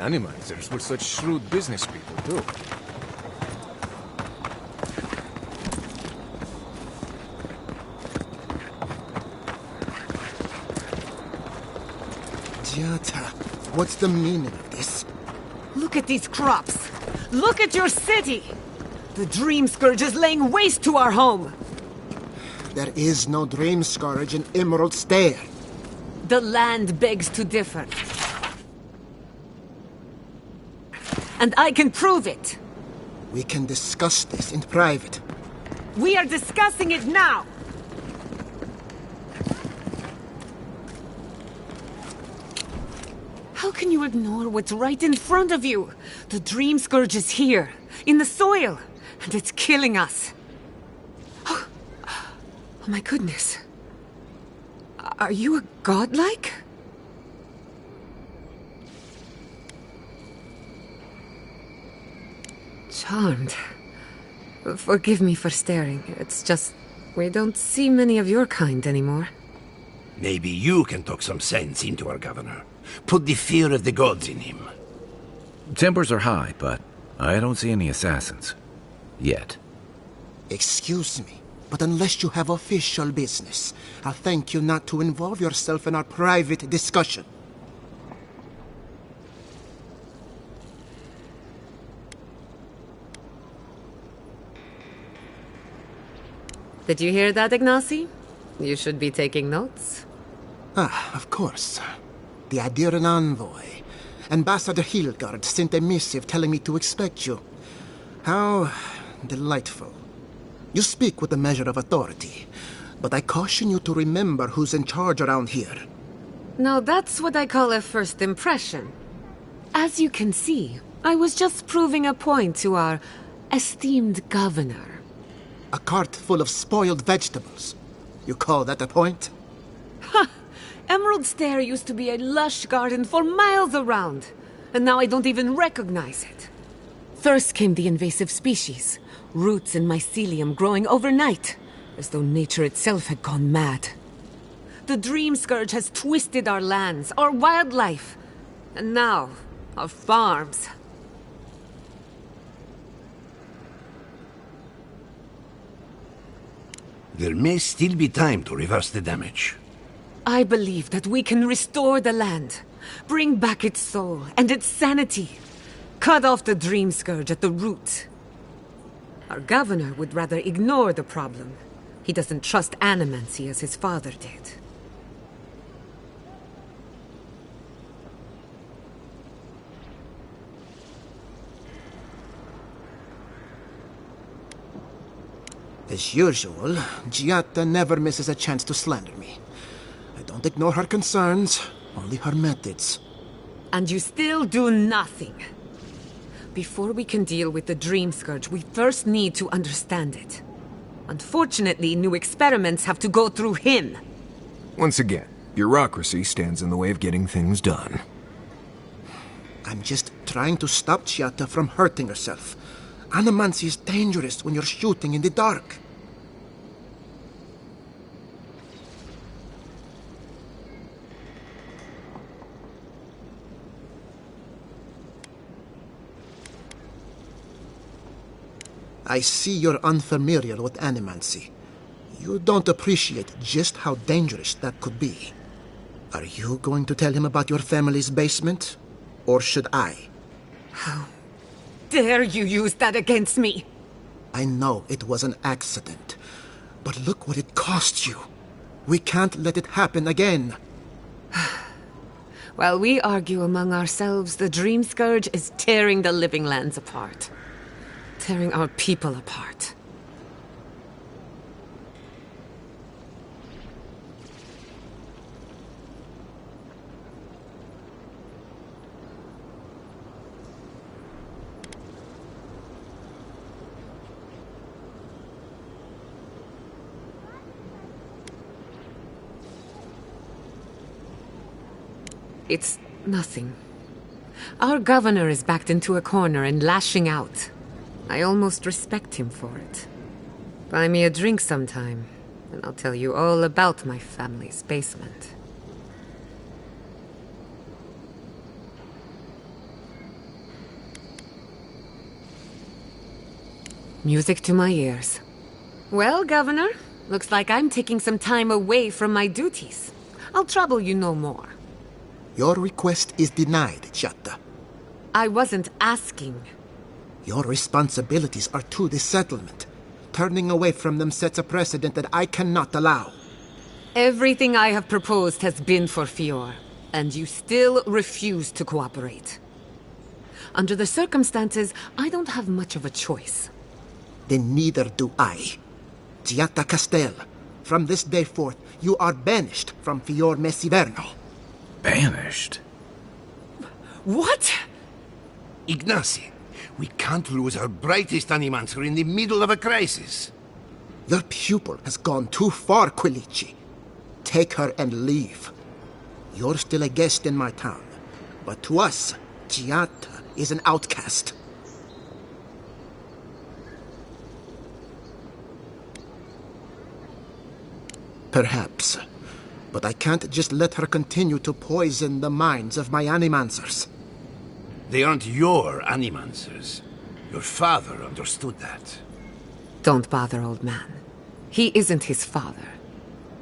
Animizers were such shrewd business people, too. Jata, what's the meaning of this? Look at these crops! Look at your city! The Dream Scourge is laying waste to our home! There is no Dream Scourge in Emerald Stair. The land begs to differ. And I can prove it! We can discuss this in private. We are discussing it now! How can you ignore what's right in front of you? The Dream Scourge is here, in the soil, and it's killing us. Oh my goodness. Are you a godlike? Charmed. Forgive me for staring. It's just, we don't see many of your kind anymore. Maybe you can talk some sense into our governor. Put the fear of the gods in him. Tempers are high, but I don't see any assassins. Yet. Excuse me, but unless you have official business, I'll thank you not to involve yourself in our private discussion. Did you hear that, Ignacy? You should be taking notes. Ah, of course. The Adiran envoy. Ambassador Hilgard sent a missive telling me to expect you. How delightful. You speak with a measure of authority, but I caution you to remember who's in charge around here. Now that's what I call a first impression. As you can see, I was just proving a point to our esteemed governor. A cart full of spoiled vegetables. You call that a point? Ha! Emerald Stair used to be a lush garden for miles around, and now I don't even recognize it. First came the invasive species, roots and mycelium growing overnight, as though nature itself had gone mad. The Dream Scourge has twisted our lands, our wildlife, and now, our farms. There may still be time to reverse the damage. I believe that we can restore the land, bring back its soul and its sanity, cut off the Dream Scourge at the root. Our governor would rather ignore the problem. He doesn't trust animancy as his father did. As usual, Giatta never misses a chance to slander me. I don't ignore her concerns, only her methods. And you still do nothing. Before we can deal with the Dream Scourge, we first need to understand it. Unfortunately, new experiments have to go through him. Once again, bureaucracy stands in the way of getting things done. I'm just trying to stop Giatta from hurting herself. Animancy is dangerous when you're shooting in the dark. I see you're unfamiliar with animancy. You don't appreciate just how dangerous that could be. Are you going to tell him about your family's basement? Or should I? How dare you use that against me? I know it was an accident, but look what it cost you. We can't let it happen again. While we argue among ourselves, the Dream Scourge is tearing the living lands apart. Tearing our people apart. It's nothing. Our governor is backed into a corner and lashing out. I almost respect him for it. Buy me a drink sometime, and I'll tell you all about my family's basement. Music to my ears. Well, Governor, looks like I'm taking some time away from my duties. I'll trouble you no more. Your request is denied, Chatta. I wasn't asking. Your responsibilities are to the settlement. Turning away from them sets a precedent that I cannot allow. Everything I have proposed has been for Fior, and you still refuse to cooperate. Under the circumstances, I don't have much of a choice. Then neither do I. Giatta Castel, from this day forth, you are banished from Fior Messiverno. Banished? What? Ignacy, we can't lose our brightest animancer in the middle of a crisis. Your pupil has gone too far, Quilici. Take her and leave. You're still a guest in my town, but to us, Giatta is an outcast. Perhaps, but I can't just let her continue to poison the minds of my animancers. They aren't your animancers. Your father understood that. Don't bother, old man. He isn't his father.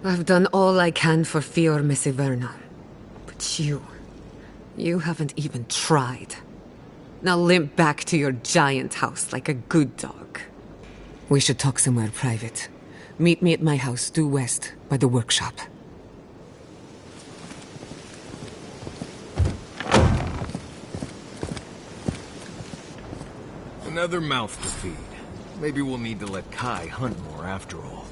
I've done all I can for Fior Messiverno. But you haven't even tried. Now limp back to your giant house like a good dog. We should talk somewhere private. Meet me at my house due west, by the workshop. Another mouth to feed. Maybe we'll need to let Kai hunt more after all.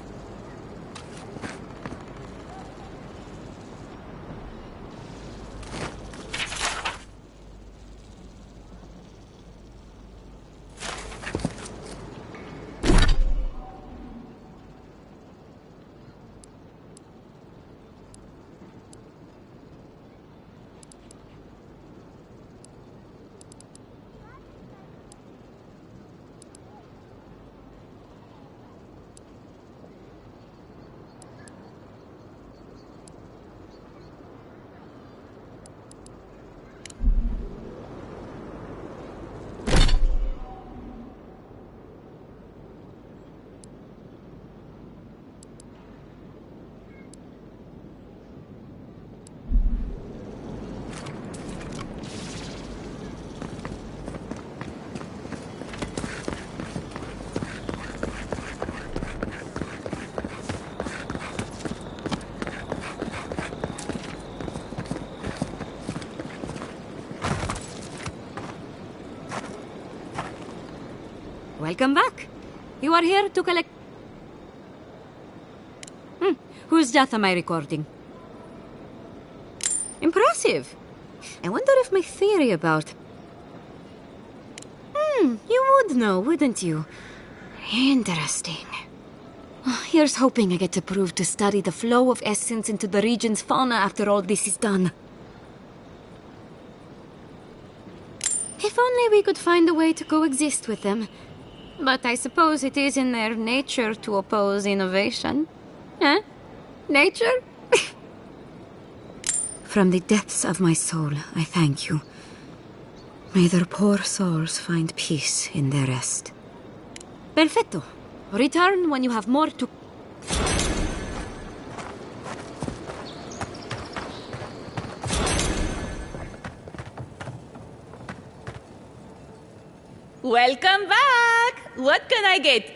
Welcome back. You are here to collect... Whose death am I recording? Impressive. I wonder if my theory about... You would know, wouldn't you? Interesting. Here's hoping I get approved to study the flow of essence into the region's fauna after all this is done. If only we could find a way to coexist with them. But I suppose it is in their nature to oppose innovation. Eh? Nature? From the depths of my soul, I thank you. May their poor souls find peace in their rest. Perfecto. Return when you have more to... Welcome back! What can I get?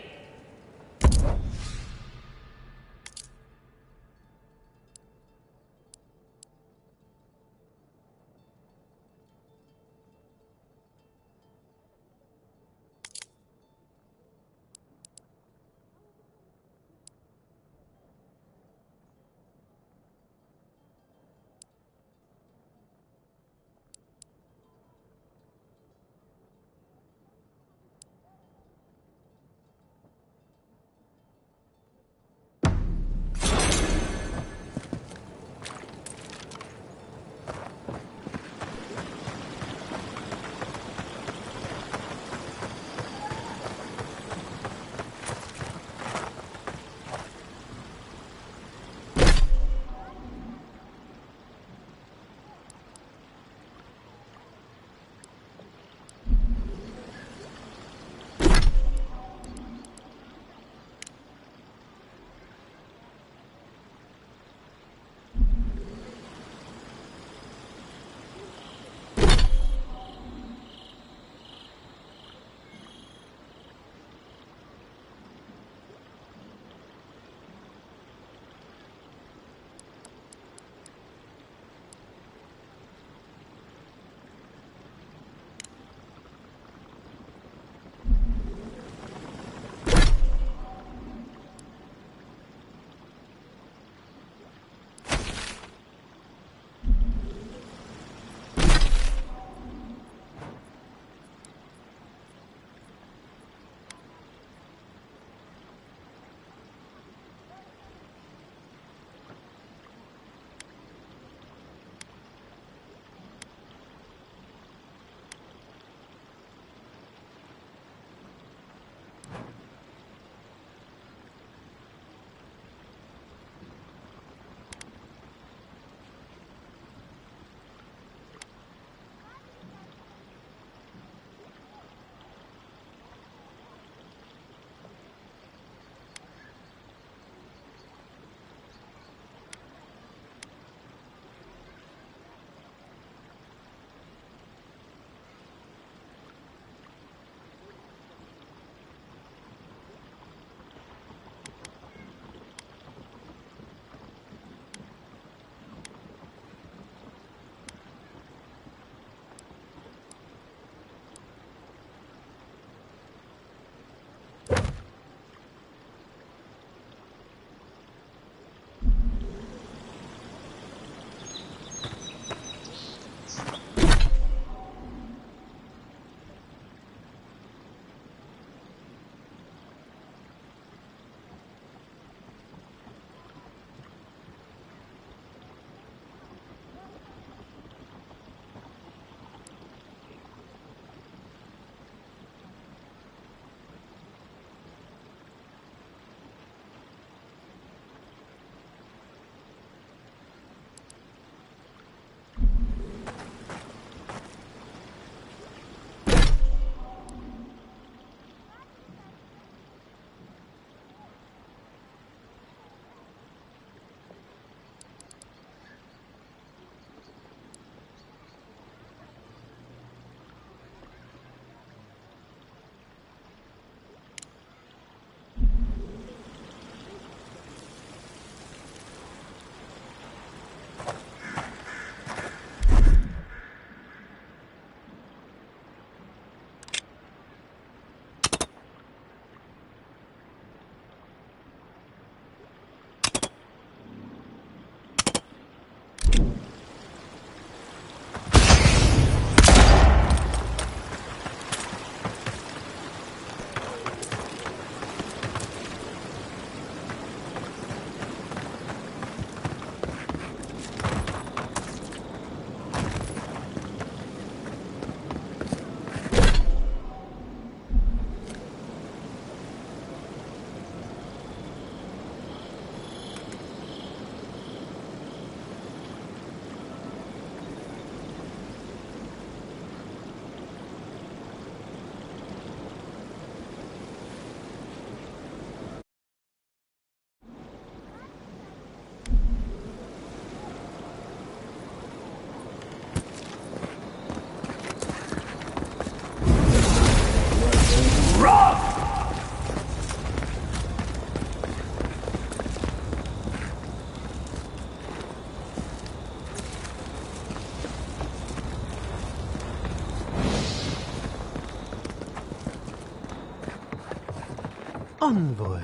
Envoy,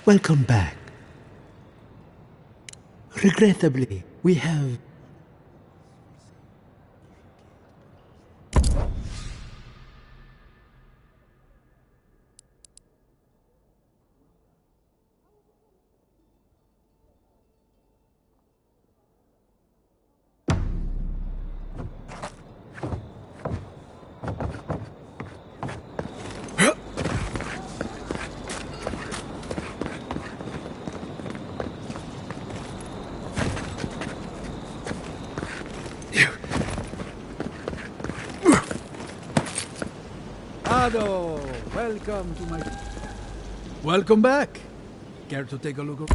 welcome back. Regrettably, we have... Ado, welcome to my... Welcome back. Care to take a look?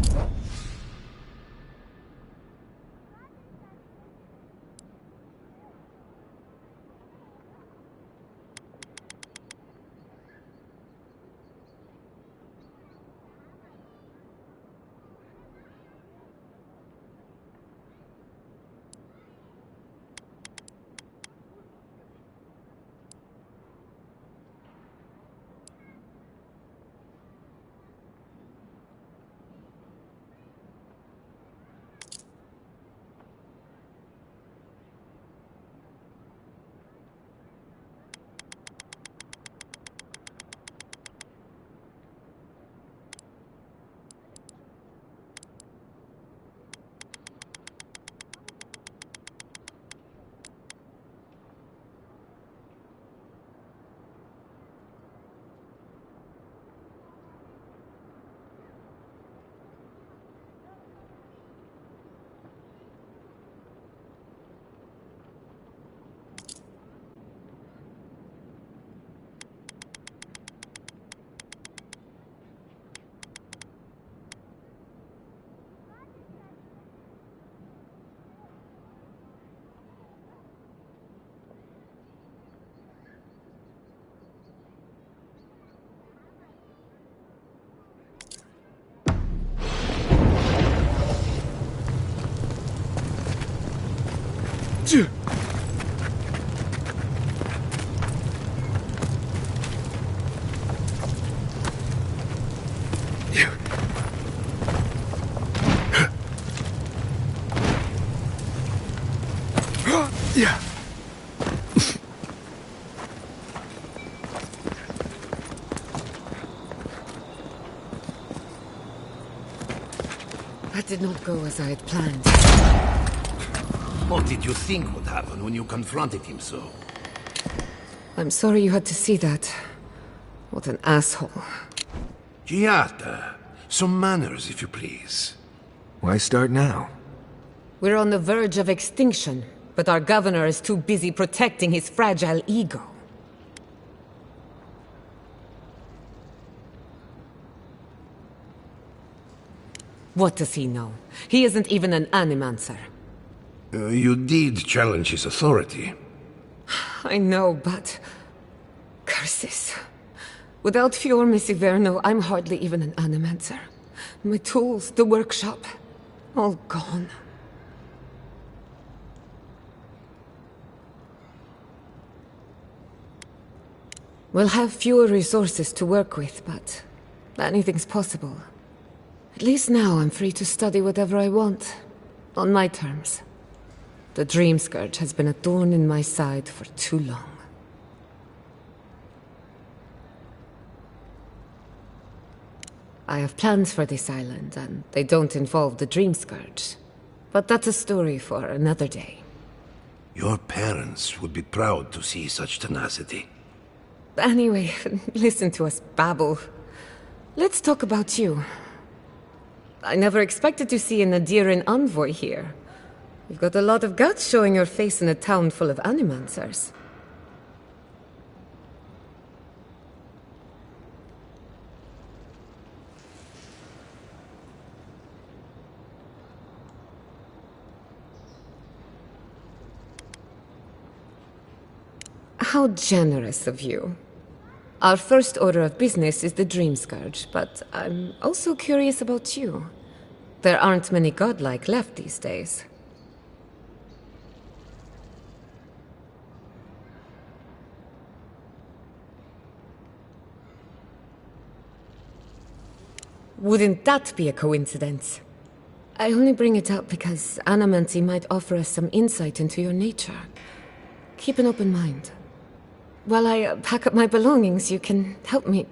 Yeah. That did not go as I had planned. What did you think would happen when you confronted him so? I'm sorry you had to see that. What an asshole. Giata, some manners, if you please. Why start now? We're on the verge of extinction, but our governor is too busy protecting his fragile ego. What does he know? He isn't even an animancer. You did challenge his authority. I know, but... curses. Without Fior Messiverno, I'm hardly even an animancer. My tools, the workshop, all gone. We'll have fewer resources to work with, but anything's possible. At least now I'm free to study whatever I want, on my terms. The Dream Scourge has been a thorn in my side for too long. I have plans for this island, and they don't involve the Dream Scourge. But that's a story for another day. Your parents would be proud to see such tenacity. Anyway, listen to us babble. Let's talk about you. I never expected to see an Adiran envoy here. You've got a lot of guts showing your face in a town full of animancers. How generous of you. Our first order of business is the Dream Scourge, but I'm also curious about you. There aren't many godlike left these days. Wouldn't that be a coincidence? I only bring it up because Anamancy might offer us some insight into your nature. Keep an open mind. While I pack up my belongings, you can help me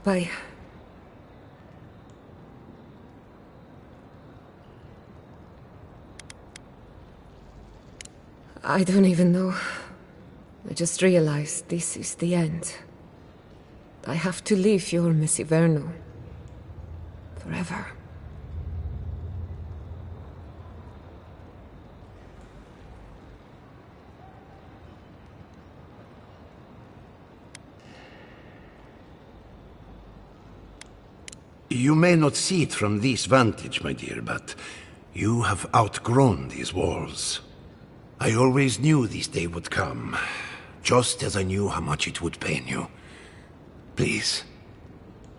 by... I don't even know. I just realized this is the end. I have to leave your Miss Iverno. Forever. You may not see it from this vantage, my dear, but you have outgrown these walls. I always knew this day would come, just as I knew how much it would pain you. Please,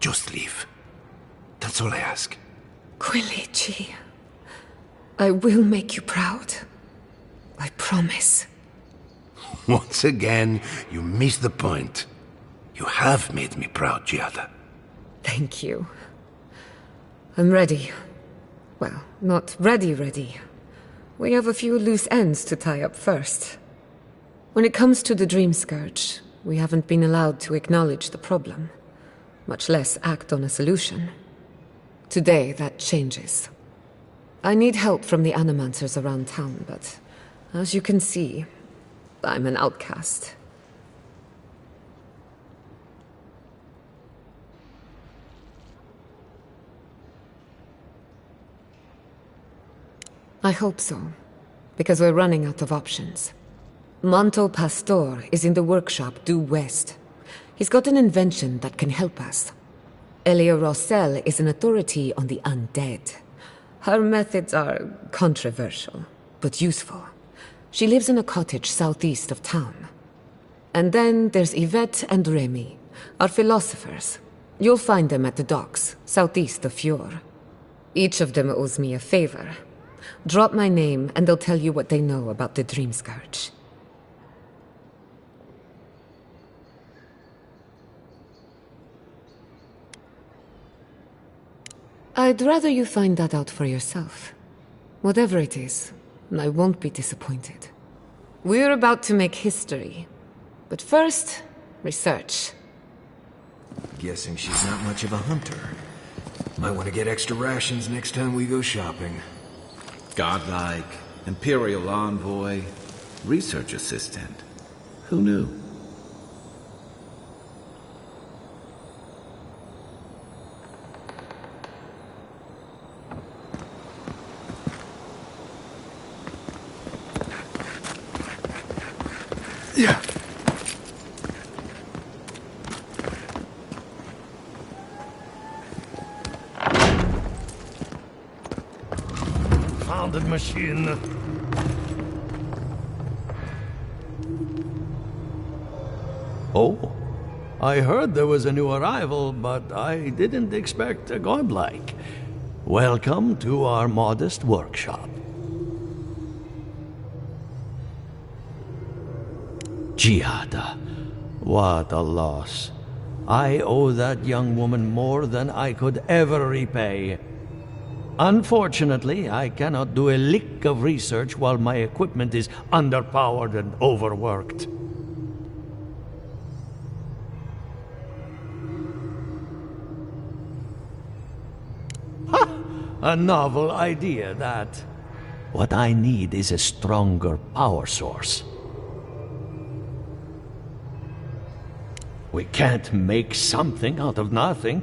just leave. That's all I ask. Quilici, I will make you proud. I promise. Once again, you missed the point. You have made me proud, Giada. Thank you. I'm ready. Well, not ready. We have a few loose ends to tie up first. When it comes to the Dream Scourge, we haven't been allowed to acknowledge the problem, much less act on a solution. Today, that changes. I need help from the Animancers around town, but as you can see, I'm an outcast. I hope so, because we're running out of options. Manto Pastor is in the workshop due west. He's got an invention that can help us. Elia Rossell is an authority on the undead. Her methods are controversial, but useful. She lives in a cottage southeast of town. And then there's Yvette and Remy, our philosophers. You'll find them at the docks, southeast of Fjord. Each of them owes me a favor. Drop my name, and they'll tell you what they know about the Dream Scourge. I'd rather you find that out for yourself. Whatever it is, I won't be disappointed. We're about to make history. But first, research. Guessing she's not much of a hunter. Might want to get extra rations next time we go shopping. Godlike, Imperial Envoy, Research Assistant. Who knew? Yeah. Found the machine. Oh, I heard there was a new arrival, but I didn't expect a godlike. Welcome to our modest workshop. Giada, what a loss. I owe that young woman more than I could ever repay. Unfortunately, I cannot do a lick of research while my equipment is underpowered and overworked. Ha! A novel idea, that. What I need is a stronger power source. We can't make something out of nothing.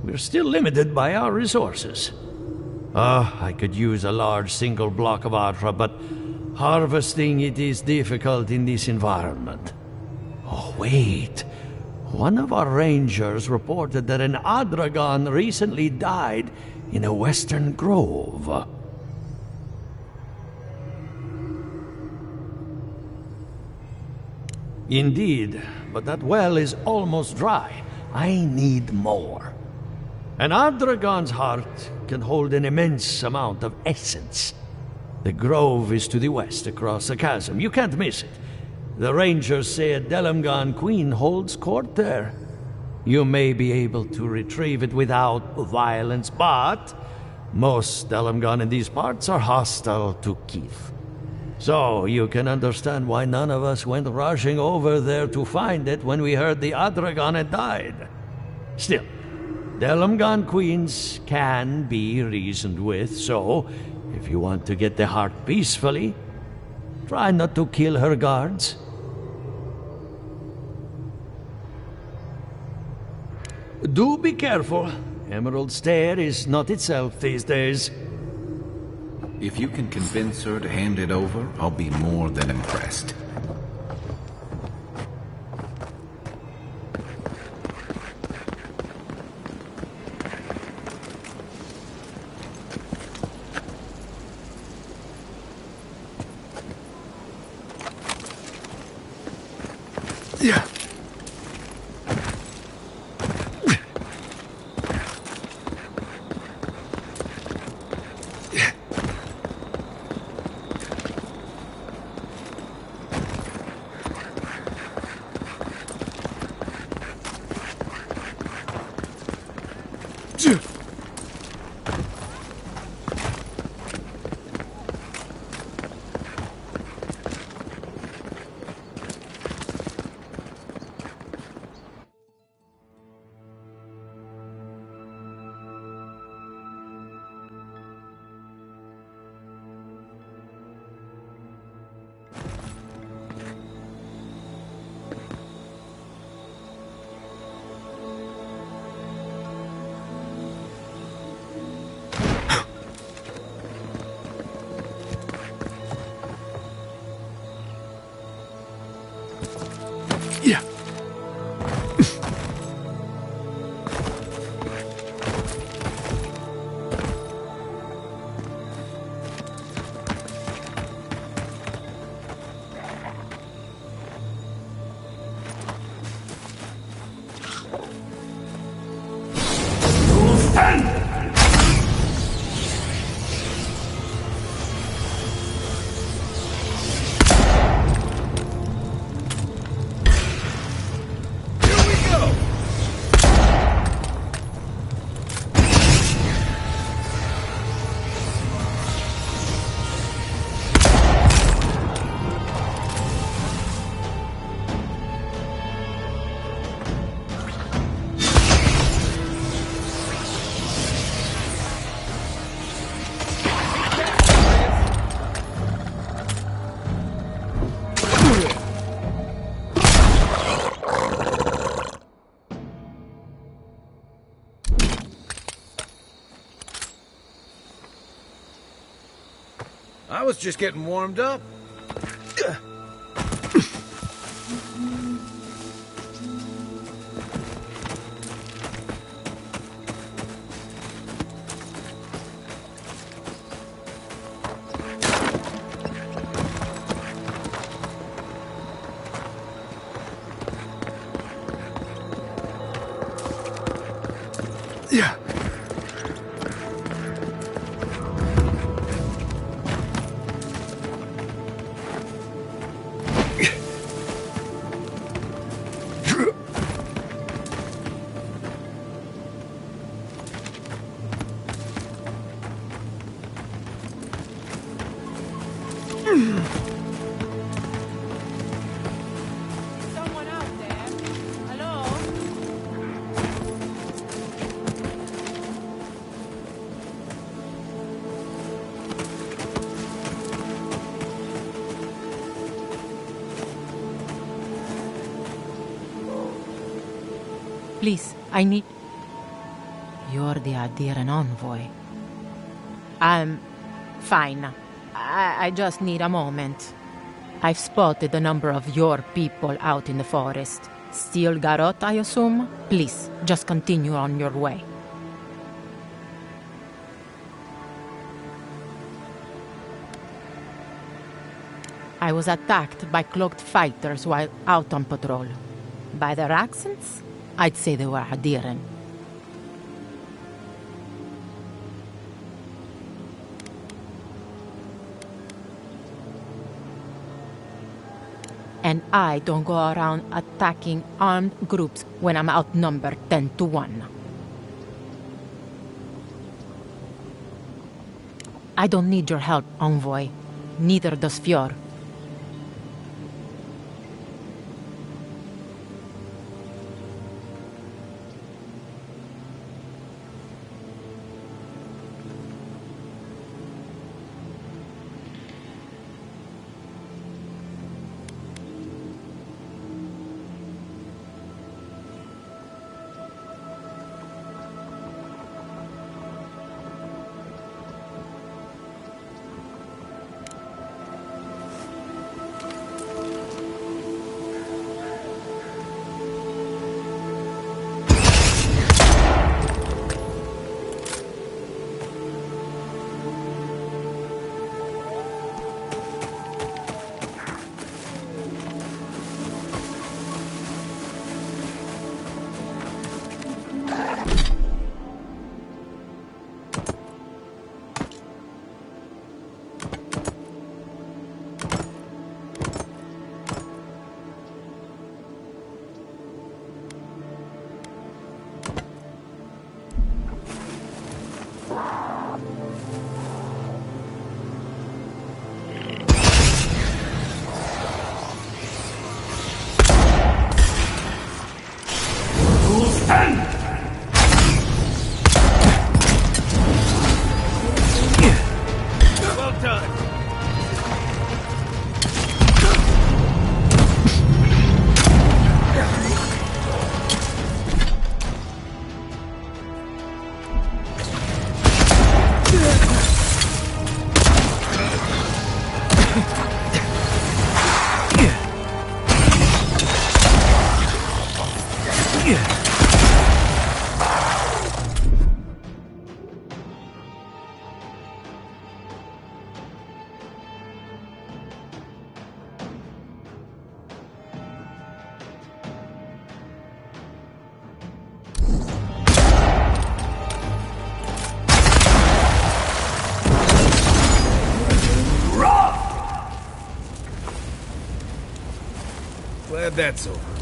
We're still limited by our resources. I could use a large single block of Atra, but harvesting it is difficult in this environment. Oh, wait. One of our rangers reported that an Adragon recently died in a western grove. Indeed, but that well is almost dry. I need more. An Adragon's heart can hold an immense amount of essence. The grove is to the west, across the chasm. You can't miss it. The rangers say a Delamgan queen holds court there. You may be able to retrieve it without violence, but most Delmgon in these parts are hostile to Keith. So you can understand why none of us went rushing over there to find it when we heard the Adragon had died. Still, Delmgon queens can be reasoned with, so if you want to get the heart peacefully, try not to kill her guards. Do be careful. Emerald Stair is not itself these days. If you can convince her to hand it over, I'll be more than impressed. Yeah. Yeah. I was just getting warmed up. Yeah. Someone out there? Hello? Please, I need... You're the Adiran envoy. I'm fine. I just need a moment. I've spotted a number of your people out in the forest. Still Garot, I assume? Please, just continue on your way. I was attacked by cloaked fighters while out on patrol. By their accents, I'd say they were Hadiran. And I don't go around attacking armed groups when I'm outnumbered 10 to 1. I don't need your help, Envoy. Neither does Fjord. Glad that's over.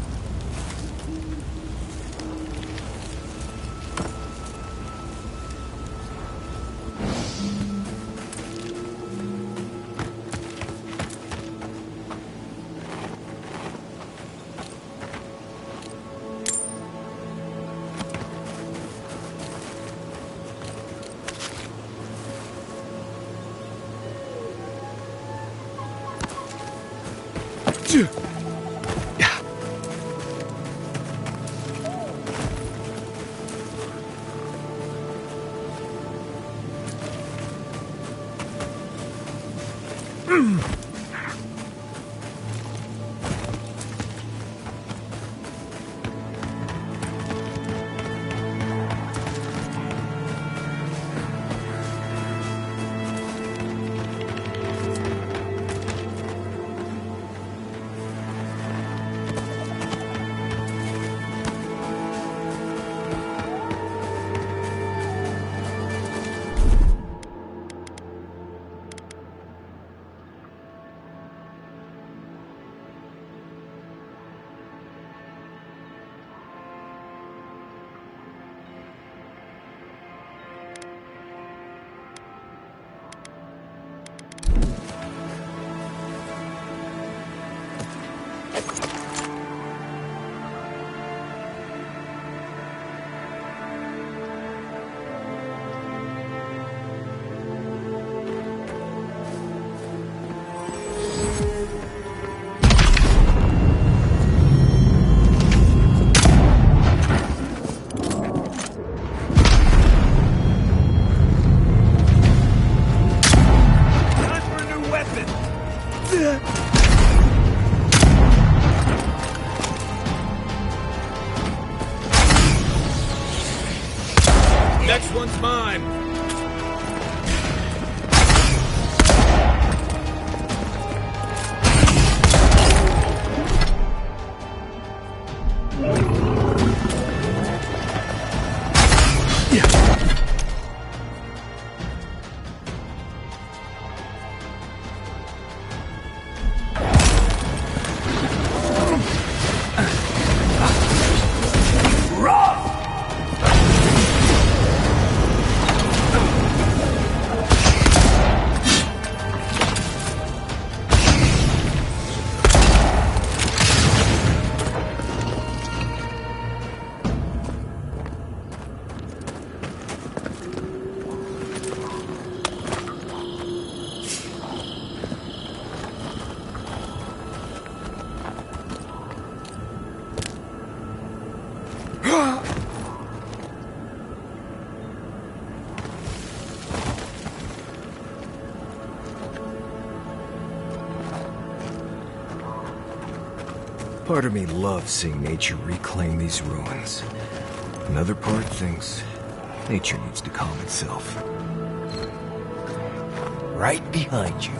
Next one's mine. Part of me loves seeing nature reclaim these ruins. Another part thinks nature needs to calm itself. Right behind you.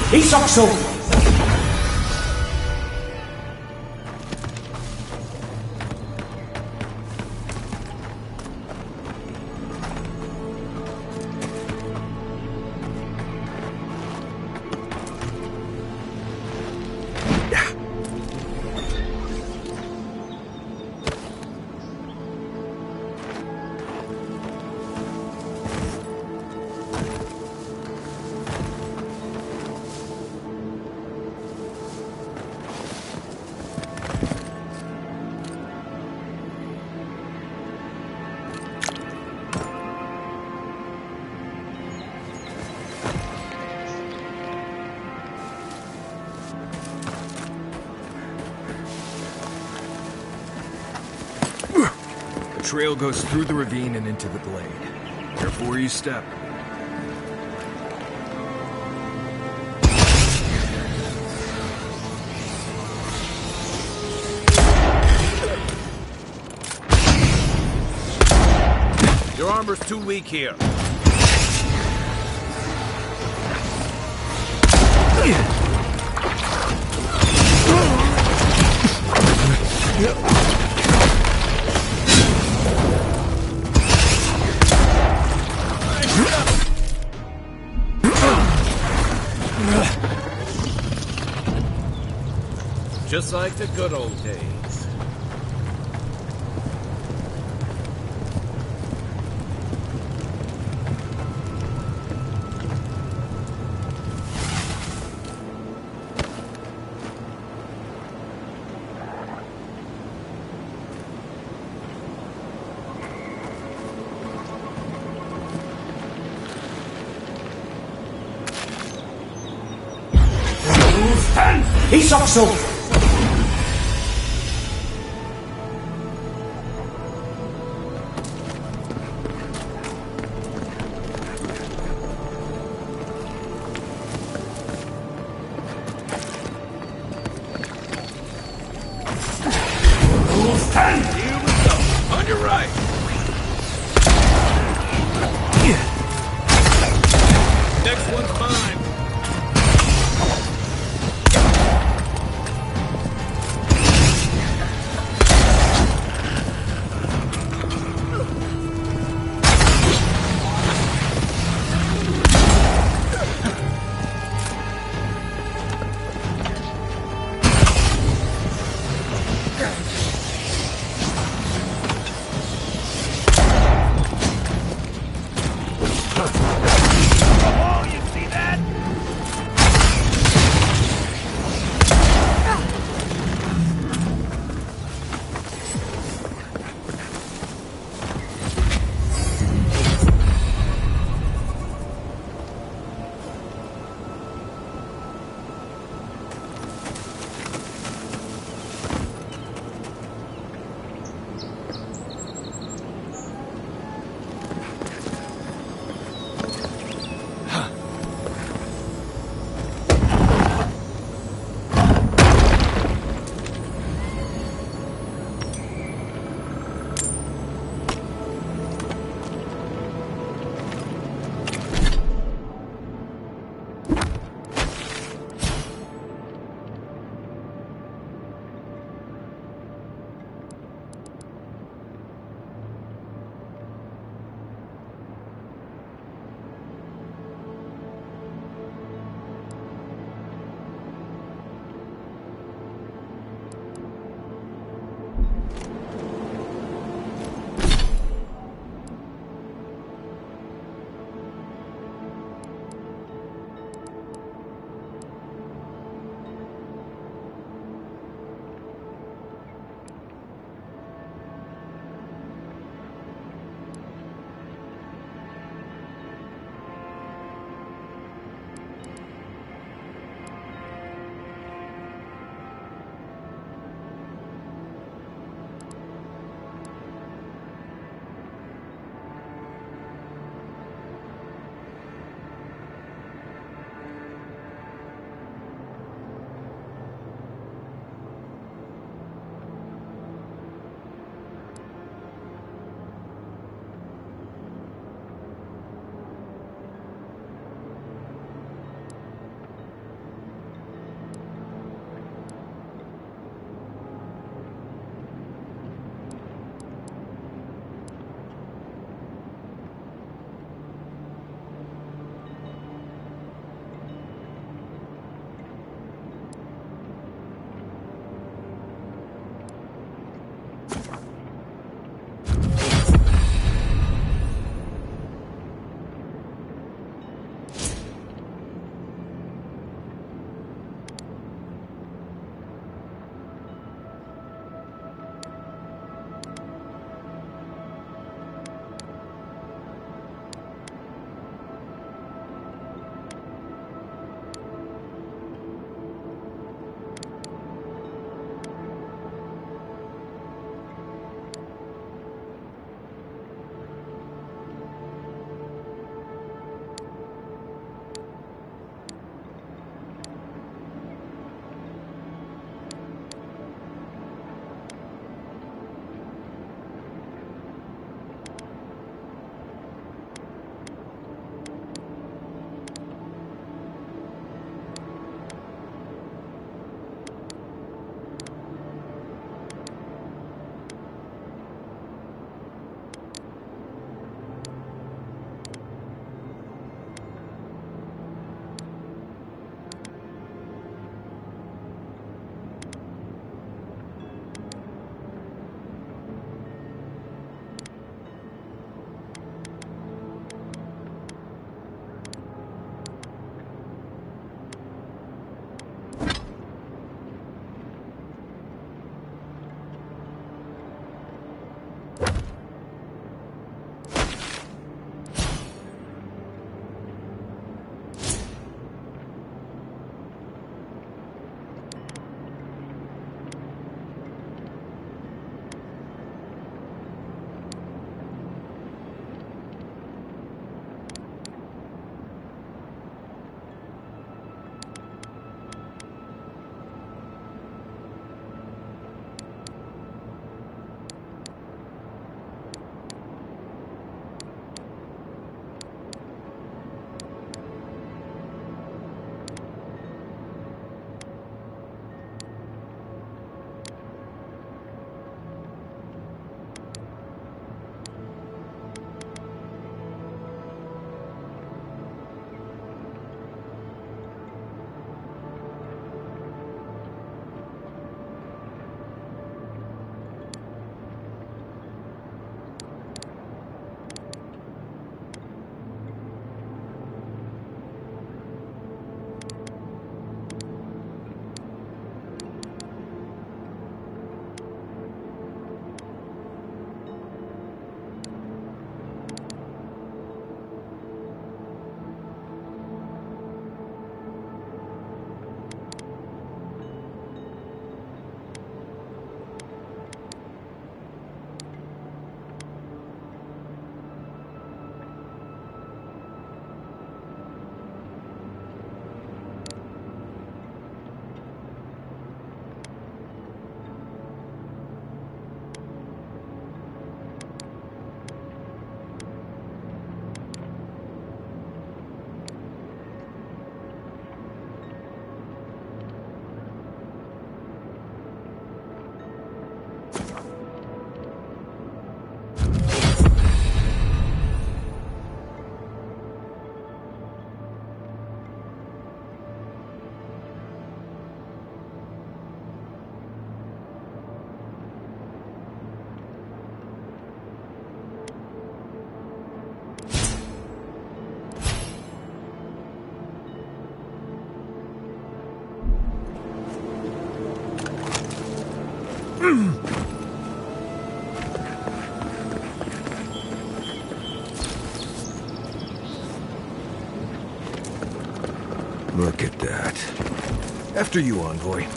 Isokso! The trail goes through the ravine and into the glade. Careful where you step. Your armor's too weak here. Just like the good old days. Peace också! Stand! Here we go. On your right. Next one's mine. Oh, you see that? Look at that. After you, Envoy.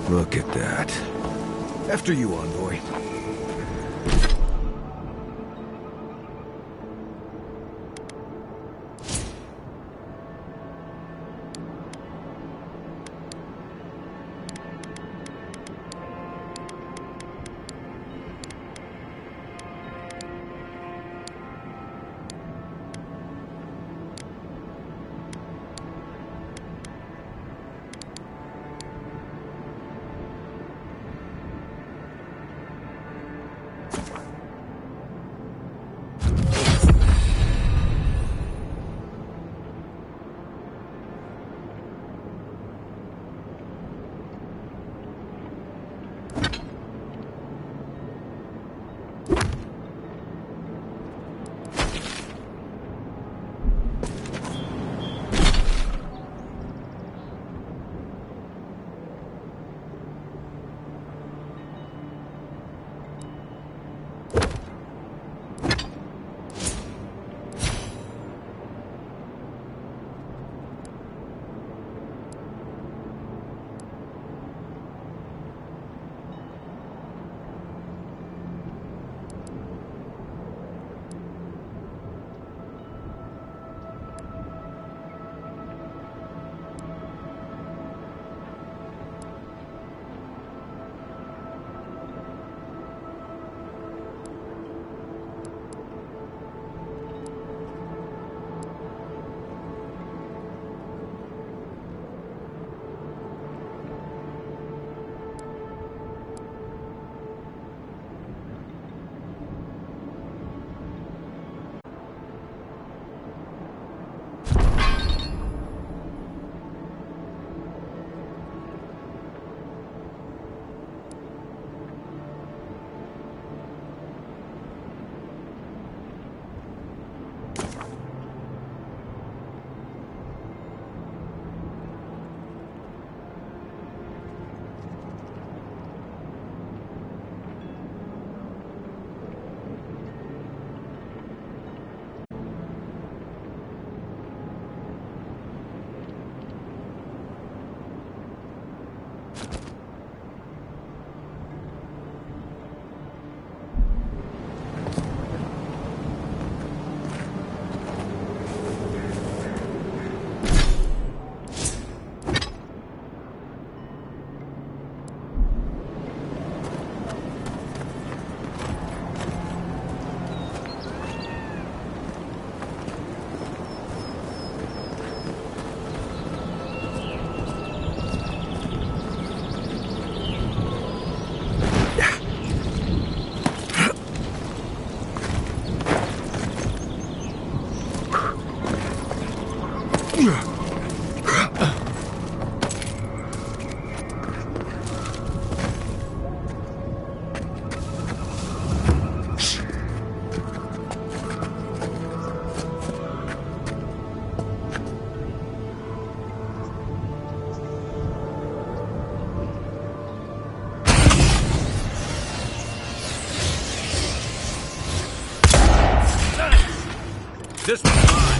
Look at that. After you, Envoy. This one's mine.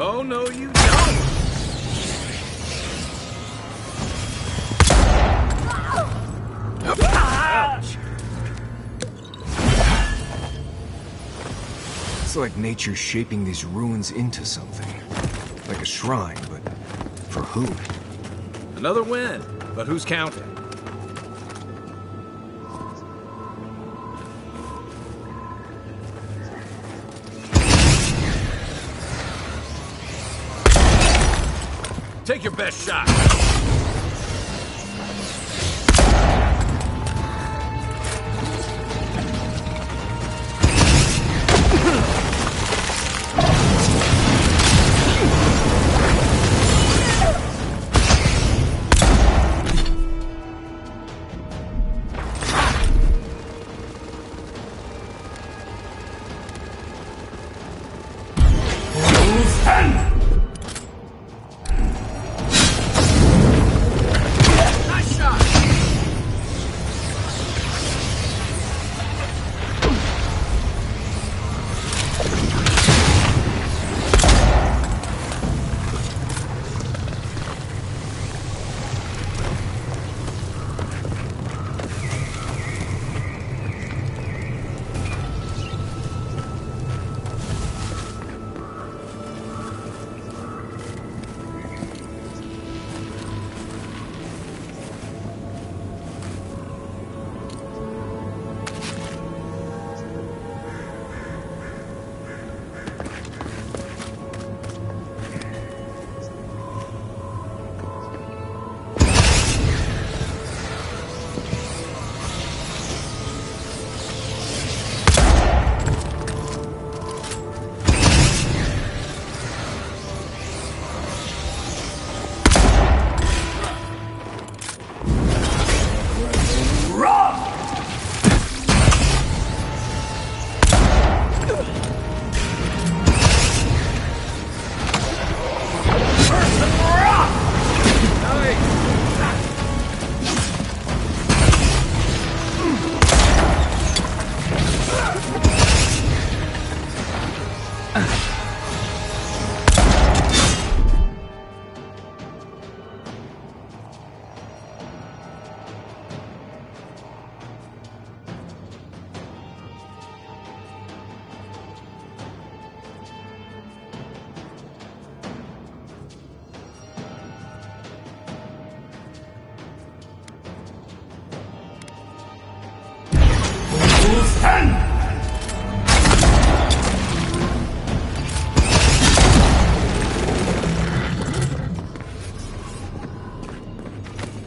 Oh, no, you don't! Ouch! It's like nature's shaping these ruins into something. Like a shrine, but for who? Another win, but who's counting? Take your best shot.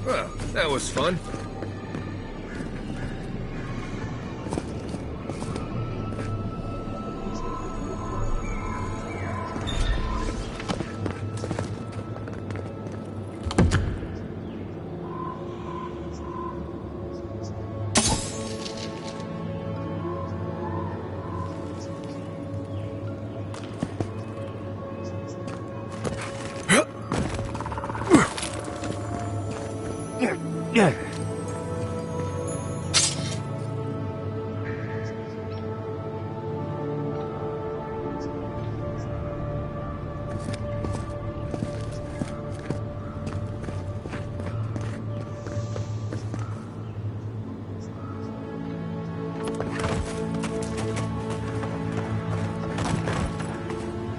Well, that was fun.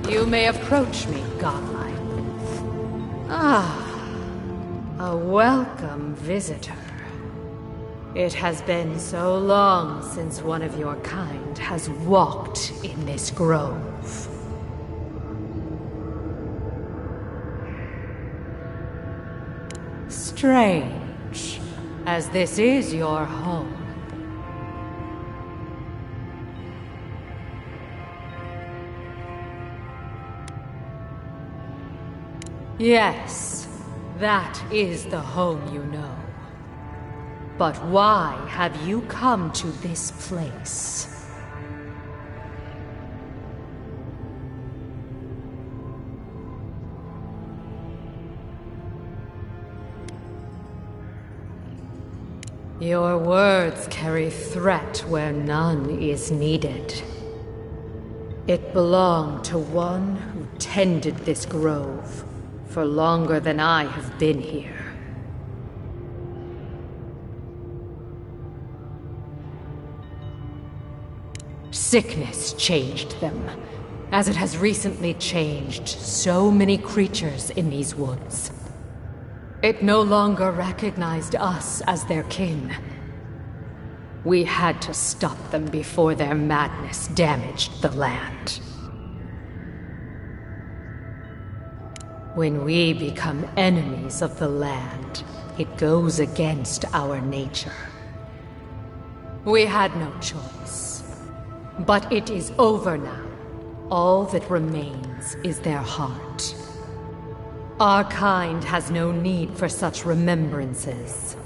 You may approach me, godlike. Ah, a welcome visitor. It has been so long since one of your kind has walked in this grove. Strange. much, as this is your home. Yes, that is the home you know. But why have you come to this place? Your words carry threat where none is needed. It belonged to one who tended this grove for longer than I have been here. Sickness changed them, as it has recently changed so many creatures in these woods. It no longer recognized us as their kin. We had to stop them before their madness damaged the land. When we become enemies of the land, it goes against our nature. We had no choice. But it is over now. All that remains is their heart. Our kind has no need for such remembrances.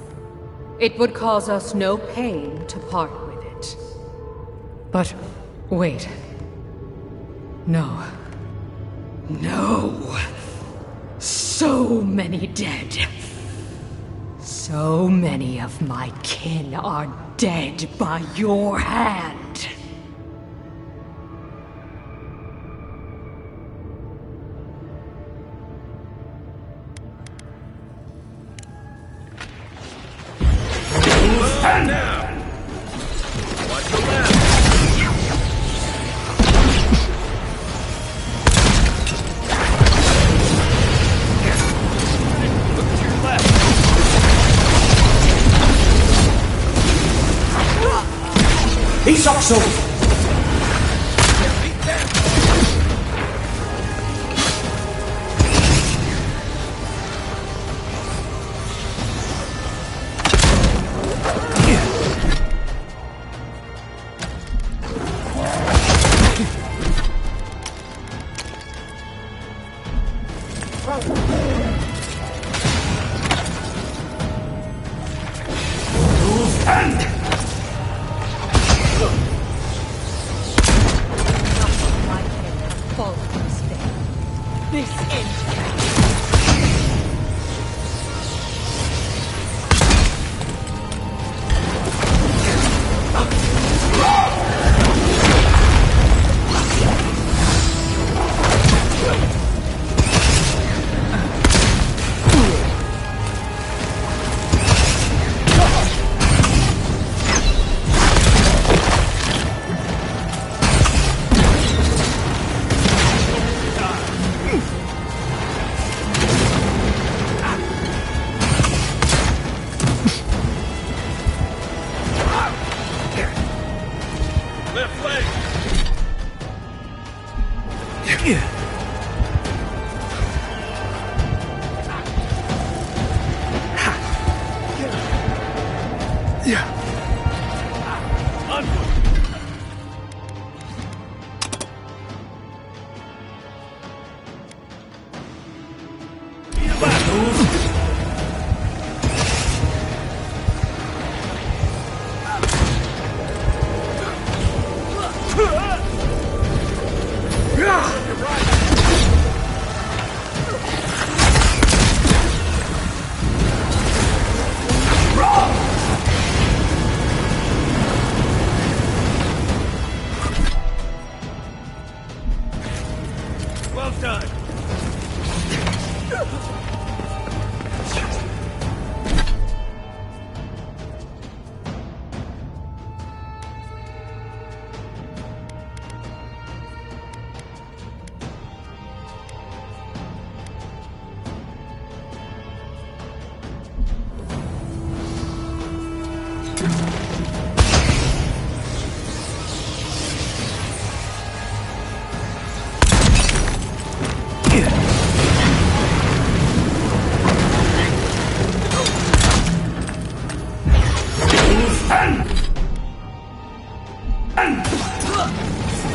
It would cause us no pain to part with it. But wait. No. No. So many dead. So many of my kin are dead by your hand. Stand down! Watch the left! Look to your left! He's up so!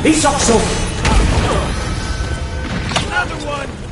He's up so. Another one!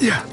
Yeah.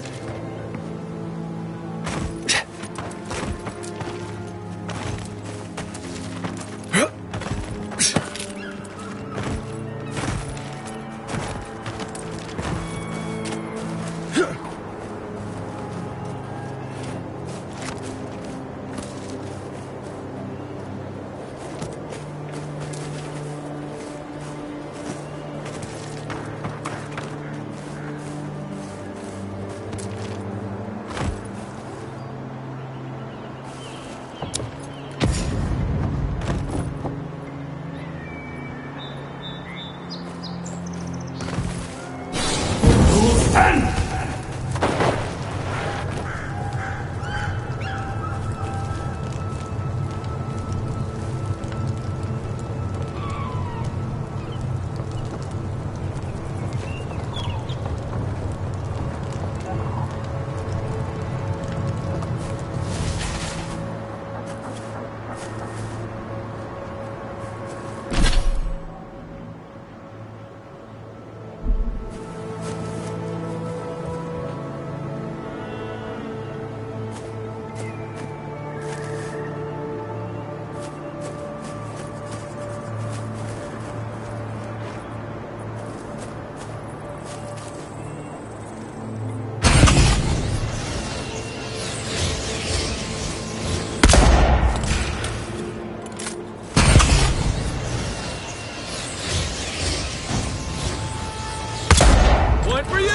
Point for you!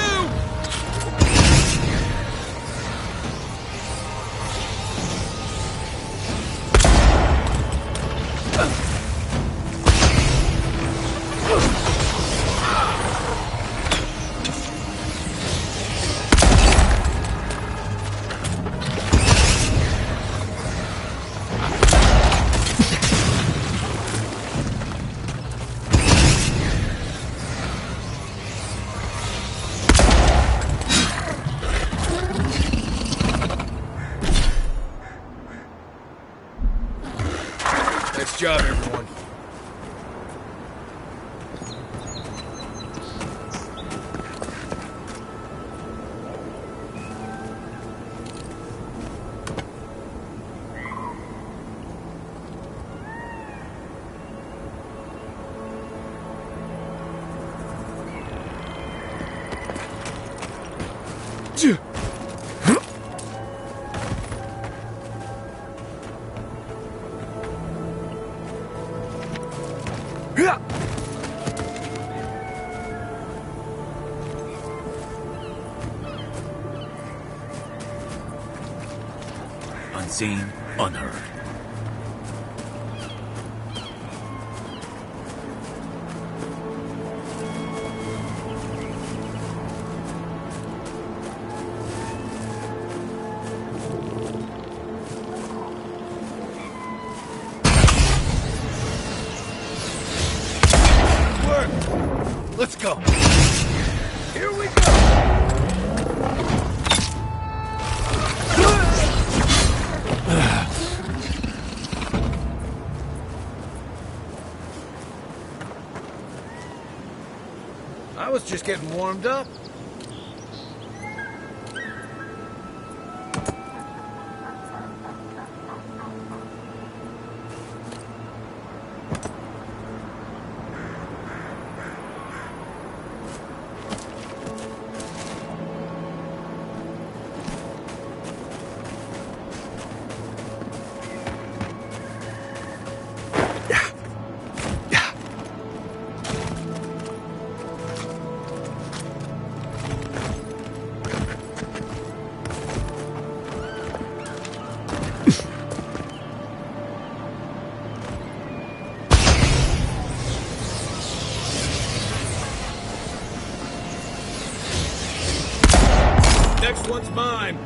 Nice job, everyone. Unseen, unheard. Let's go. Here we go. was just getting warmed up. Next one's mine.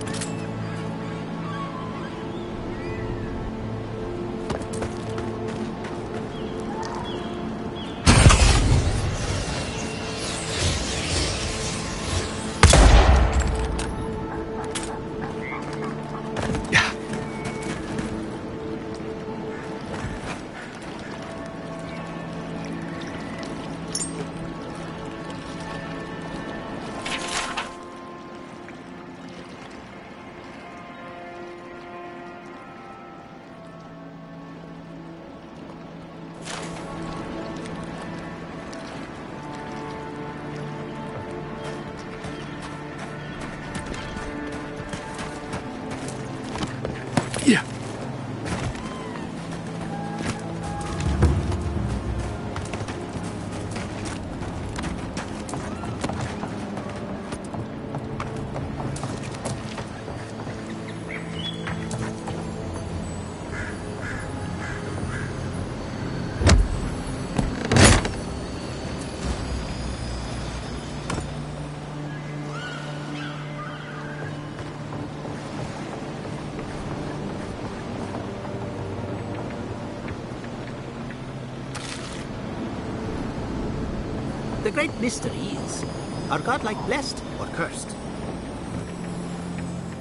The great mystery is, are godlike blessed or cursed?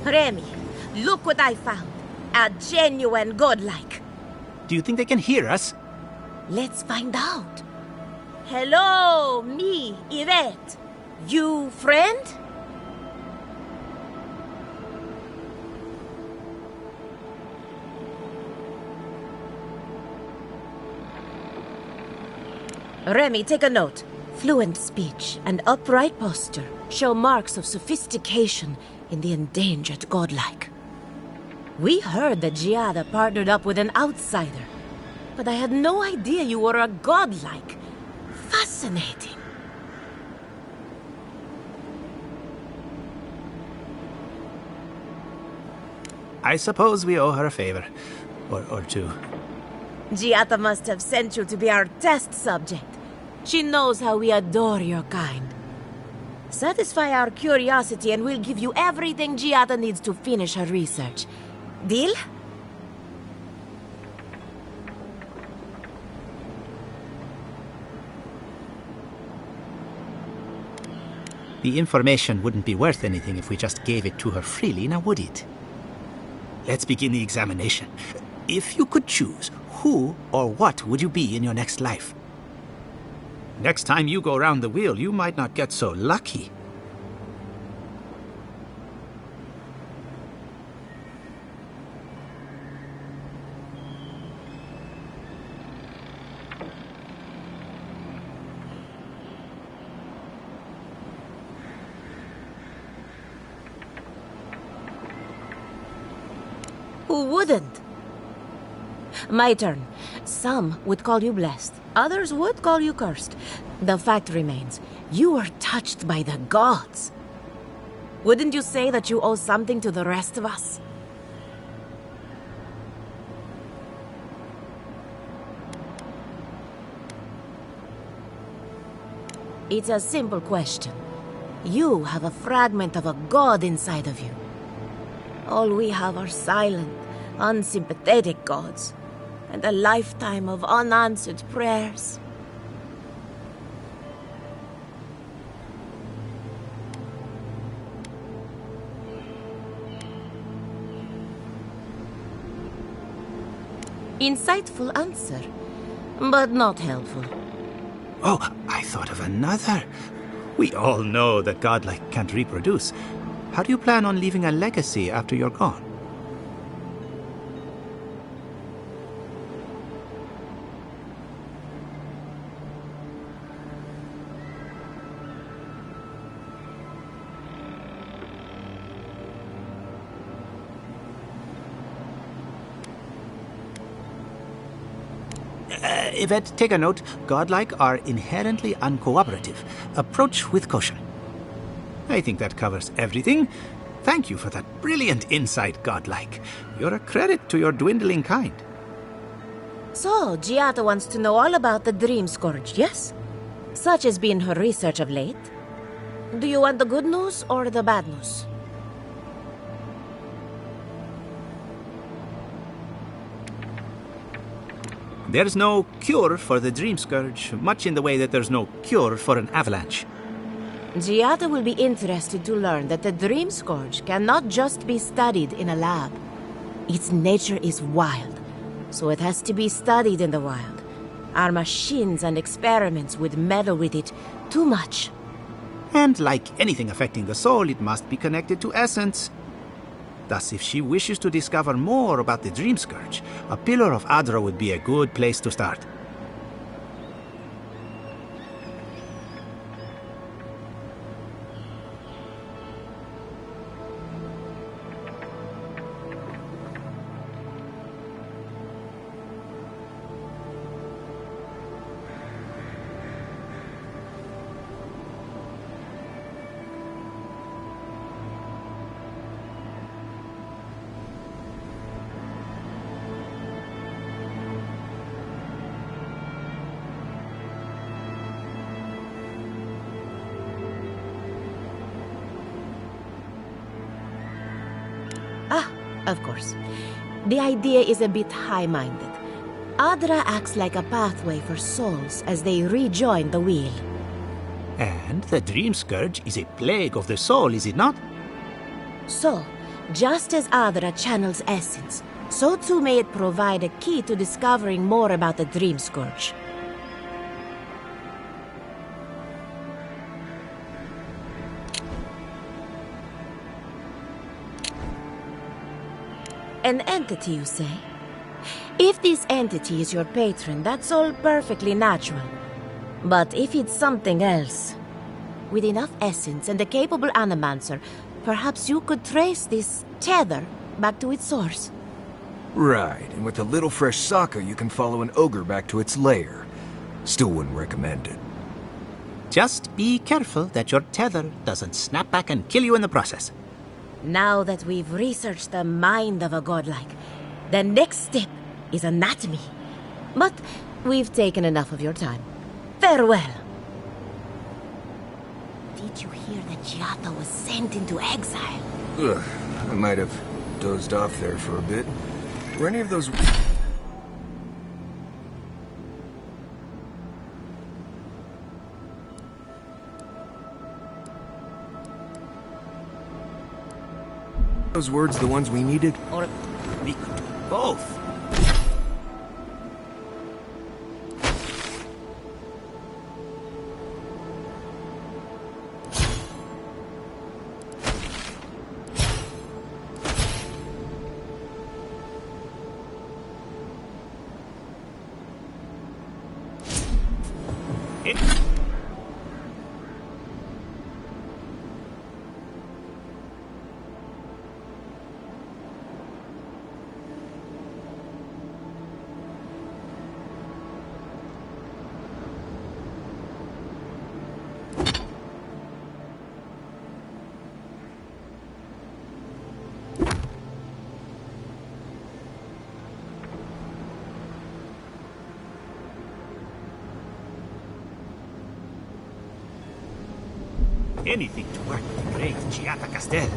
Remy, look what I found. A genuine godlike. Do you think they can hear us? Let's find out. Hello, me, Yvette. You friend? Remy, take a note. Fluent speech and upright posture show marks of sophistication in the endangered godlike. We heard that Giada partnered up with an outsider, but I had no idea you were a godlike. Fascinating. I suppose we owe her a favor. Or two. Giada must have sent you to be our test subject. She knows how we adore your kind. Satisfy our curiosity and we'll give you everything Giada needs to finish her research. Deal? The information wouldn't be worth anything if we just gave it to her freely, now would it? Let's begin the examination. If you could choose, who or what would you be in your next life? Next time you go round the wheel, you might not get so lucky. Who wouldn't? My turn. Some would call you blessed. Others would call you cursed. The fact remains, you were touched by the gods. Wouldn't you say that you owe something to the rest of us? It's a simple question. You have a fragment of a god inside of you. All we have are silent, unsympathetic gods, and a lifetime of unanswered prayers. Insightful answer, but not helpful. Oh, I thought of another. We all know that godlike can't reproduce. How do you plan on leaving a legacy after you're gone? Yvette, take a note. Godlike are inherently uncooperative. Approach with caution. I think that covers everything. Thank you for that brilliant insight, Godlike. You're a credit to your dwindling kind. So, Giada wants to know all about the Dream Scourge, yes? Such has been her research of late. Do you want the good news or the bad news? There's no cure for the Dream Scourge, much in the way that there's no cure for an avalanche. Giada will be interested to learn that the Dream Scourge cannot just be studied in a lab. Its nature is wild, so it has to be studied in the wild. Our machines and experiments would meddle with it too much. And like anything affecting the soul, it must be connected to essence. Thus, if she wishes to discover more about the Dream Scourge, a Pillar of Adra would be a good place to start. Of course. The idea is a bit high-minded. Adra acts like a pathway for souls as they rejoin the wheel. And the Dream Scourge is a plague of the soul, is it not? So, just as Adra channels essence, so too may it provide a key to discovering more about the Dream Scourge. An entity, you say? If this entity is your patron, that's all perfectly natural. But if it's something else, with enough essence and a capable animancer, perhaps you could trace this tether back to its source. Right, and with a little fresh sake, you can follow an ogre back to its lair. Still wouldn't recommend it. Just be careful that your tether doesn't snap back and kill you in the process. Now that we've researched the mind of a godlike, the next step is anatomy. But we've taken enough of your time. Farewell. Did you hear that Giada was sent into exile? Ugh, I might have dozed off there for a bit. Were any of those... those words the ones we needed? Or we could do both. Anything to work with the great Giada Castel.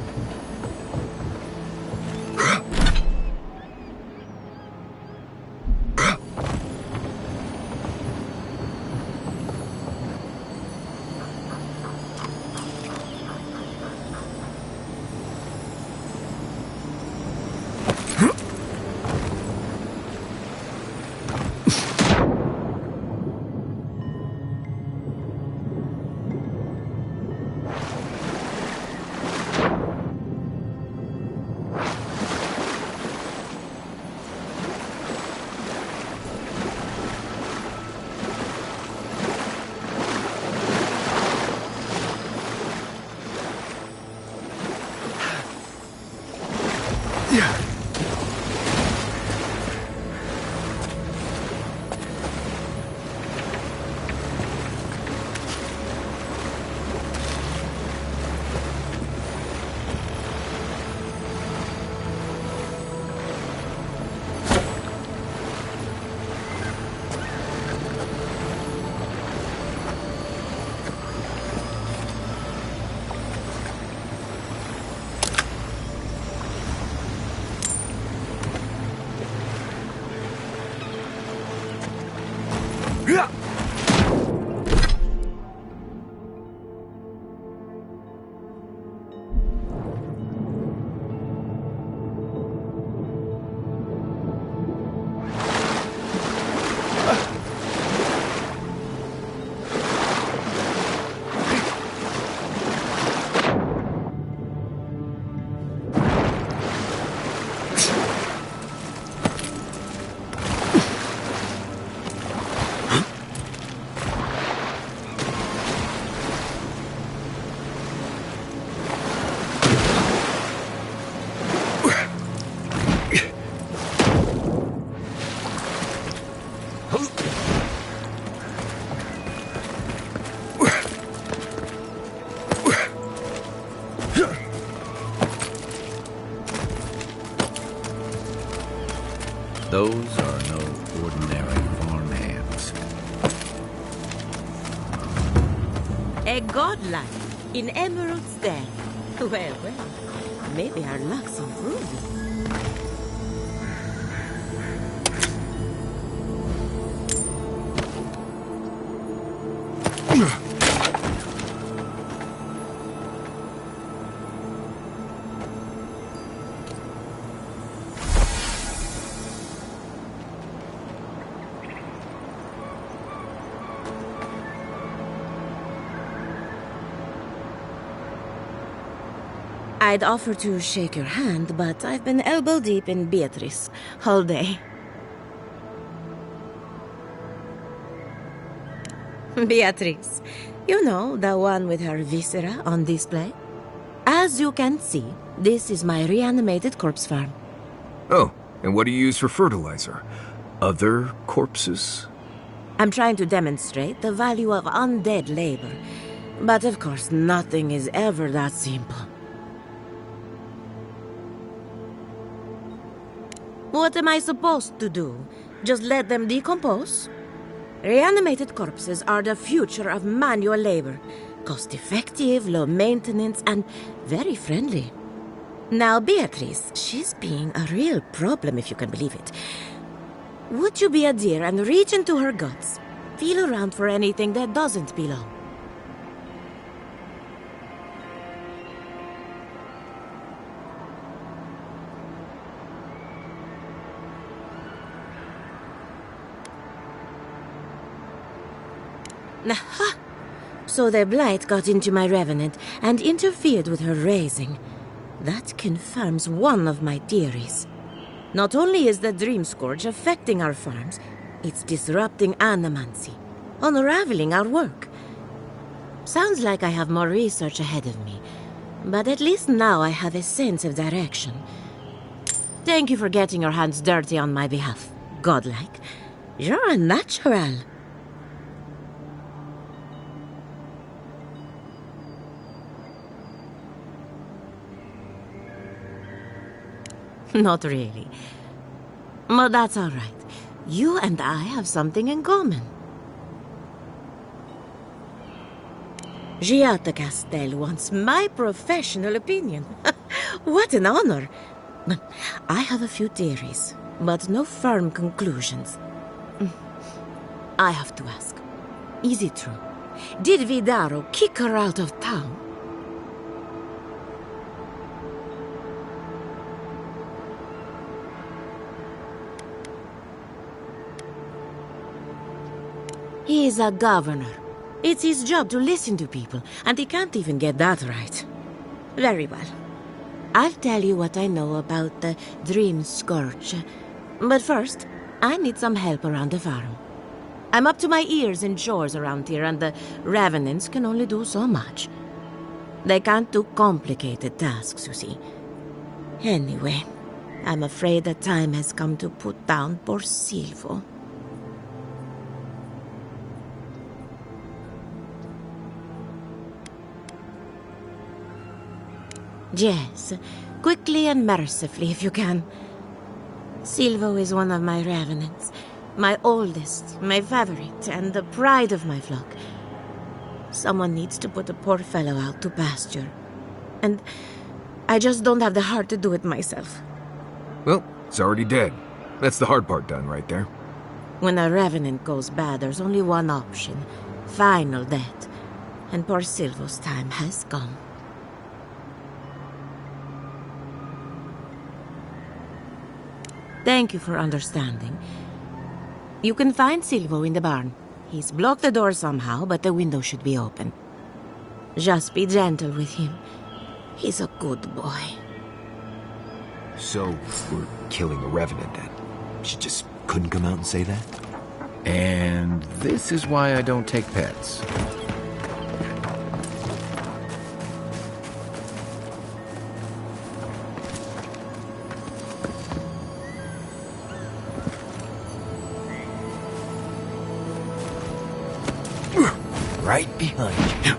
Those are no ordinary farmhands. A godlike in Emerald's Den. Well, well, maybe our luck's improving. I'd offer to shake your hand, but I've been elbow deep in Beatrice all day. Beatrice, you know, the one with her viscera on display? As you can see, this is my reanimated corpse farm. Oh, and what do you use for fertilizer? Other corpses? I'm trying to demonstrate the value of undead labor. But of course, nothing is ever that simple. What am I supposed to do? Just let them decompose? Reanimated corpses are the future of manual labor. Cost-effective, low maintenance, and very friendly. Now, Beatrice, she's being a real problem, if you can believe it. Would you be a dear and reach into her guts? Feel around for anything that doesn't belong. Aha! So the blight got into my revenant and interfered with her raising. That confirms one of my theories. Not only is the Dream Scourge affecting our farms, it's disrupting animancy, unraveling our work. Sounds like I have more research ahead of me, but at least now I have a sense of direction. Thank you for getting your hands dirty on my behalf, godlike. You're a natural. Not really. But that's all right. You and I have something in common. Giatta Castel wants my professional opinion. What an honor. I have a few theories, but no firm conclusions. I have to ask, is it true? Did Vidaro kick her out of town? He is a governor. It's his job to listen to people, and he can't even get that right. Very well. I'll tell you what I know about the Dream Scourge. But first, I need some help around the farm. I'm up to my ears in chores around here, and the Revenants can only do so much. They can't do complicated tasks, you see. Anyway, I'm afraid the time has come to put down poor Silvo. Yes, quickly and mercifully if you can. Silvo is one of my revenants, my oldest, my favorite, and the pride of my flock. Someone needs to put a poor fellow out to pasture. And I just don't have the heart to do it myself. Well, it's already dead. That's the hard part done right there. When a revenant goes bad, there's only one option. Final death. And poor Silvo's time has come. Thank you for understanding. You can find Silvo in the barn. He's blocked the door somehow, but the window should be open. Just be gentle with him. He's a good boy. So, we're killing a revenant then? She just couldn't come out and say that? And this is why I don't take pets. Right behind you.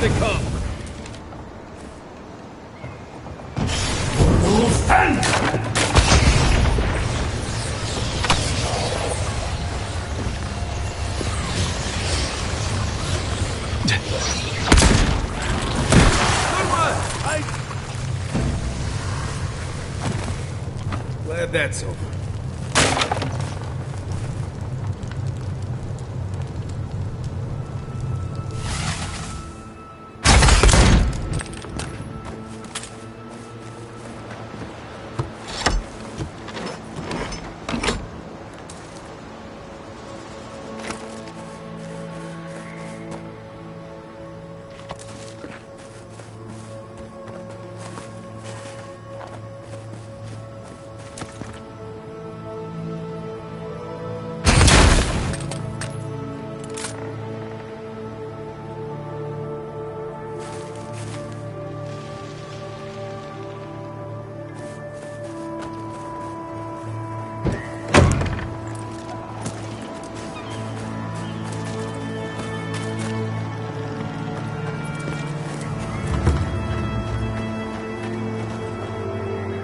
They come. Glad that's over.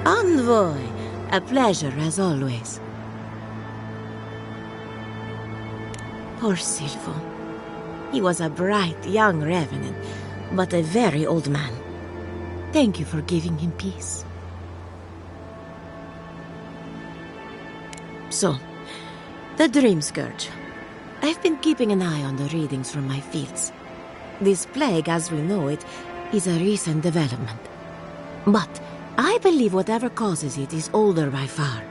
Envoy, a pleasure as always. Poor Silvo. He was a bright young revenant, but a very old man. Thank you for giving him peace. So, the Dream Scourge. I've been keeping an eye on the readings from my fields. This plague, as we know it, is a recent development. But I believe whatever causes it is older by far.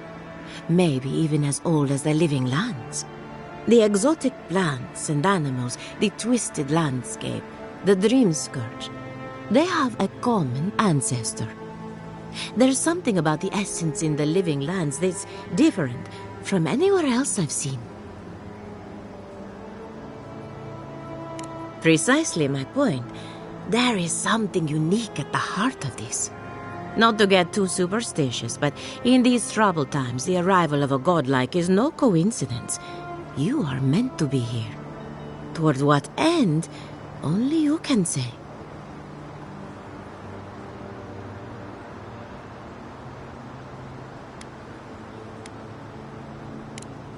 Maybe even as old as the living lands. The exotic plants and animals, the twisted landscape, the Dream Scourge. They have a common ancestor. There's something about the essence in the living lands that's different from anywhere else I've seen. Precisely my point. There is something unique at the heart of this. Not to get too superstitious, but in these troubled times, the arrival of a godlike is no coincidence. You are meant to be here. Toward what end, only you can say.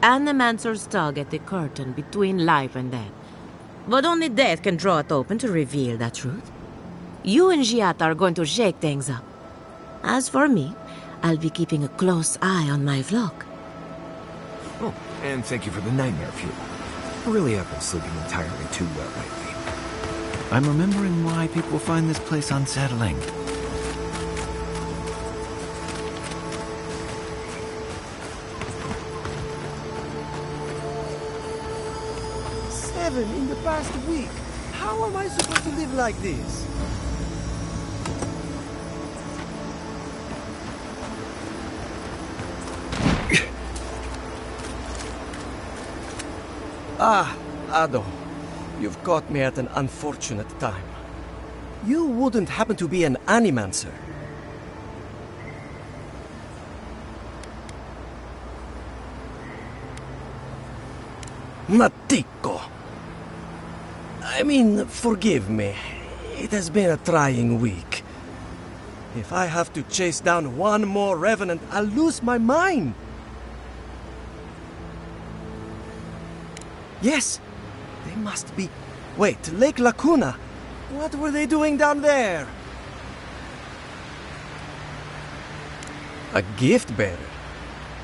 Animancer's tug at the curtain between life and death. But only death can draw it open to reveal the truth. You and Giat are going to shake things up. As for me, I'll be keeping a close eye on my flock. Oh, and thank you for the nightmare fuel. I really have been sleeping entirely too well lately. I'm remembering why people find this place unsettling. In the past week. How am I supposed to live like this? Ado. You've caught me at an unfortunate time. You wouldn't happen to be an animancer? Matico! I mean, forgive me. It has been a trying week. If I have to chase down one more revenant, I'll lose my mind. Yes, they must be... Wait, Lake Lacuna. What were they doing down there? A gift bearer?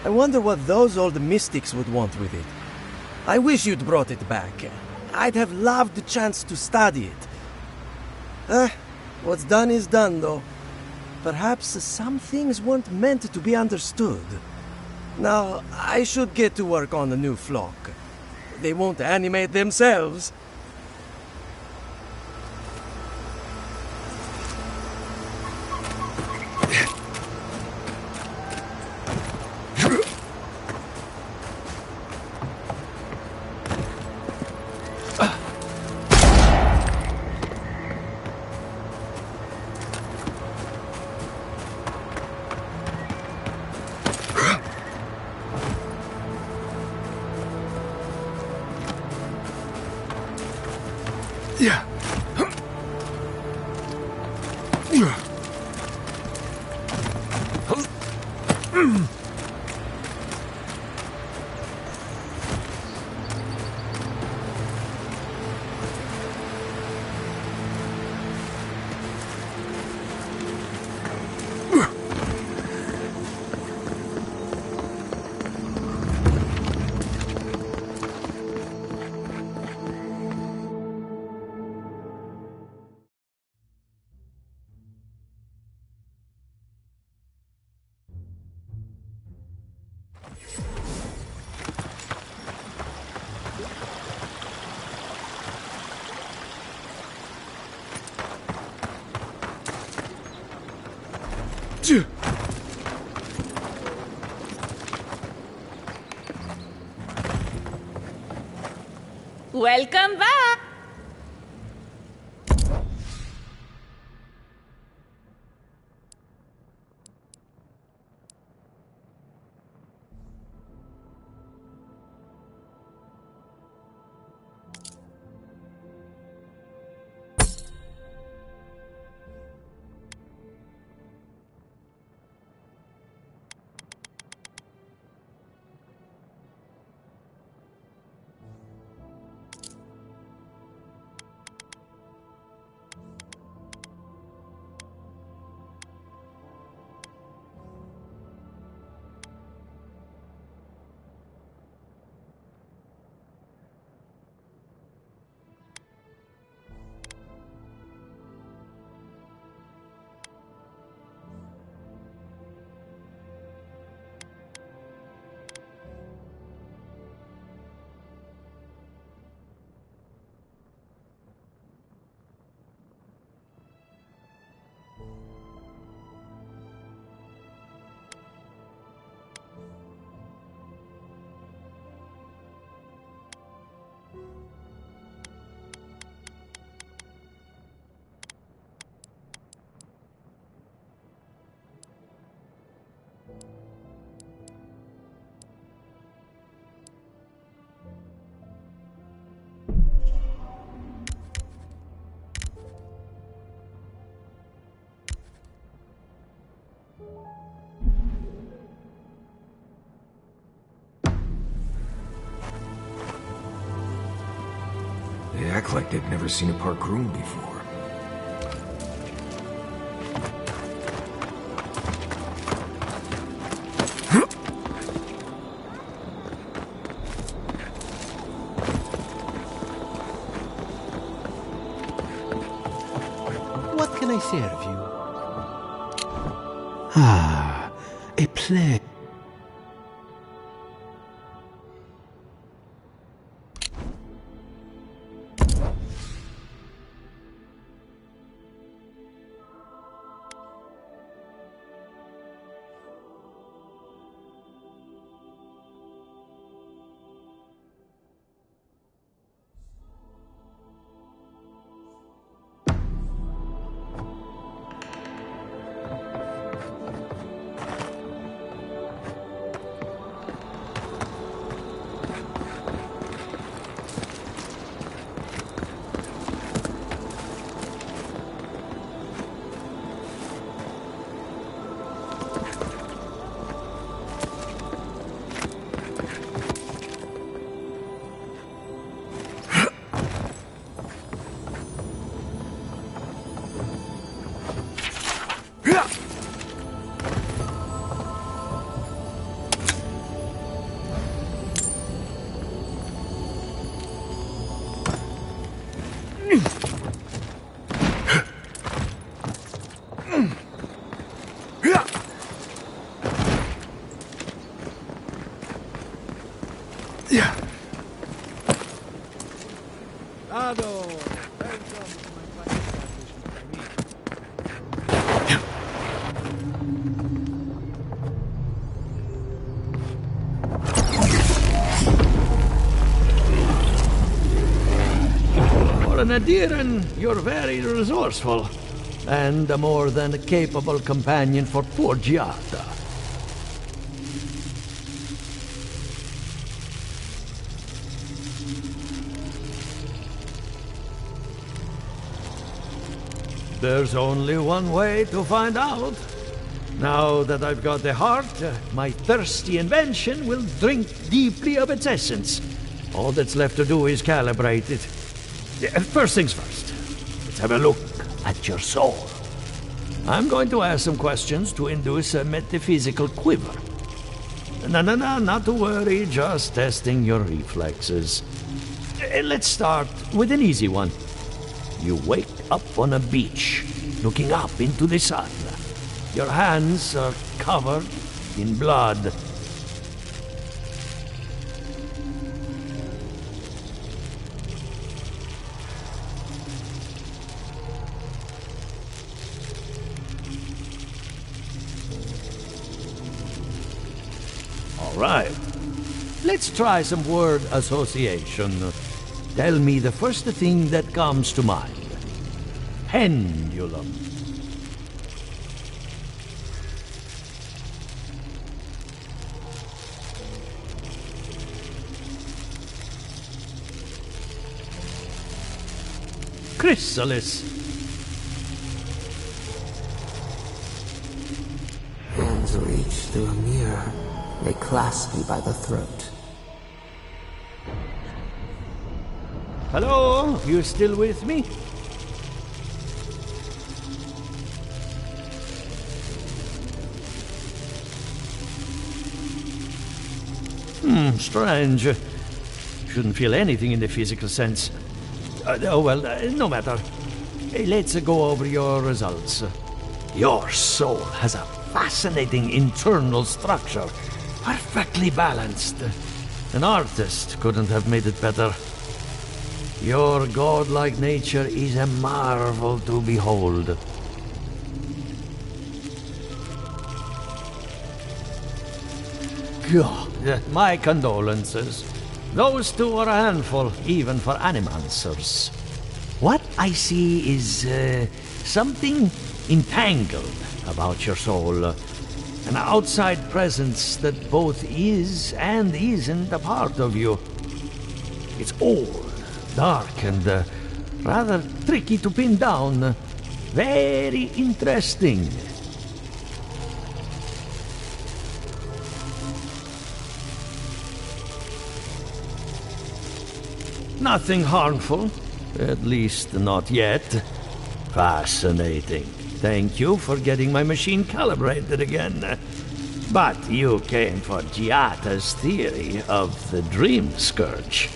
I wonder what those old mystics would want with it. I wish you'd brought it back. I'd have loved the chance to study it. What's done is done, though. Perhaps some things weren't meant to be understood. Now, I should get to work on the new flock. They won't animate themselves. Welcome back! They act like they've never seen a park room before. serve you? Ah, a play. Nadiran, you're very resourceful, and a more than capable companion for poor Giada. There's only one way to find out. Now that I've got the heart, my thirsty invention will drink deeply of its essence. All that's left to do is calibrate it. First things first, let's have a look at your soul. I'm going to ask some questions to induce a metaphysical quiver. No, not to worry, just testing your reflexes. Let's start with an easy one. You wake up on a beach, looking up into the sun. Your hands are covered in blood. All right. Let's try some word association. Tell me the first thing that comes to mind. Pendulum. Chrysalis. Hands reach through a mirror. They clasp you by the throat. Hello? You still with me? Strange. Shouldn't feel anything in the physical sense. No matter. Let's go over your results. Your soul has a fascinating internal structure. Perfectly balanced. An artist couldn't have made it better. Your godlike nature is a marvel to behold. God, my condolences. Those two are a handful, even for animancers. What I see is something entangled about your soul. An outside presence that both is and isn't a part of you. It's old, dark, and rather tricky to pin down. Very interesting. Nothing harmful, at least not yet. Fascinating. Thank you for getting my machine calibrated again. But you came for Giata's theory of the Dream Scourge.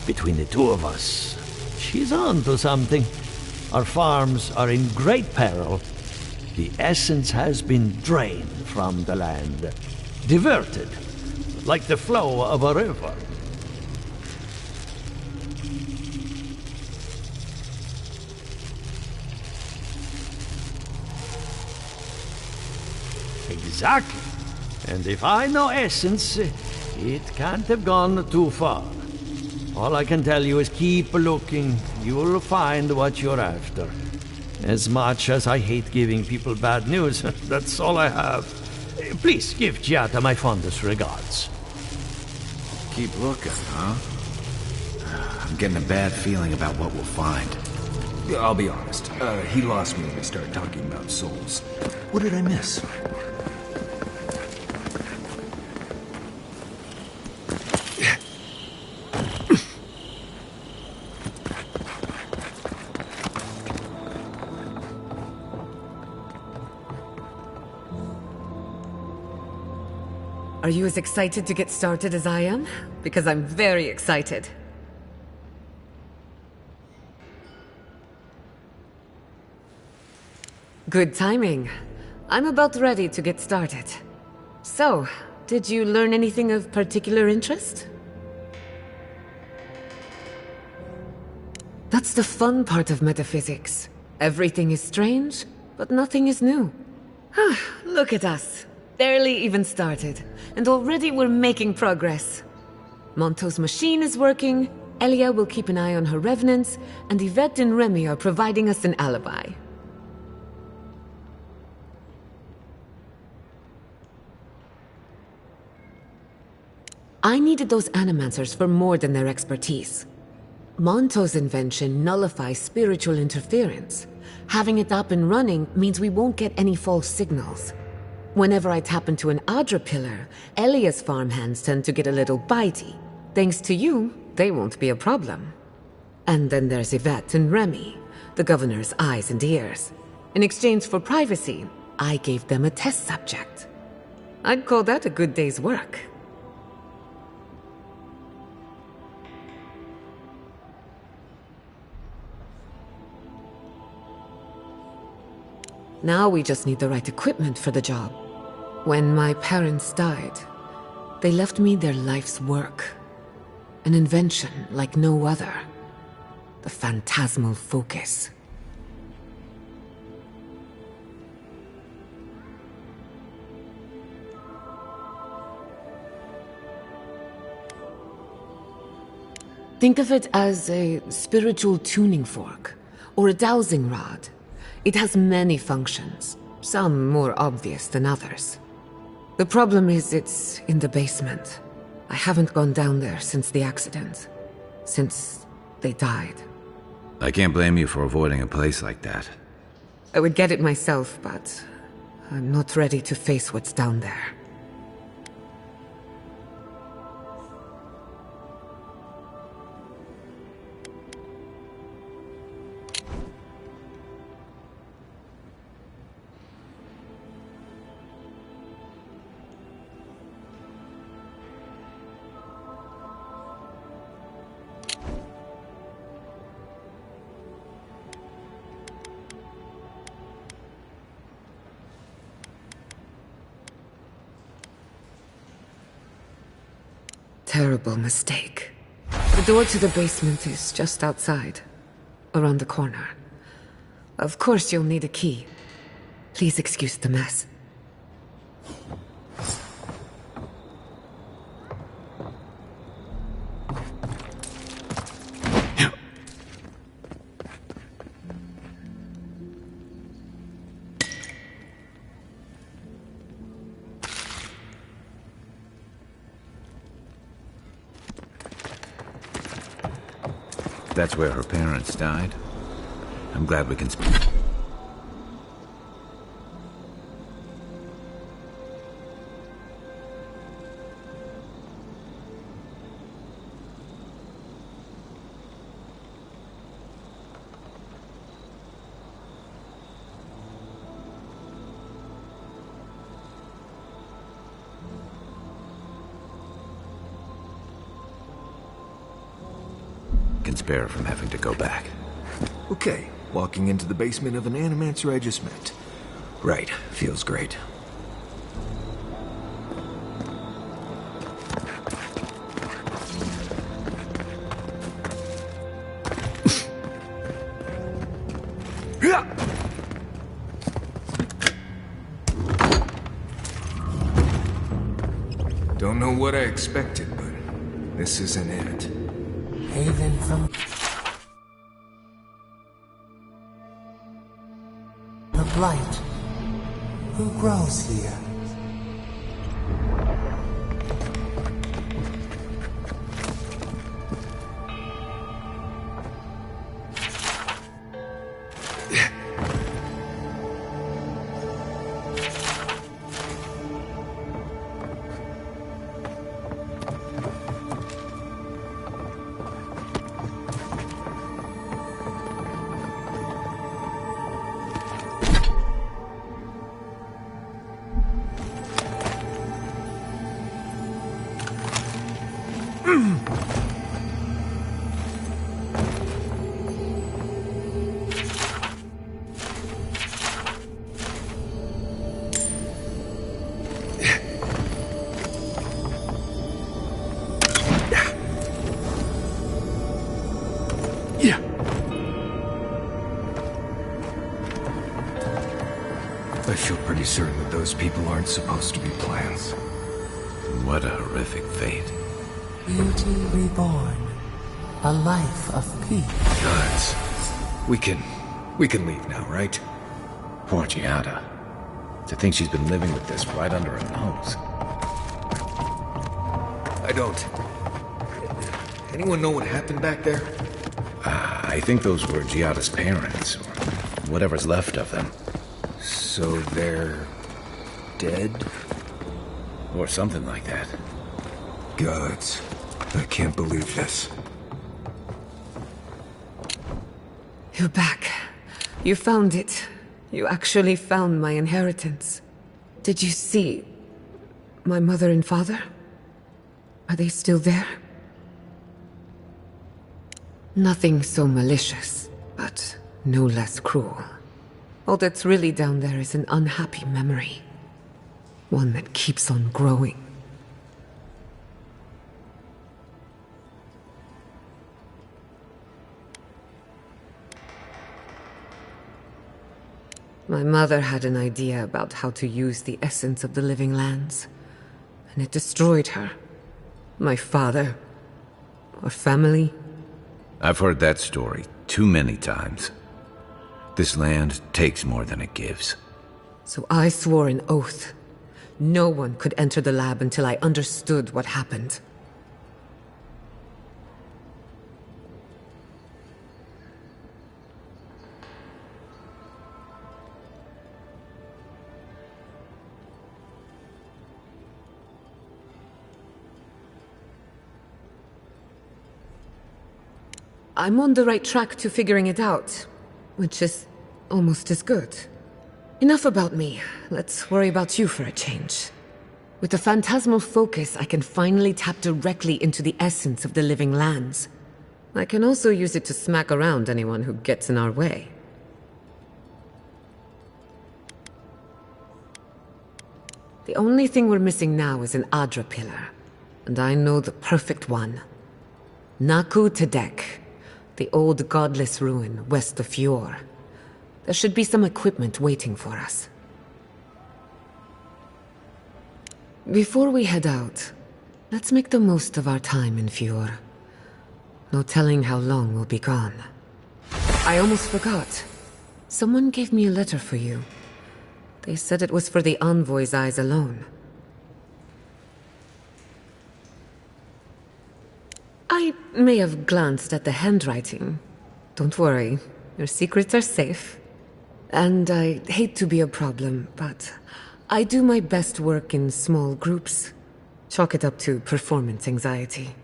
Between the two of us, she's on to something. Our farms are in great peril. The essence has been drained from the land, diverted, like the flow of a river. Exactly. And if I know essence, it can't have gone too far. All I can tell you is keep looking. You'll find what you're after. As much as I hate giving people bad news, that's all I have. Please give Giada my fondest regards. Keep looking, huh? I'm getting a bad feeling about what we'll find. Yeah, I'll be honest. He lost me when we started talking about souls. What did I miss? Are you as excited to get started as I am? Because I'm very excited. Good timing. I'm about ready to get started. So, did you learn anything of particular interest? That's the fun part of metaphysics. Everything is strange, but nothing is new. Look at us. Barely even started, and already we're making progress. Monto's machine is working, Elia will keep an eye on her revenants, and Yvette and Remy are providing us an alibi. I needed those animancers for more than their expertise. Monto's invention nullifies spiritual interference. Having it up and running means we won't get any false signals. Whenever I tap into an Adra pillar, Elia's farmhands tend to get a little bitey. Thanks to you, they won't be a problem. And then there's Yvette and Remy, the governor's eyes and ears. In exchange for privacy, I gave them a test subject. I'd call that a good day's work. Now we just need the right equipment for the job. When my parents died, they left me their life's work. An invention like no other. The phantasmal focus. Think of it as a spiritual tuning fork, or a dowsing rod. It has many functions, some more obvious than others. The problem is it's in the basement. I haven't gone down there since the accident. Since they died. I can't blame you for avoiding a place like that. I would get it myself, but I'm not ready to face what's down there. Terrible mistake. The door to the basement is just outside, around the corner. Of course you'll need a key. Please excuse the mess. That's where her parents died. I'm glad we can speak. Can spare her from having to go back. Okay, Walking into the basement of an animancer I just met. Right, feels great. Don't know what I expected, but this isn't it. Haven from the blight. Who grows here? I feel pretty certain that those people aren't supposed to be plants. What a horrific fate. Beauty reborn. A life of peace. Guys, we can leave now, right? Poor Giada. To think she's been living with this right under her nose. I don't. Anyone know what happened back there? I think those were Giada's parents, or whatever's left of them. So they're dead? Or something like that. Gods, I can't believe this. You're back. You found it. You actually found my inheritance. Did you see my mother and father? Are they still there? Nothing so malicious, but no less cruel. All that's really down there is an unhappy memory. One that keeps on growing. My mother had an idea about how to use the essence of the living lands, and it destroyed her. My father, our family. I've heard that story too many times. This land takes more than it gives. So I swore an oath. No one could enter the lab until I understood what happened. I'm on the right track to figuring it out, which is almost as good. Enough about me. Let's worry about you for a change. With the phantasmal focus, I can finally tap directly into the essence of the living lands. I can also use it to smack around anyone who gets in our way. The only thing we're missing now is an Adra pillar, and I know the perfect one. Naku Tedek, the old godless ruin west of Fjord. There should be some equipment waiting for us. Before we head out, let's make the most of our time in Fjord. No telling how long we'll be gone. I almost forgot. Someone gave me a letter for you. They said it was for the Envoy's eyes alone. I may have glanced at the handwriting. Don't worry, your secrets are safe. And I hate to be a problem, but I do my best work in small groups. Chalk it up to performance anxiety.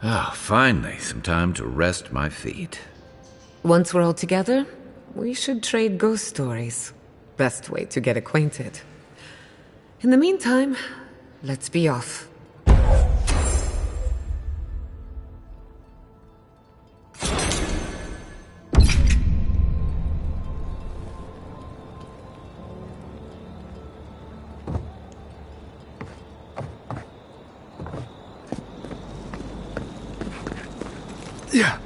Ah, finally, some time to rest my feet. Once we're all together, we should trade ghost stories. Best way to get acquainted. In the meantime, let's be off. Yeah.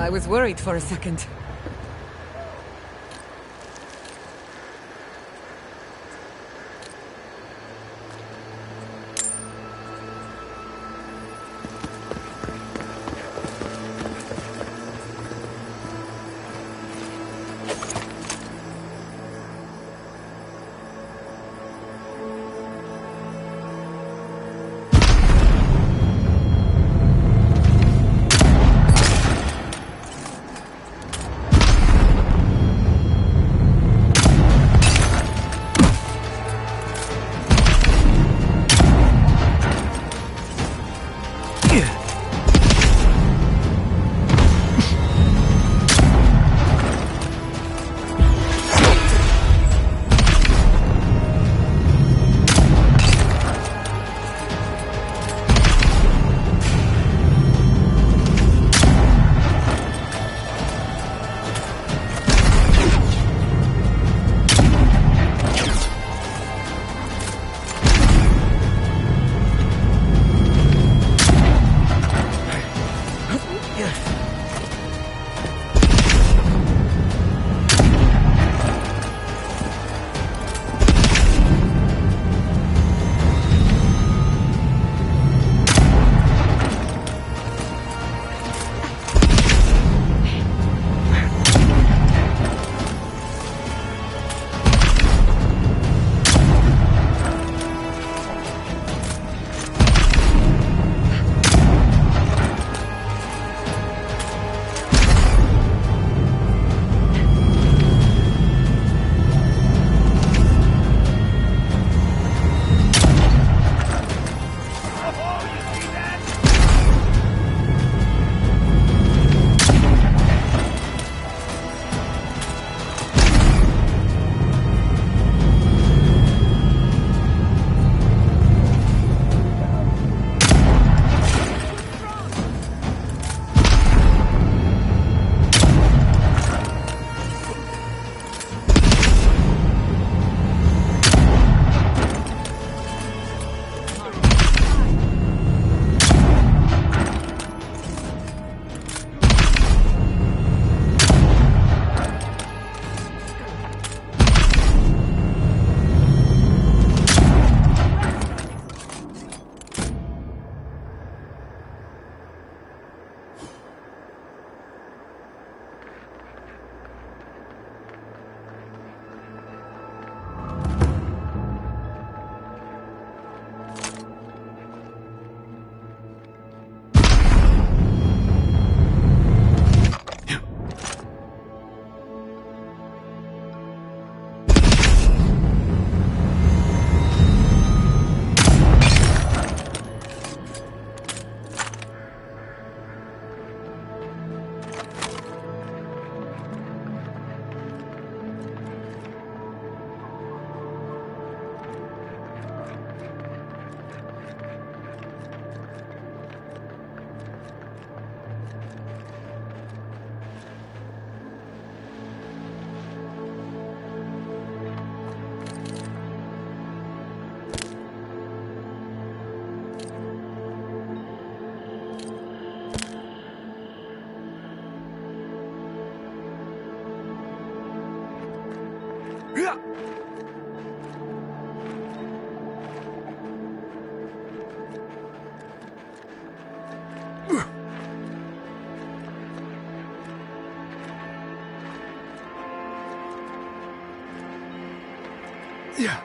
I was worried for a second. Yeah.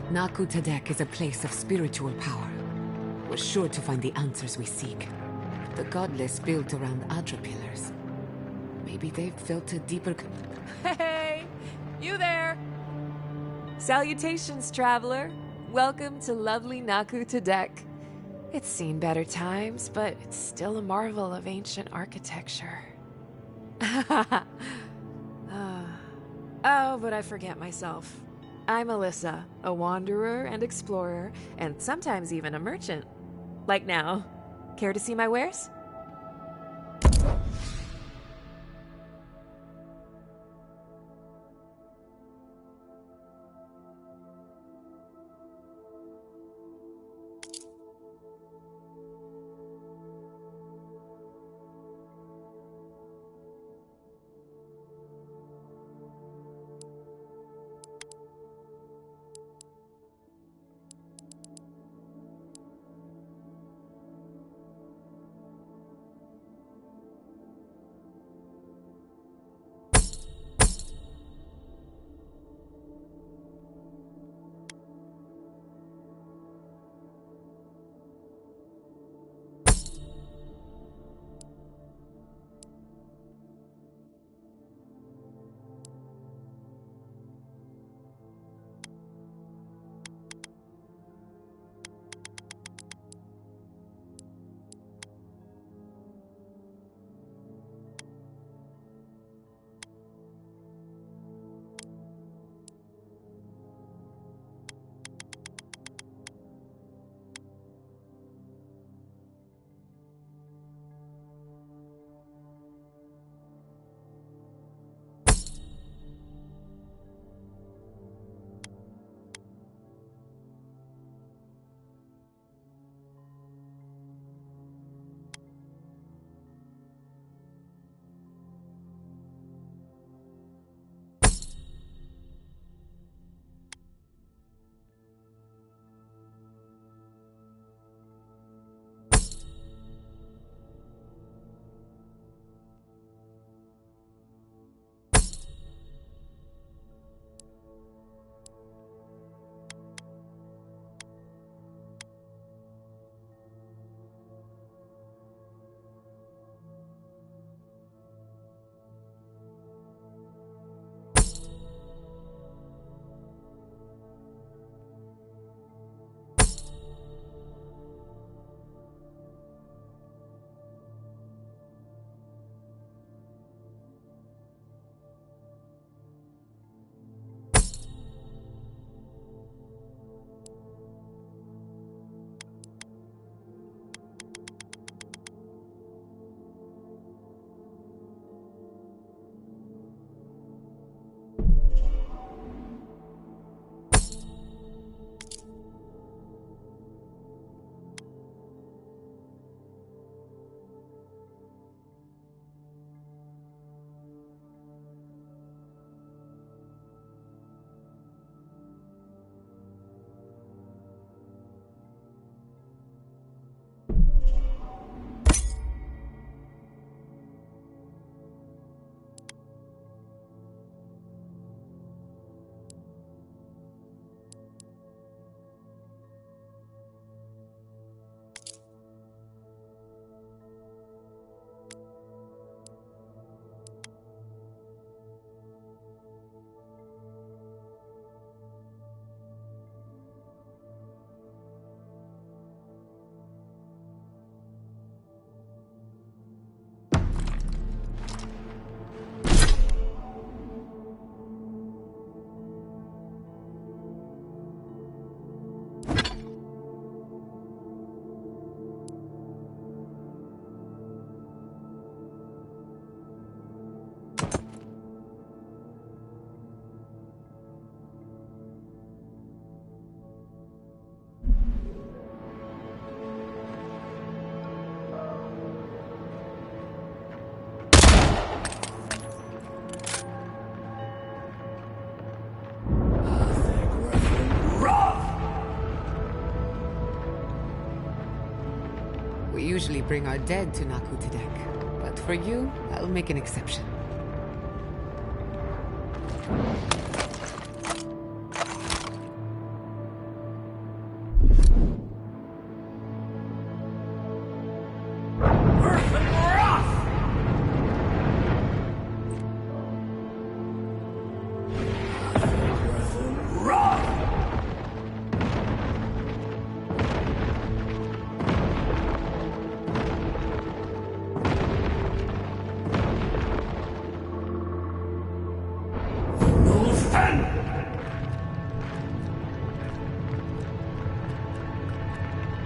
Naku Tadek is a place of spiritual power. We're sure to find the answers we seek. The godless built around Adra pillars. Maybe they've felt a deeper... Hey! You there! Salutations, traveler. Welcome to lovely Naku Tadek. It's seen better times, but it's still a marvel of ancient architecture. Oh, but I forget myself. I'm Alyssa, a wanderer and explorer, and sometimes even a merchant. Like now. Care to see my wares? We usually bring our dead to Nakutadek, but for you, I'll make an exception.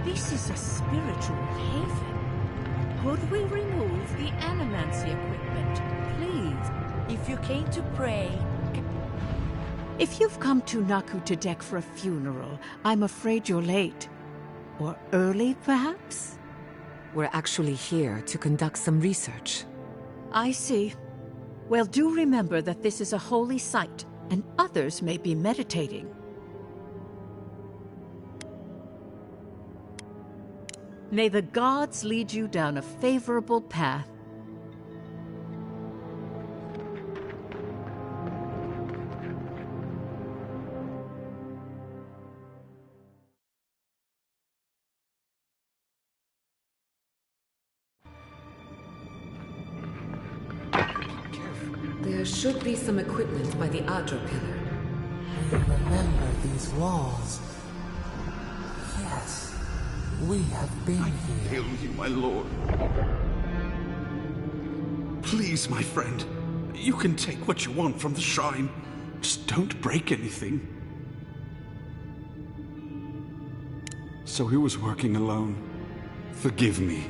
This is a spiritual haven. Could we remove the animancy equipment, please? If you came to pray... If you've come to Nakutadek for a funeral, I'm afraid you're late. Or early, perhaps? We're actually here to conduct some research. I see. Well, do remember that this is a holy site, and others may be meditating. May the gods lead you down a favorable path. There should be some equipment by the Adra pillar. We remember these walls. Yes, we have been here. Hail you, my lord. Please, my friend, you can take what you want from the shrine. Just don't break anything. So he was working alone. Forgive me.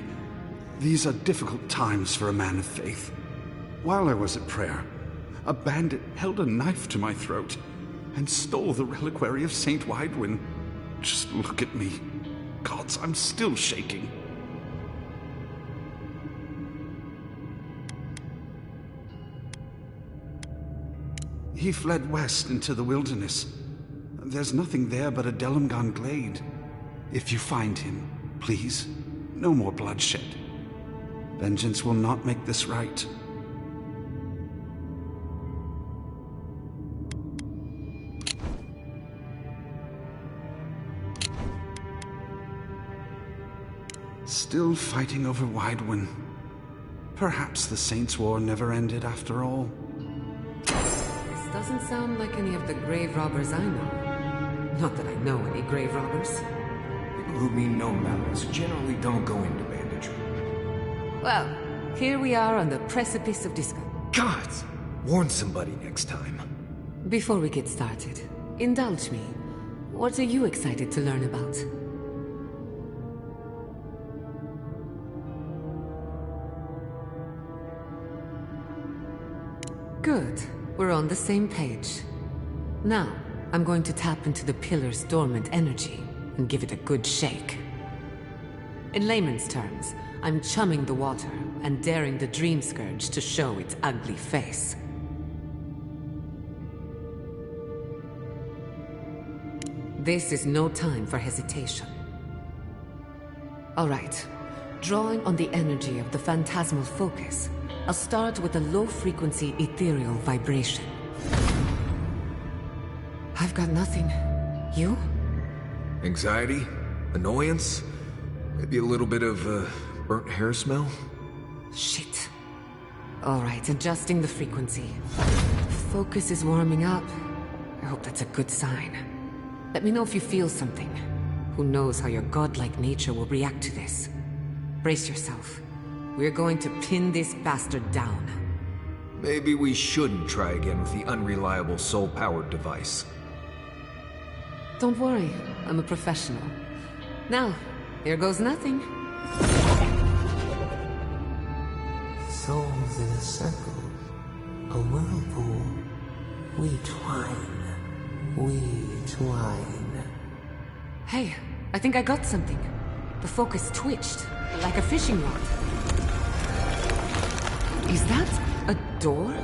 These are difficult times for a man of faith. While I was at prayer, a bandit held a knife to my throat and stole the reliquary of Saint Widewin. Just look at me. Gods, I'm still shaking. He fled west into the wilderness. There's nothing there but a Delimgan glade. If you find him, please, no more bloodshed. Vengeance will not make this right. Still fighting over Widewin. Perhaps the Saints' War never ended after all. This doesn't sound like any of the grave robbers I know. Not that I know any grave robbers. People who mean no malice generally don't go into banditry. Well, here we are on the precipice of discovery. Gods! Warn somebody next time. Before we get started, indulge me. What are you excited to learn about? Good. We're on the same page. Now, I'm going to tap into the pillar's dormant energy and give it a good shake. In layman's terms, I'm chumming the water and daring the Dream Scourge to show its ugly face. This is no time for hesitation. All right. Drawing on the energy of the phantasmal focus, I'll start with a low-frequency ethereal vibration. I've got nothing. You? Anxiety? Annoyance? Maybe a little bit of, burnt hair smell? Shit. All right, adjusting the frequency. Focus is warming up. I hope that's a good sign. Let me know if you feel something. Who knows how your godlike nature will react to this. Brace yourself. We're going to pin this bastard down. Maybe we shouldn't try again with the unreliable soul-powered device. Don't worry, I'm a professional. Now, here goes nothing. Souls in a circle, a whirlpool. We twine. Hey, I think I got something. The focus twitched, like a fishing rod. Is that a door?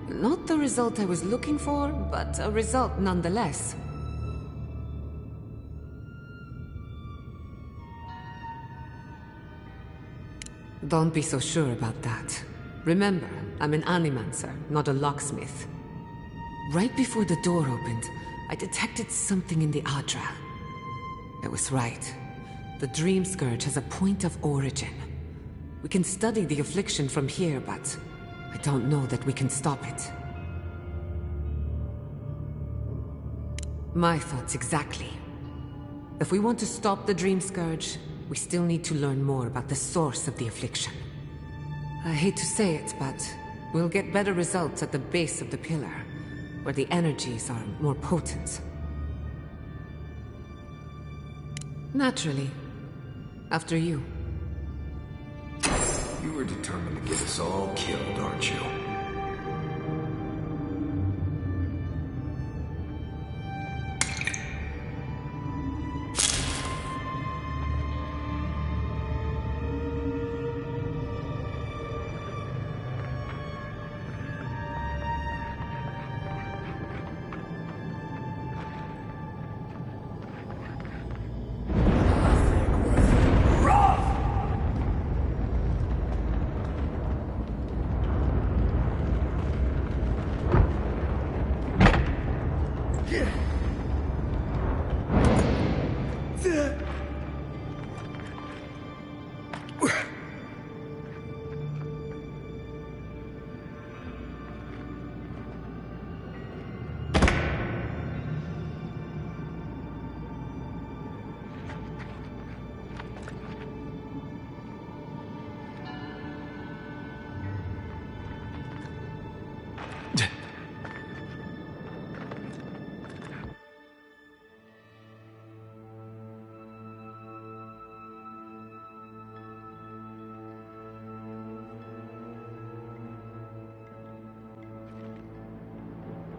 Not the result I was looking for, but a result nonetheless. Don't be so sure about that. Remember, I'm an animancer, not a locksmith. Right before the door opened, I detected something in the Adra. I was right. The Dream Scourge has a point of origin. We can study the affliction from here, but I don't know that we can stop it. My thoughts exactly. If we want to stop the Dream Scourge, we still need to learn more about the source of the affliction. I hate to say it, but we'll get better results at the base of the pillar, where the energies are more potent. Naturally. After you. You were determined to get us all killed, aren't you?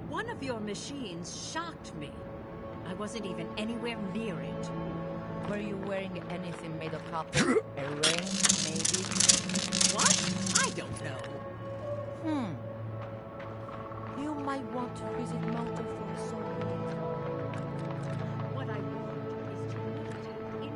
One of your machines shocked me. I wasn't even anywhere near it. Were you wearing anything made of copper? A ring, maybe? What? I don't know. You might want to visit Malta for a soul. What I want is humility in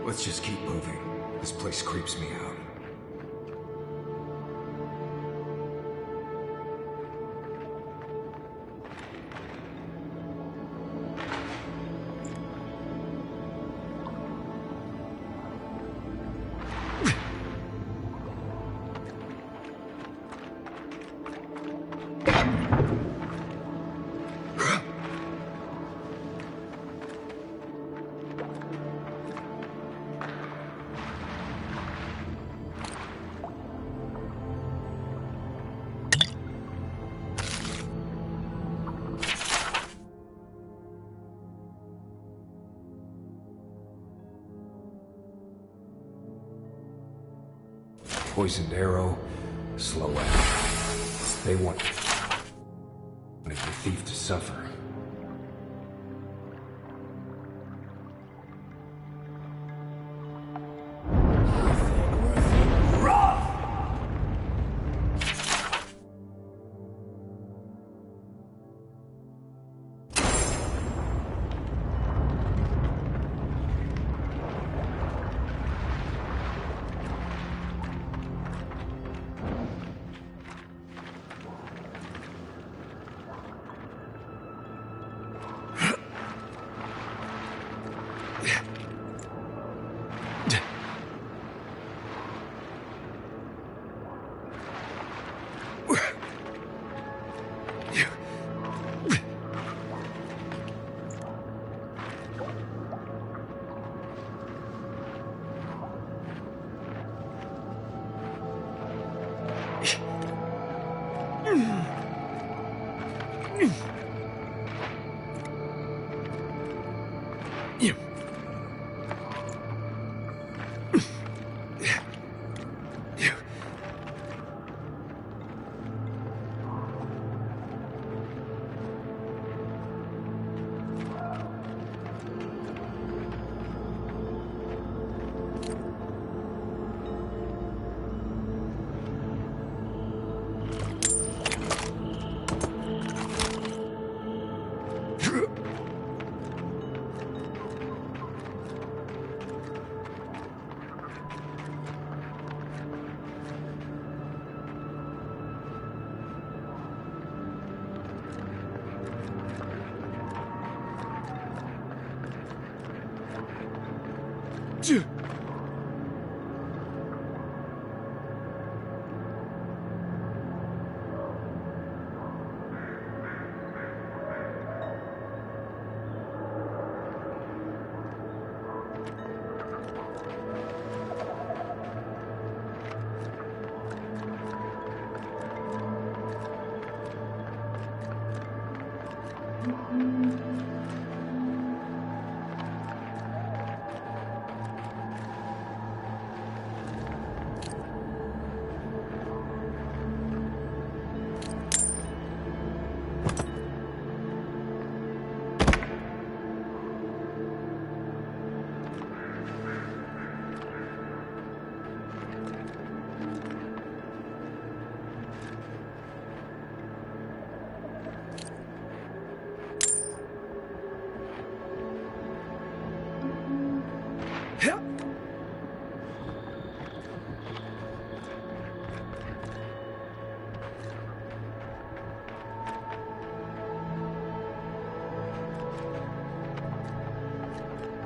Let's just keep moving. This place creeps me out. poisoned arrow, slow out. They wanted the thief to suffer.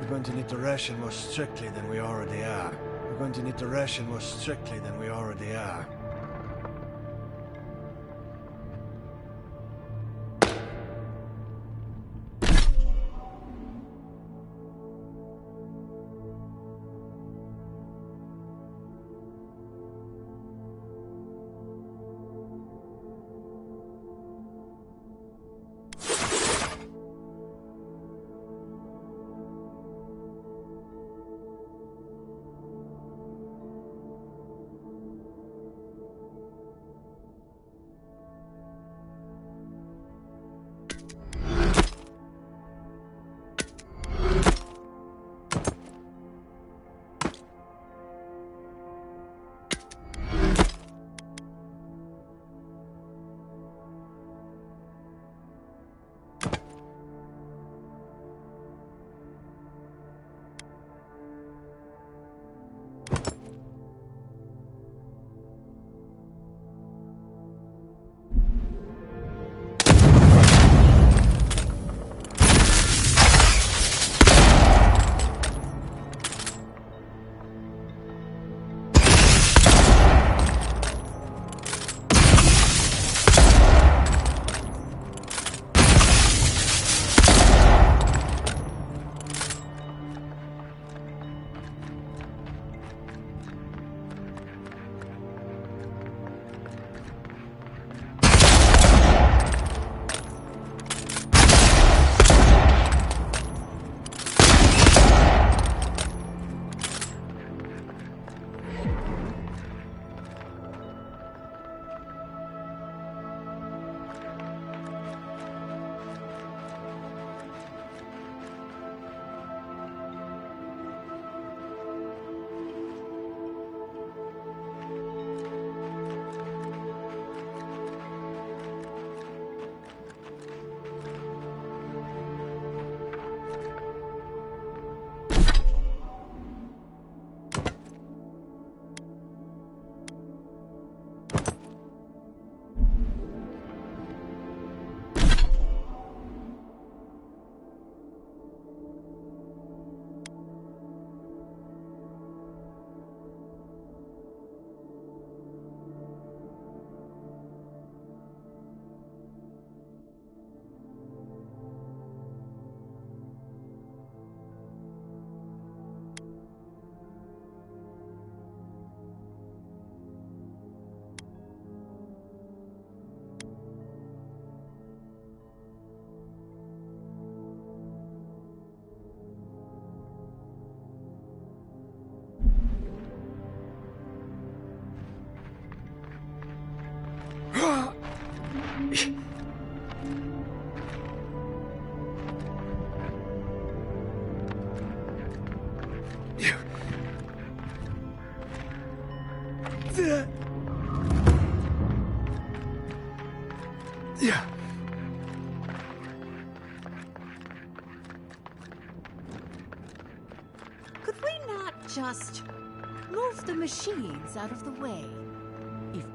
We're going to need to ration more strictly than we already are. We're going to need to ration more strictly than we already are. Yeah. Could we not just move the machines out of the way? If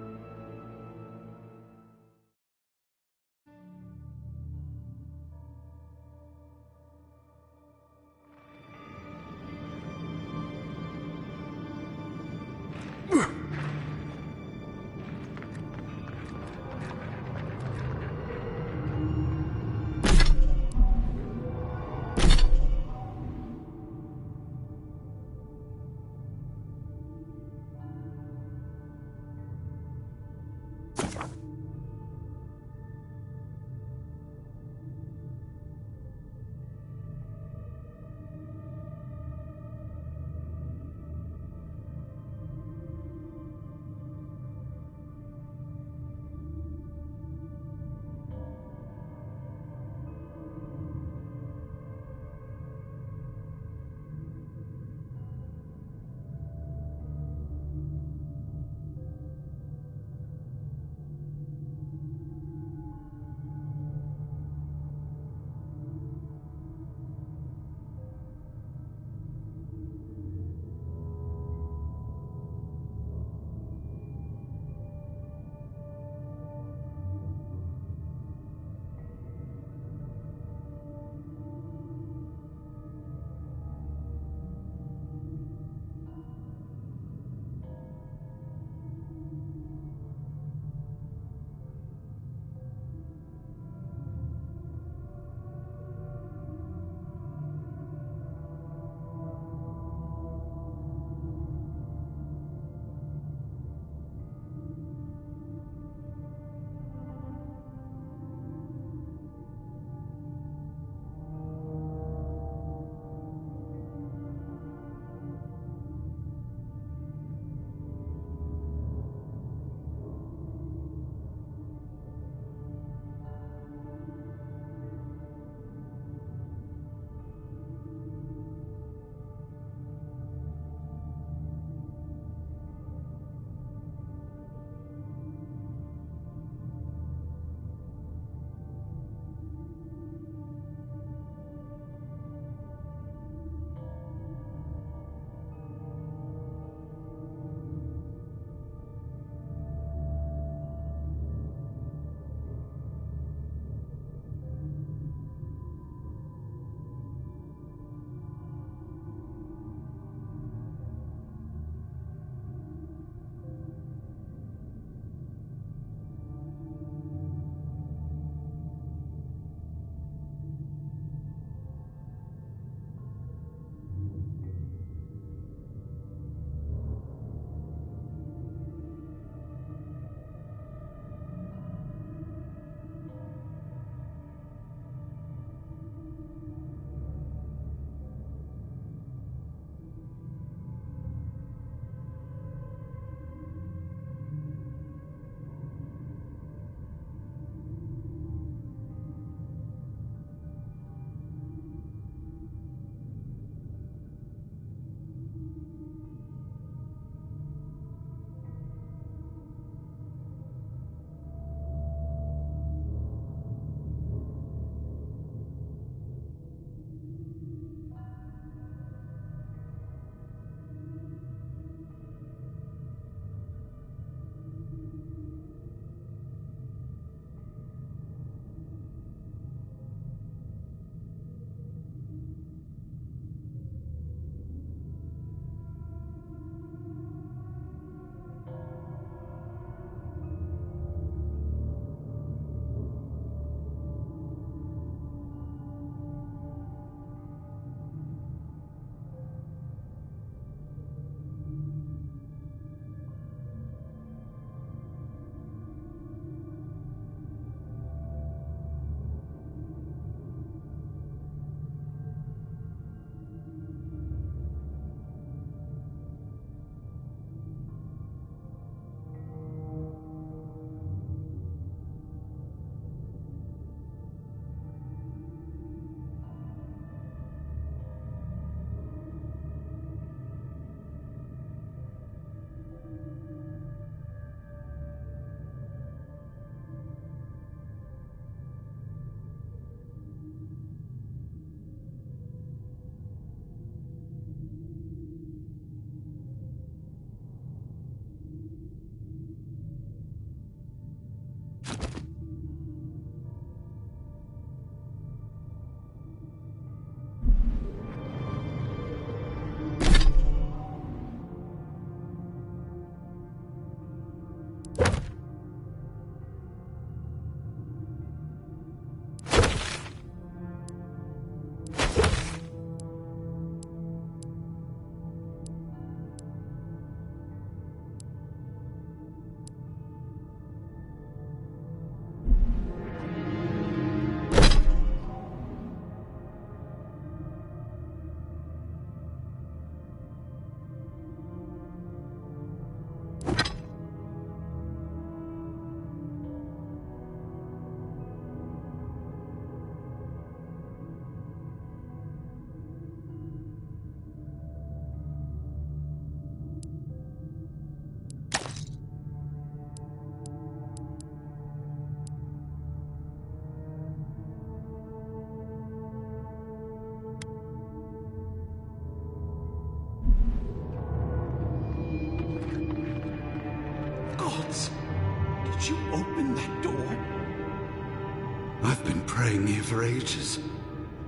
I've been praying here for ages.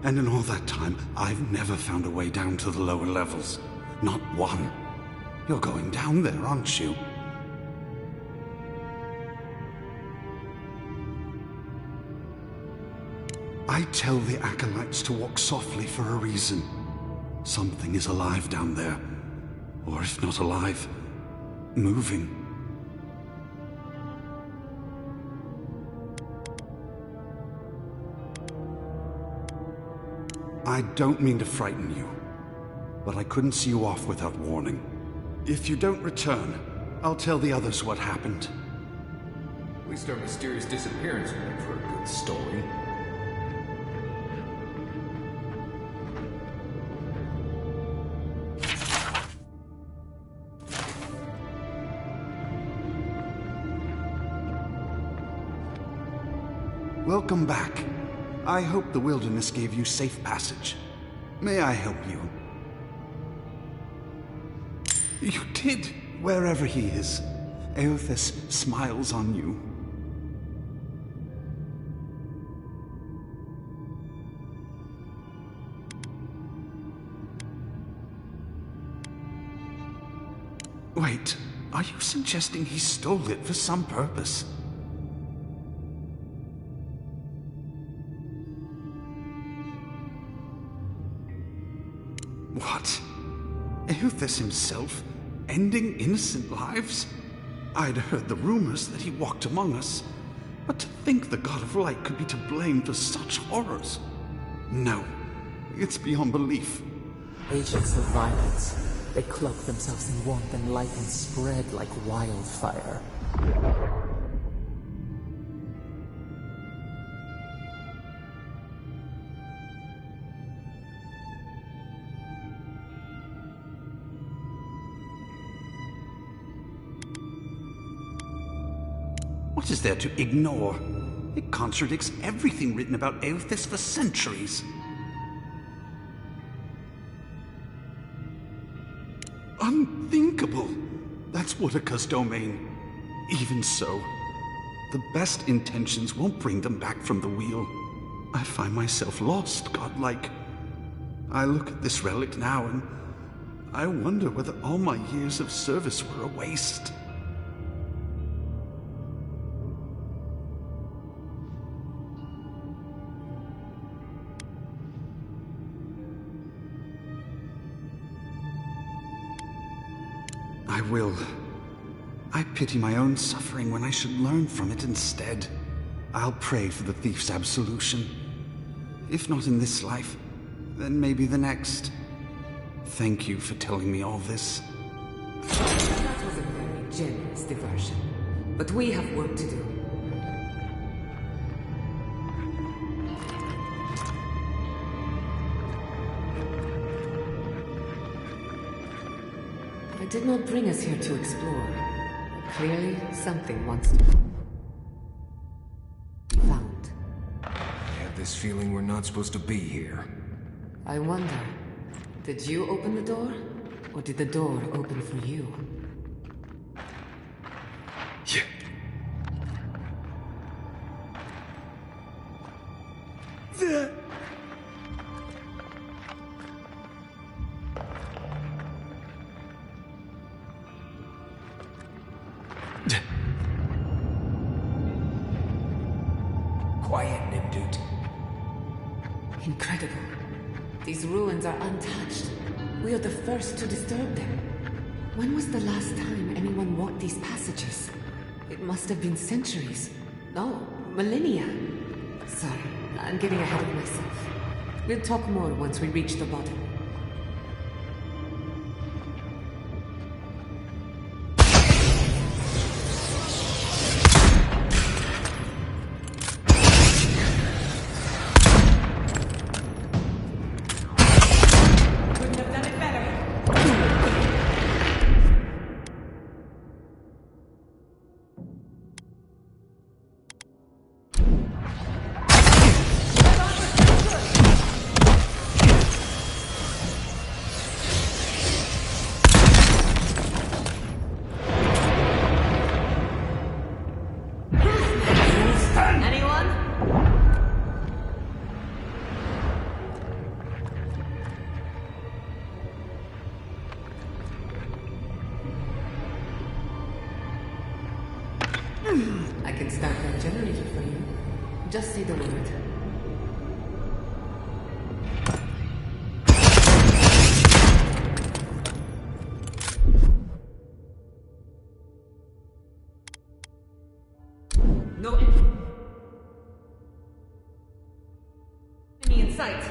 And in all that time, I've never found a way down to the lower levels. Not one. You're going down there, aren't you? I tell the acolytes to walk softly for a reason. Something is alive down there. Or if not alive, moving. I don't mean to frighten you, but I couldn't see you off without warning. If you don't return, I'll tell the others what happened. At least our mysterious disappearance will make for a good story. Welcome back. I hope the wilderness gave you safe passage. May I help you? You did, wherever he is. Eothas smiles on you. Wait, are you suggesting he stole it for some purpose? What? Eothas himself? Ending innocent lives? I'd heard the rumors that he walked among us, but to think the God of Light could be to blame for such horrors? No, it's beyond belief. Agents of violence. They cloak themselves in warmth and light and spread like wildfire. What is there to ignore? It contradicts everything written about Eothas for centuries. Unthinkable! That's Woodacre's domain. Even so, the best intentions won't bring them back from the wheel. I find myself lost, godlike. I look at this relic now and I wonder whether all my years of service were a waste. I will. I pity my own suffering when I should learn from it instead. I'll pray for the thief's absolution. If not in this life, then maybe the next. Thank you for telling me all this. That was a very generous diversion. But we have work to do. I did not bring us here to explore. But clearly, something wants to be found. I have this feeling we're not supposed to be here. I wonder, did you open the door? Or did the door open for you? Yeah. Quiet, Nimdut. Incredible. These ruins are untouched. We are the first to disturb them. When was the last time anyone walked these passages? It must have been centuries. No, millennia. Sorry, I'm getting ahead of myself. We'll talk more once we reach the bottom. Just say the word. No enemy in sight.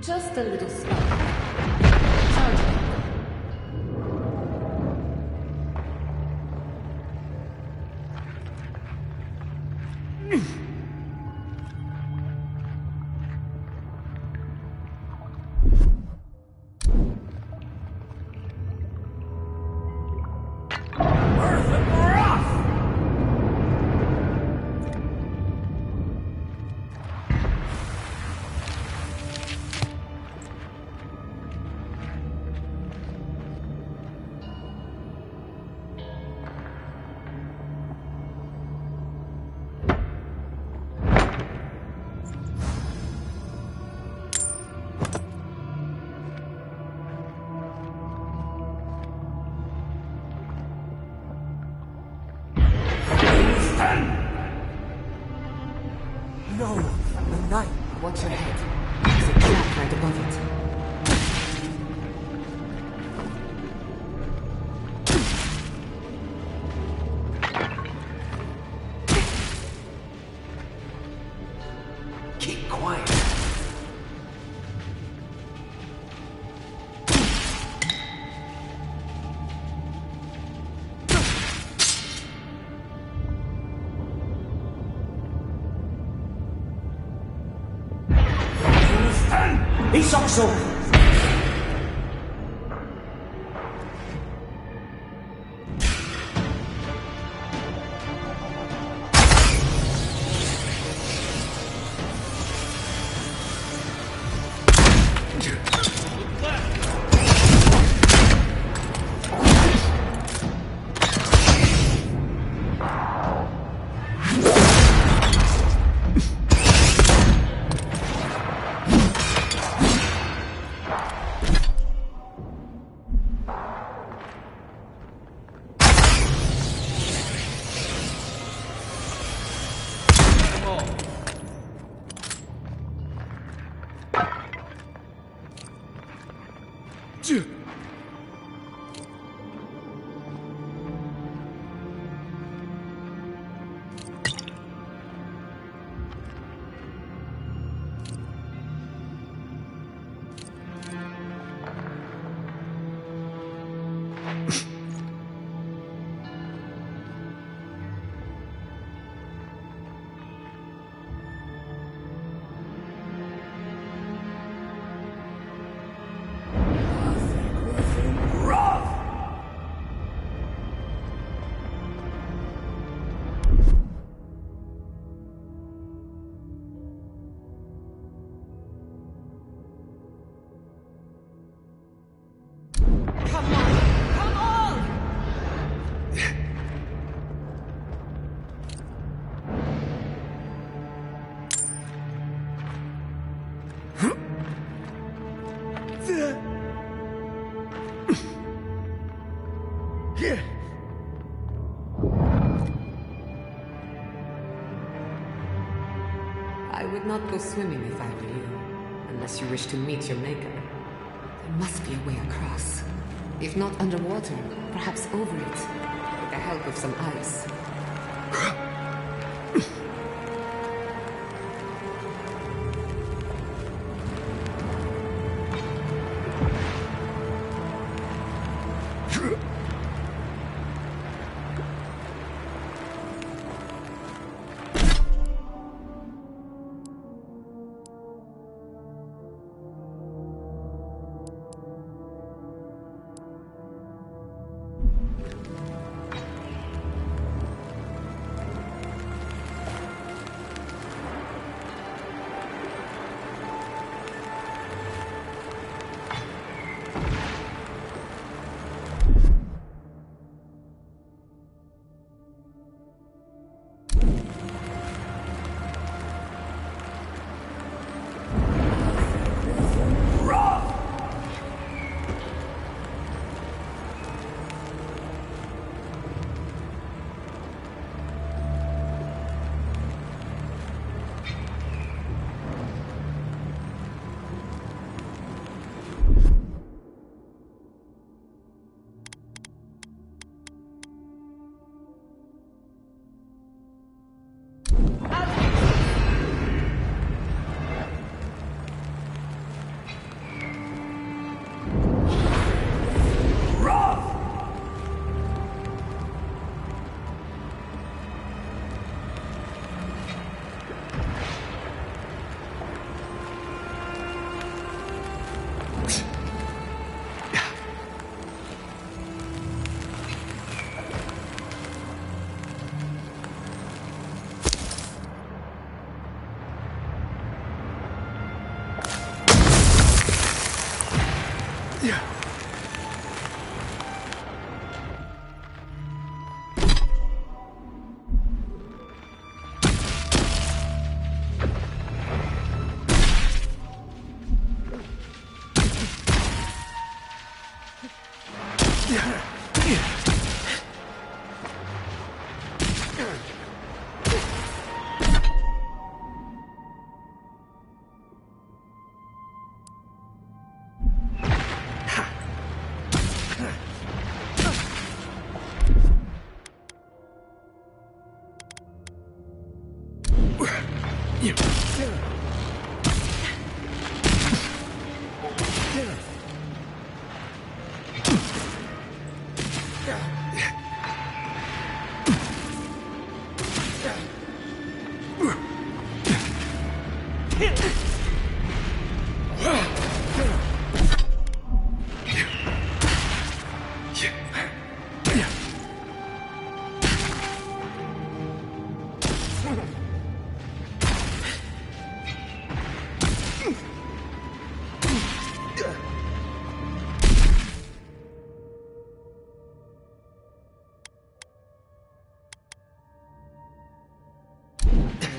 Just a little spark. Charging. No, the knife. Watch your head. There's a trap right above it. Keep quiet. Isokso! I would not go swimming if I were you, unless you wish to meet your maker. There must be a way across. If not underwater, perhaps over it, with the help of some ice.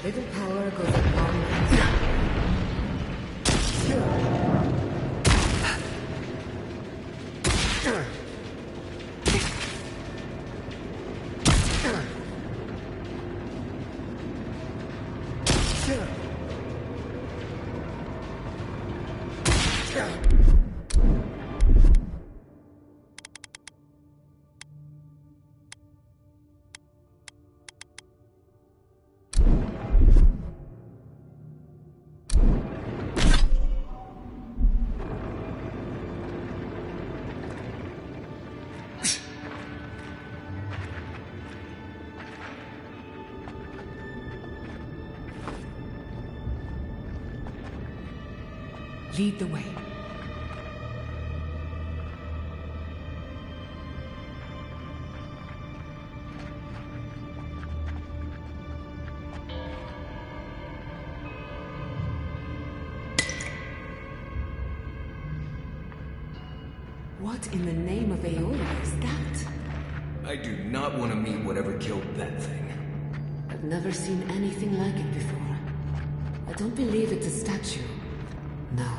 Little power goes a long way. Lead the way. What in the name of Aeolia is that? I do not want to meet whatever killed that thing. I've never seen anything like it before. I don't believe it's a statue. No,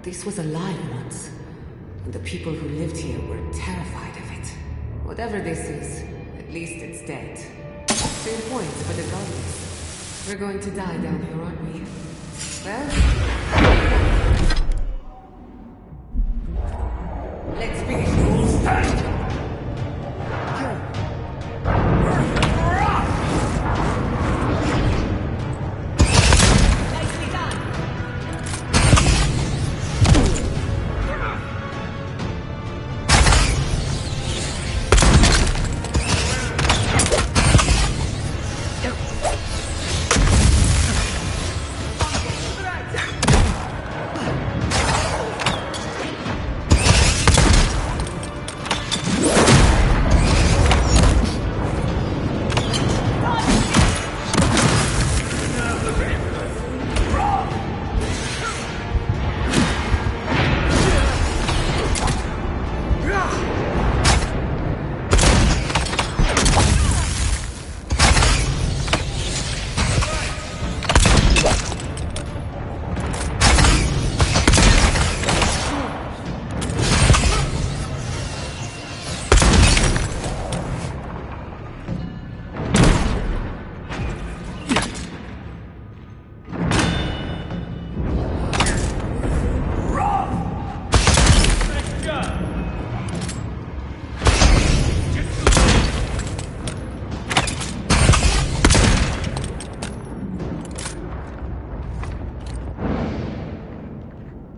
this was alive once. And the people who lived here were terrified of it. Whatever this is, at least it's dead. Fair points for the goddess. We're going to die down here, aren't we? Well... let's begin.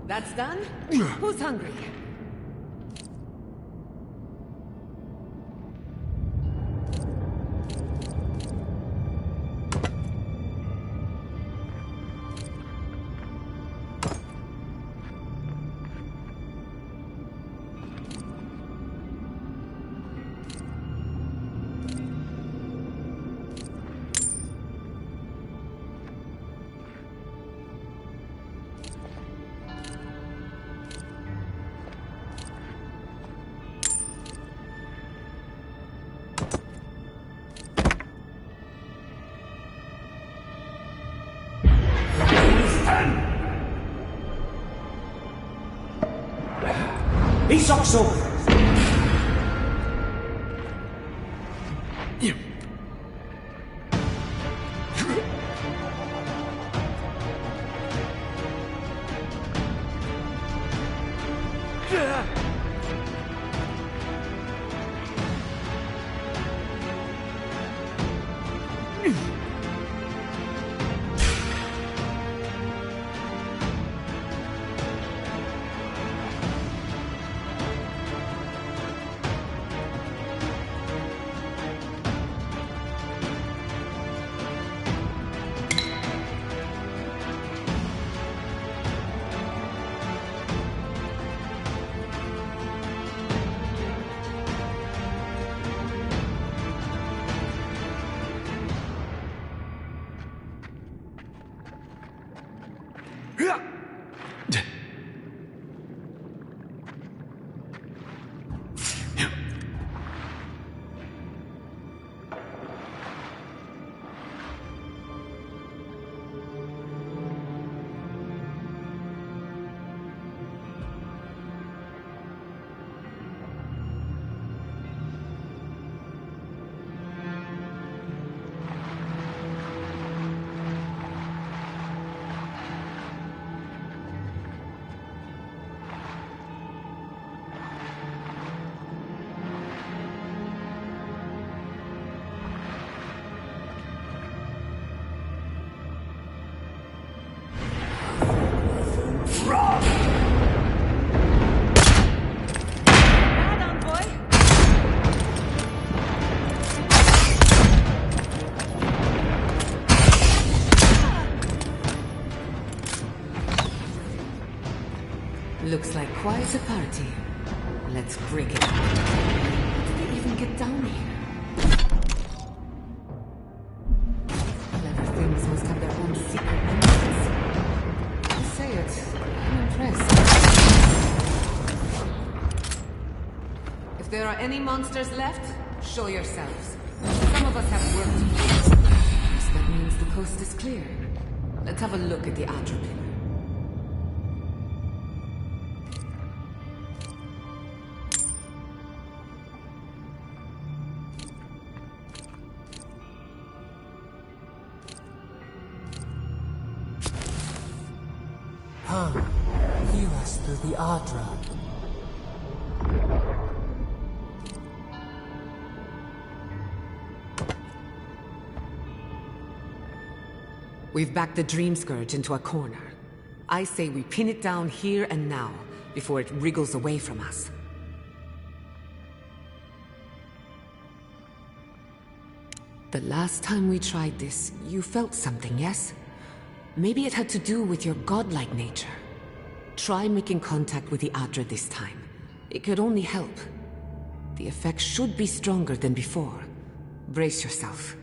That's done? Who's hungry? Isokso! Looks like quite a party. Let's break it up. How did they even get down here? Clever things must have their own secret memories. I say it, I'm impressed. If there are any monsters left, show yourselves. Some of us have work to do. Yes, that means the coast is clear. Let's have a look at the Adra pillar. Come, heal us through the Adra. We've backed the Dream Scourge into a corner. I say we pin it down here and now, before it wriggles away from us. The last time we tried this, you felt something, yes? Maybe it had to do with your godlike nature. Try making contact with the Adra this time. It could only help. The effect should be stronger than before. Brace yourself.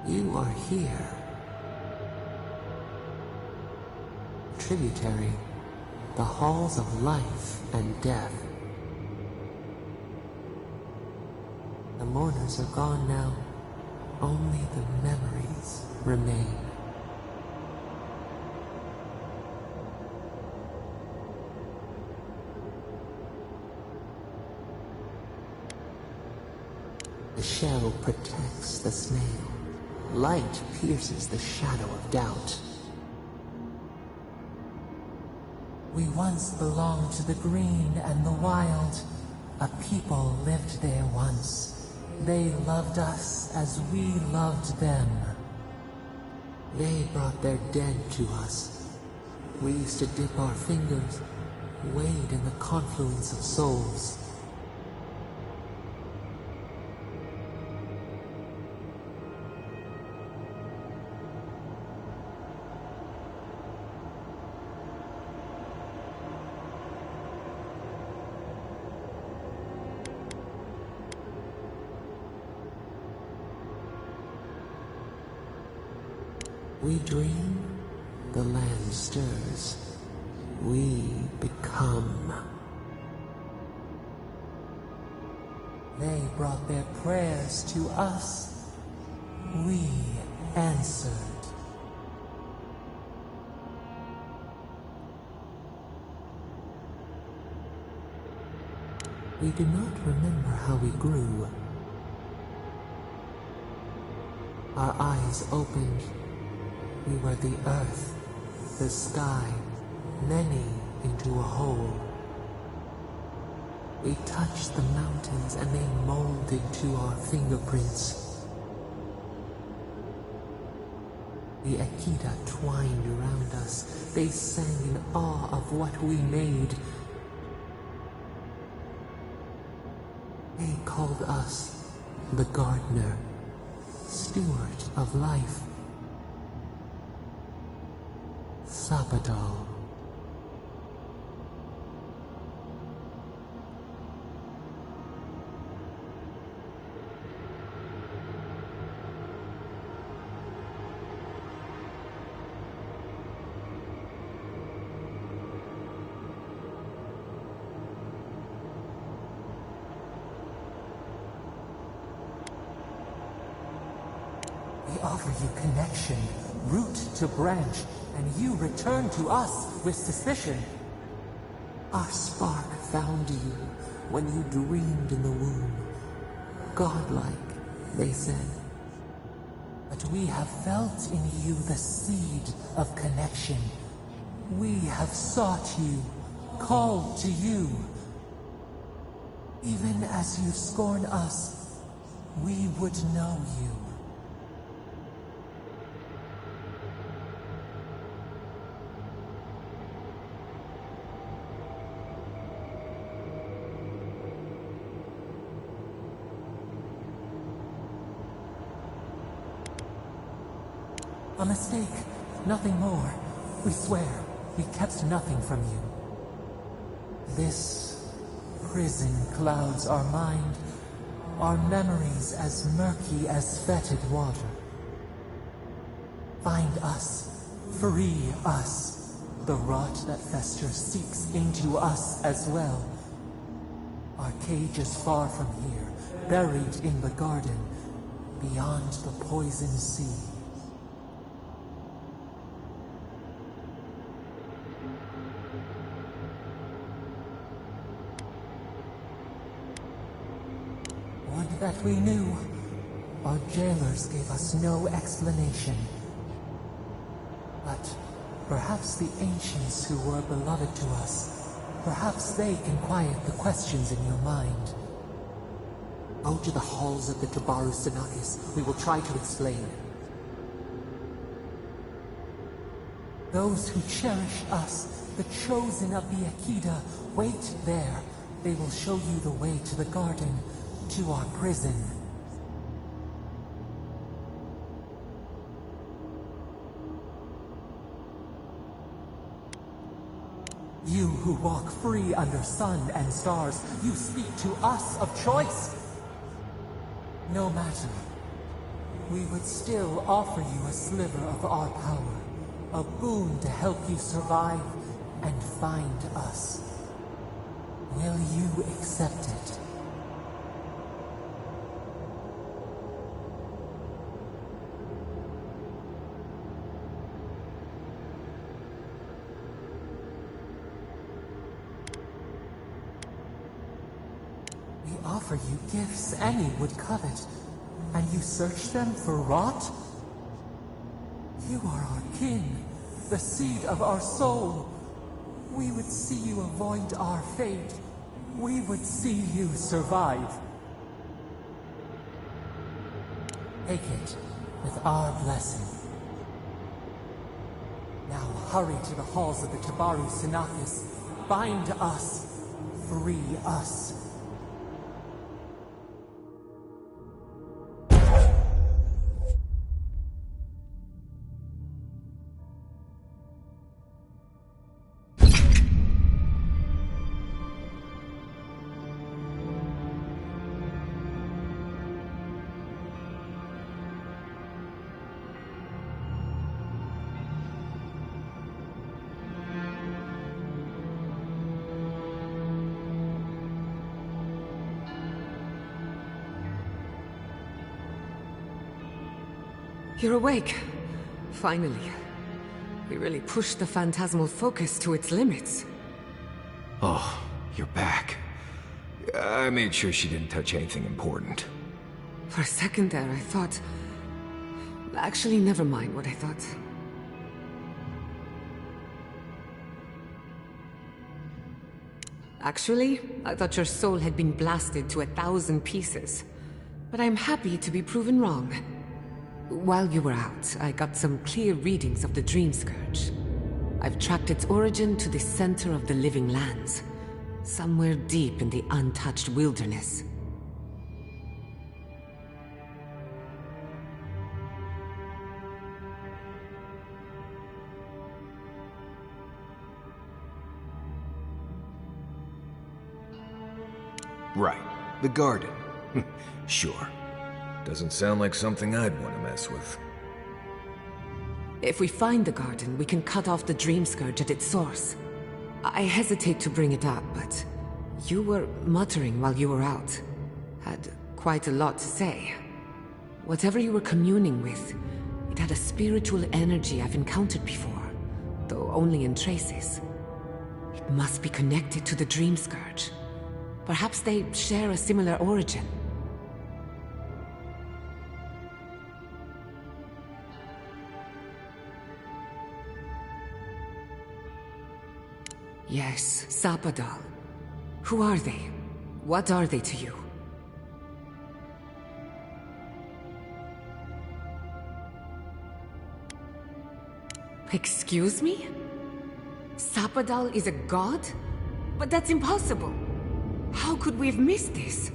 You are here. Tributary, the halls of life and death. The mourners are gone now. Only the memories remain. The shell protects the snail. Light pierces the shadow of doubt. We once belonged to the green and the wild. A people lived there once. They loved us as we loved them. They brought their dead to us. We used to dip our fingers, wade in the confluence of souls. We dream, the land stirs. We become. They brought their prayers to us. We answered. We do not remember how we grew. Our eyes opened. We were the earth, the sky, many into a whole. We touched the mountains and they molded to our fingerprints. The Akita twined around us. They sang in awe of what we made. They called us the gardener, steward of life. Sabado. We offer you connection, root to branch, and you return to us with suspicion. Our spark found you when you dreamed in the womb. Godlike, they said. But we have felt in you the seed of connection. We have sought you, called to you. Even as you scorn us, we would know you. A mistake, nothing more. We swear, we kept nothing from you. This prison clouds our mind, our memories as murky as fetid water. Find us, free us. The rot that festers seeps into us as well. Our cage is far from here, buried in the garden, beyond the poison sea. Would that we knew. Our jailers gave us no explanation. But perhaps the ancients who were beloved to us, perhaps they can quiet the questions in your mind. Go to the halls of the Tabaru Sanakis. We will try to explain. Those who cherish us, the chosen of the Akida, wait there. They will show you the way to the garden, to our prison. You who walk free under sun and stars, you speak to us of choice. No matter. We would still offer you a sliver of our power, a boon to help you survive and find us. Will you accept it? We offer you gifts any would covet, and you search them for rot? You are our kin, the seed of our soul. We would see you avoid our fate. We would see you survive. Take it with our blessing. Now hurry to the halls of the Tabaru Sanakis. Bind us. Free us. You're awake. Finally. We really pushed the phantasmal focus to its limits. Oh, you're back. I made sure she didn't touch anything important. For a second there, I thought... Actually, never mind what I thought. Actually, I thought your soul had been blasted to 1,000 pieces. But I'm happy to be proven wrong. While you were out, I got some clear readings of the Dream Scourge. I've tracked its origin to the center of the living lands. Somewhere deep in the untouched wilderness. Right. The garden. Sure. Doesn't sound like something I'd want to mess with. If we find the garden, we can cut off the Dream Scourge at its source. I hesitate to bring it up, but you were muttering while you were out. Had quite a lot to say. Whatever you were communing with, it had a spiritual energy I've encountered before, though only in traces. It must be connected to the Dream Scourge. Perhaps they share a similar origin. Yes, Sapadal. Who are they? What are they to you? Excuse me? Sapadal is a god? But that's impossible. How could we have missed this?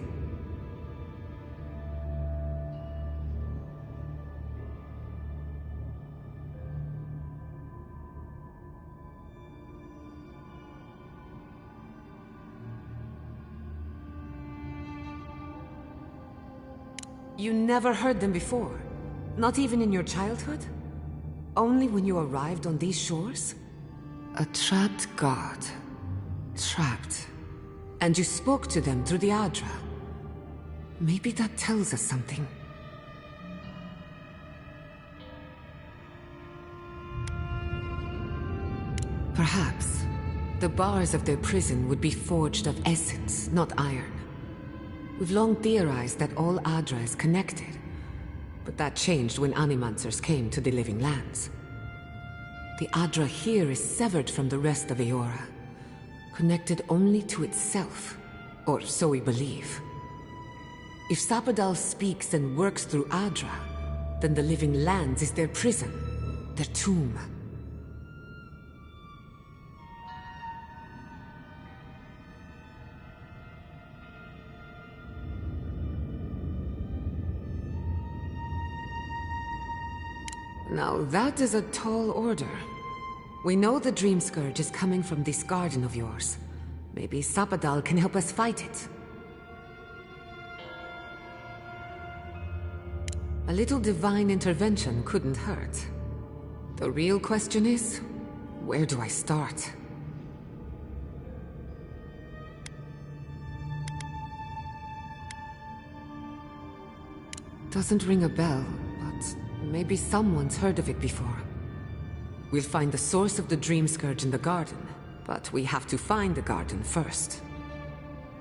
You never heard them before? Not even in your childhood? Only when you arrived on these shores? A trapped god. Trapped. And you spoke to them through the Adra. Maybe that tells us something. Perhaps the bars of their prison would be forged of essence, not iron. We've long theorized that all Adra is connected, but that changed when Animancers came to the Living Lands. The Adra here is severed from the rest of Eora, connected only to itself, or so we believe. If Sapadal speaks and works through Adra, then the Living Lands is their prison, their tomb. Now that is a tall order. We know the Dream Scourge is coming from this garden of yours. Maybe Sapadal can help us fight it. A little divine intervention couldn't hurt. The real question is, where do I start? Doesn't ring a bell, but maybe someone's heard of it before. We'll find the source of the Dream Scourge in the garden, but we have to find the garden first.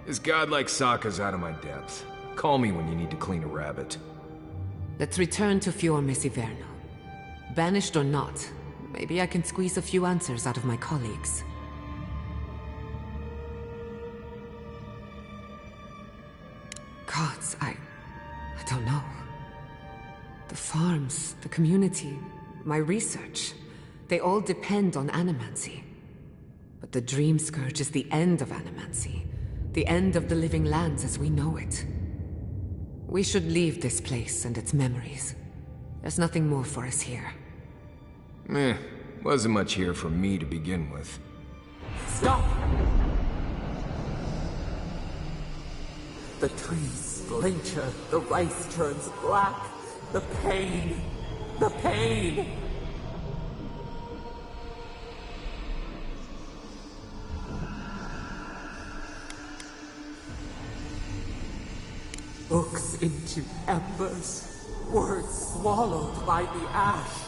This god like Sokka's out of my depth. Call me when you need to clean a rabbit. Let's return to Fior Messiverno. Banished or not, maybe I can squeeze a few answers out of my colleagues. Gods, I don't know. The farms, the community, my research, they all depend on animancy. But the Dream Scourge is the end of animancy, the end of the Living Lands as we know it. We should leave this place and its memories. There's nothing more for us here. Wasn't much here for me to begin with. Stop! The trees splinter, the rice turns black. The pain! The pain! Books into embers, words swallowed by the ash.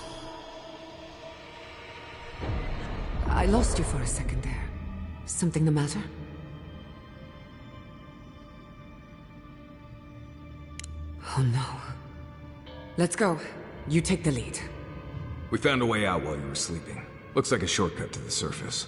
I lost you for a second there. Something the matter? Oh no. Let's go. You take the lead. We found a way out while you were sleeping. Looks like a shortcut to the surface.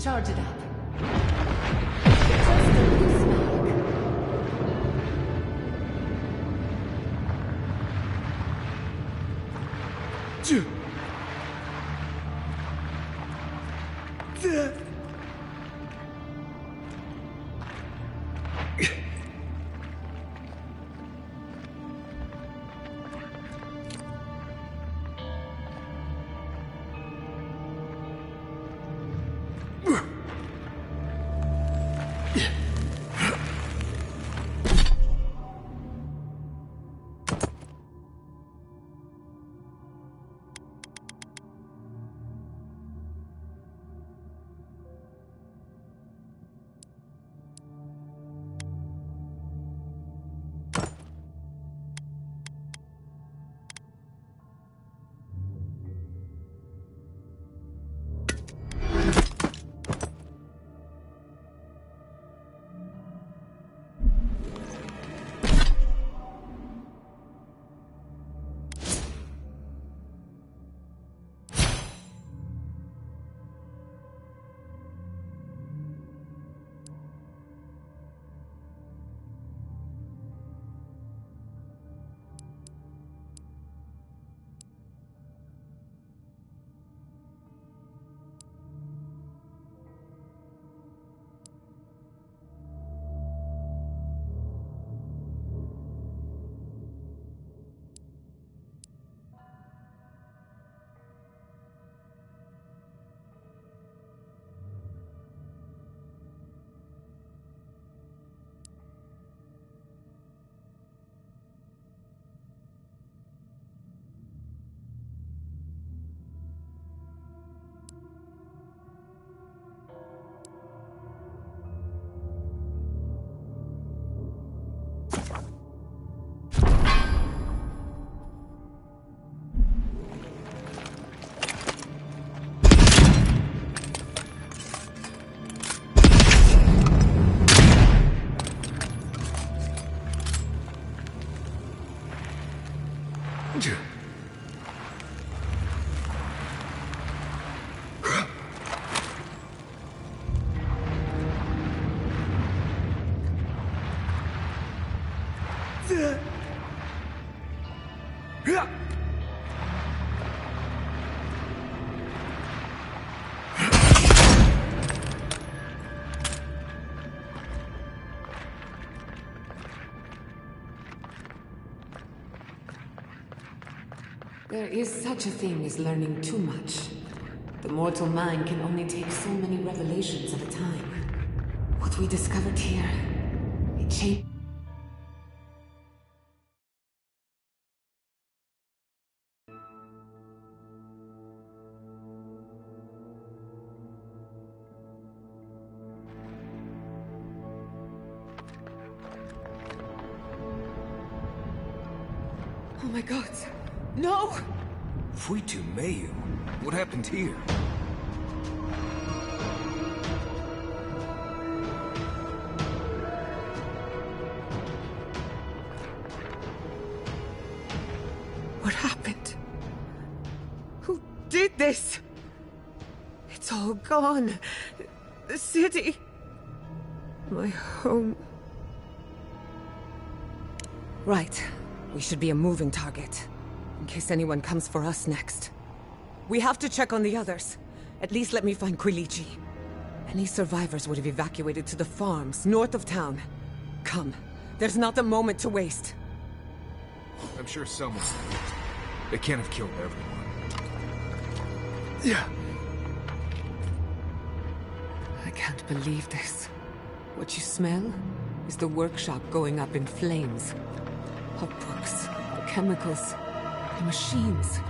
Charge it up. There is such a thing as learning too much. The mortal mind can only take so many revelations at a time. What we discovered here, it changed. Oh my god. No! Fuitu Mayu? What happened here? What happened? Who did this? It's all gone. The city. My home. Right. We should be a moving target. In case anyone comes for us next. We have to check on the others. At least let me find Quilichi. Any survivors would have evacuated to the farms north of town. Come. There's not a moment to waste. I'm sure someone. They can't have killed everyone. Yeah. I can't believe this. What you smell is the workshop going up in flames. Our books, our chemicals, the machines.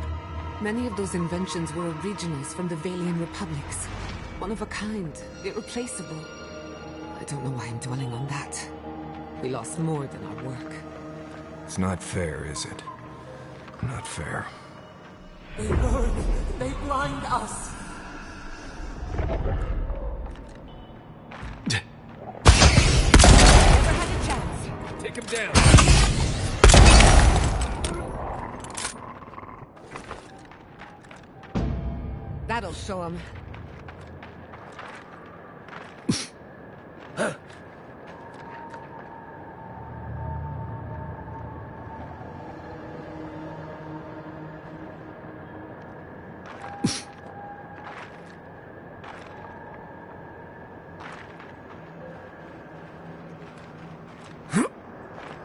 Many of those inventions were originals from the Valian republics. One of a kind, irreplaceable. I don't know why I'm dwelling on that. We lost more than our work. It's not fair, is it? Not fair. They burn. They blind us. Never had a chance. Take him down. That'll show him.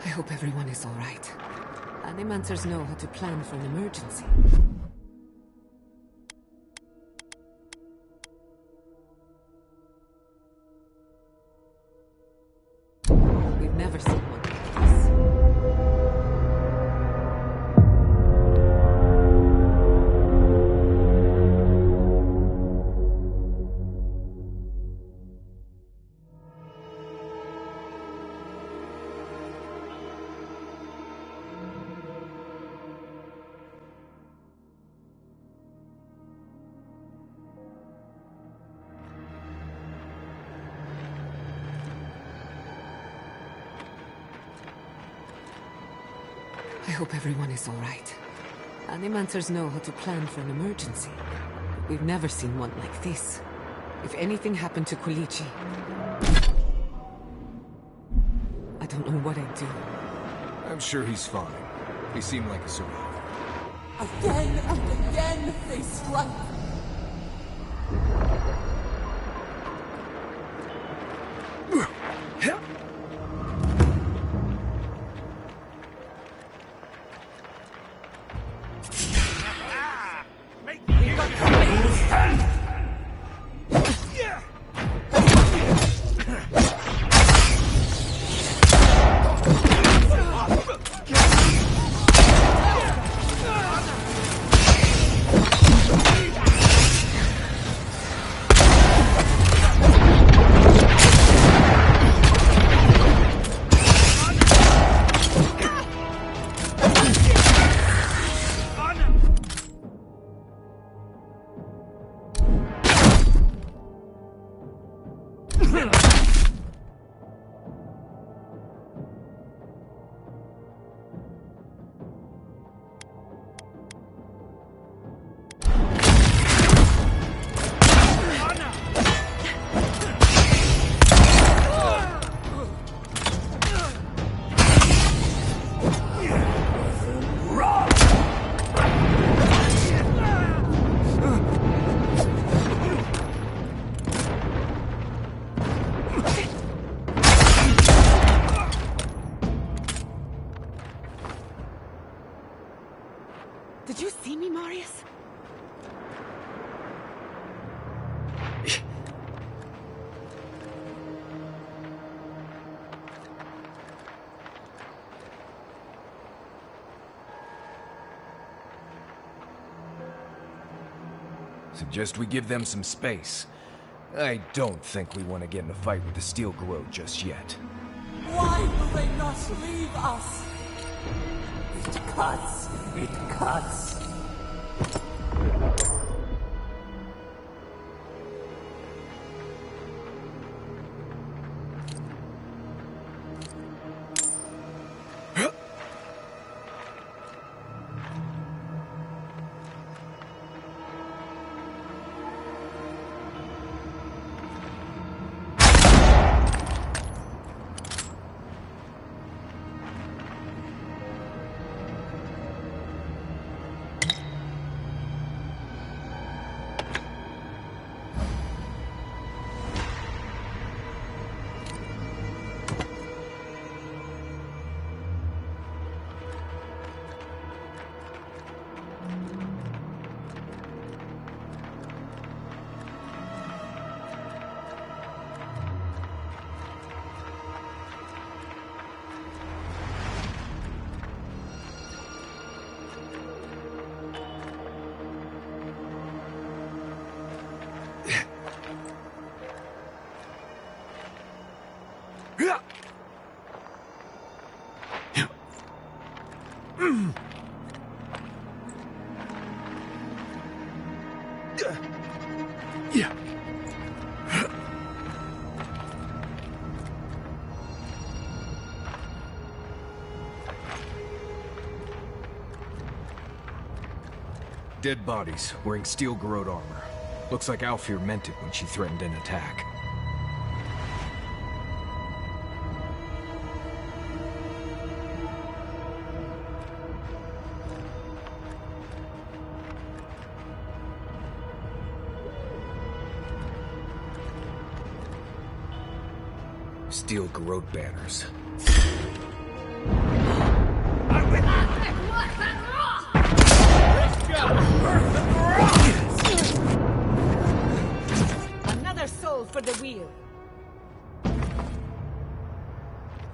I hope everyone is all right. Animancers know how to plan for an emergency. We've never seen one like this. I hope everyone is all right. Animancers know how to plan for an emergency. But we've never seen one like this. If anything happened to Koichi, I don't know what I'd do. I'm sure he's fine. He seemed like a survivor. Again and again they strike. Did you see me, Marius? Suggest we give them some space. I don't think we want to get in a fight with the Steel Garrote just yet. Why will they not leave us? It cuts. It cuts. Dead bodies, wearing Steel Garrote armor. Looks like Alfir meant it when she threatened an attack. steel garrote banners. Another soul for the wheel.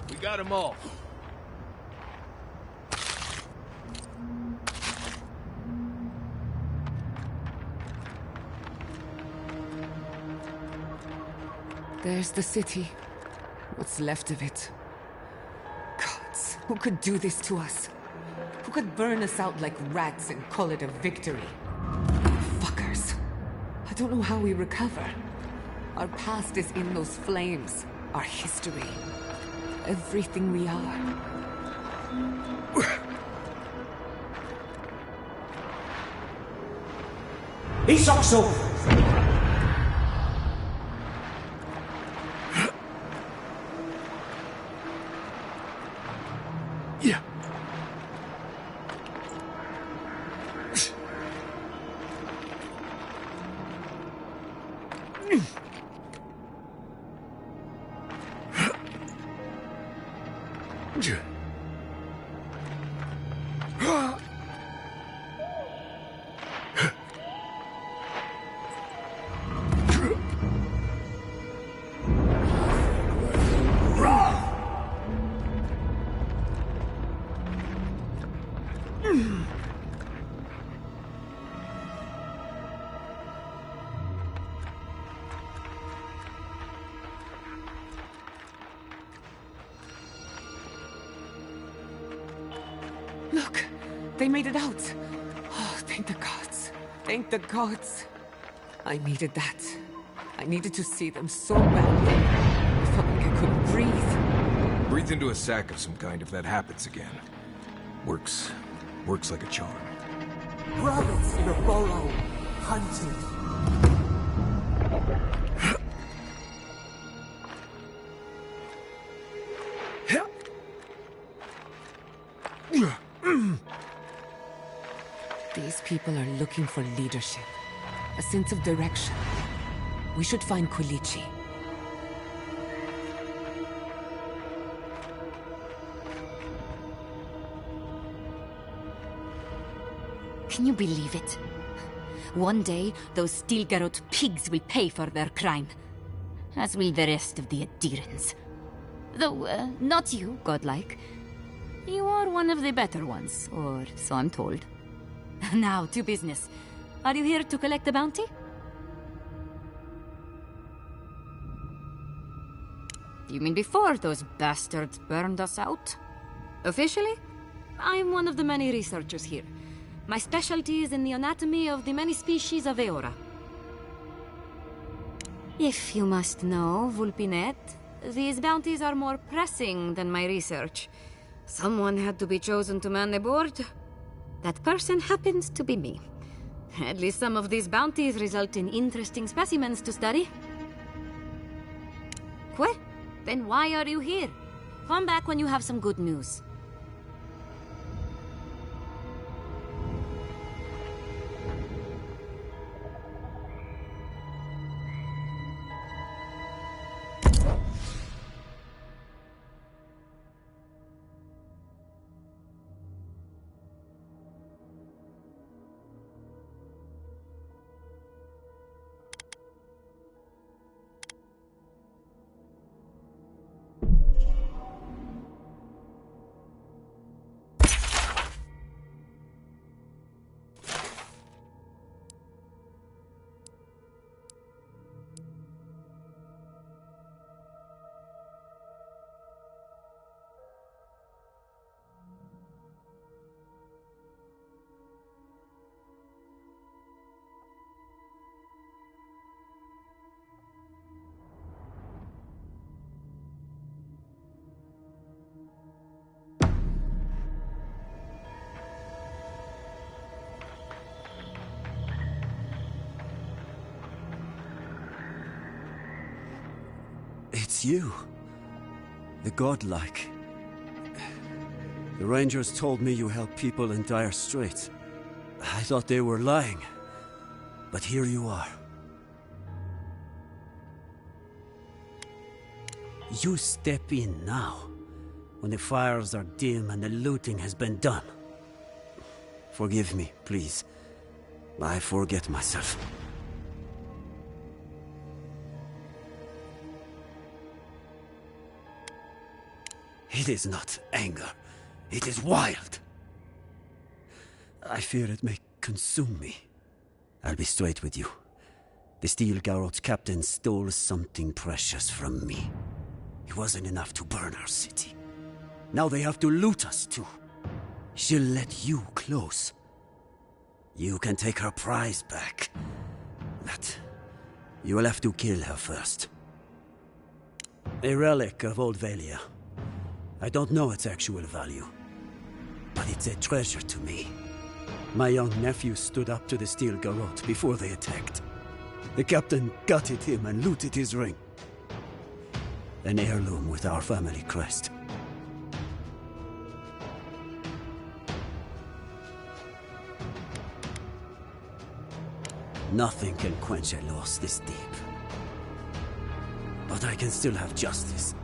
We got them all. There's the city. What's left of it. Gods, who could do this to us? Who could burn us out like rats and call it a victory? Fuckers. I don't know how we recover. Our past is in those flames. Our history. Everything we are. Isakso! Yeah. Look, they made it out. Oh, thank the gods. Thank the gods. I needed that. I needed to see them so badly. I felt like I couldn't breathe. Breathe into a sack of some kind if that happens again. Works like a charm. Rabbits in a burrow, hunted. These people are looking for leadership, a sense of direction. We should find Kulichi. Can you believe it? One day, those Stilgarot pigs will pay for their crime. As will the rest of the adherents. Though, not you, godlike. You are one of the better ones, or so I'm told. Now, to business. Are you here to collect the bounty? You mean before those bastards burned us out? Officially, I'm one of the many researchers here. My specialty is in the anatomy of the many species of Eora. If you must know, Vulpinet, these bounties are more pressing than my research. Someone had to be chosen to man the board. That person happens to be me. At least some of these bounties result in interesting specimens to study. Well, then why are you here? Come back when you have some good news. It's you. The godlike. The Rangers told me you help people in dire straits. I thought they were lying. But here you are. You step in now, when the fires are dim and the looting has been done. Forgive me, please. I forget myself. It is not anger. It is wild. I fear it may consume me. I'll be straight with you. The Steel Garrot's captain stole something precious from me. It wasn't enough to burn our city. Now they have to loot us too. She'll let you close. You can take her prize back. But you will have to kill her first. A relic of Old Valia. I don't know its actual value, but it's a treasure to me. My young nephew stood up to the Steel Garrot before they attacked. The captain gutted him and looted his ring. An heirloom with our family crest. Nothing can quench a loss this deep. But I can still have justice.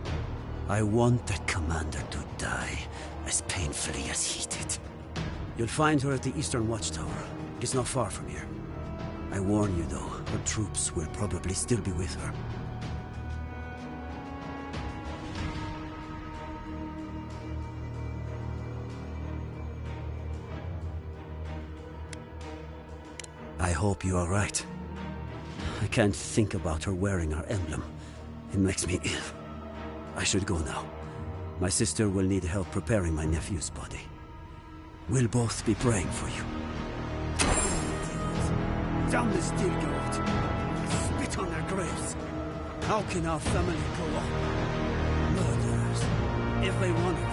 I want that commander to die as painfully as he did. You'll find her at the Eastern Watchtower. It's not far from here. I warn you though, her troops will probably still be with her. I hope you are right. I can't think about her wearing our emblem. It makes me ill. I should go now. My sister will need help preparing my nephew's body. We'll both be praying for you. Down the Steel Garrot. Spit on their graves. How can our family go on? Murderers. Every one of them.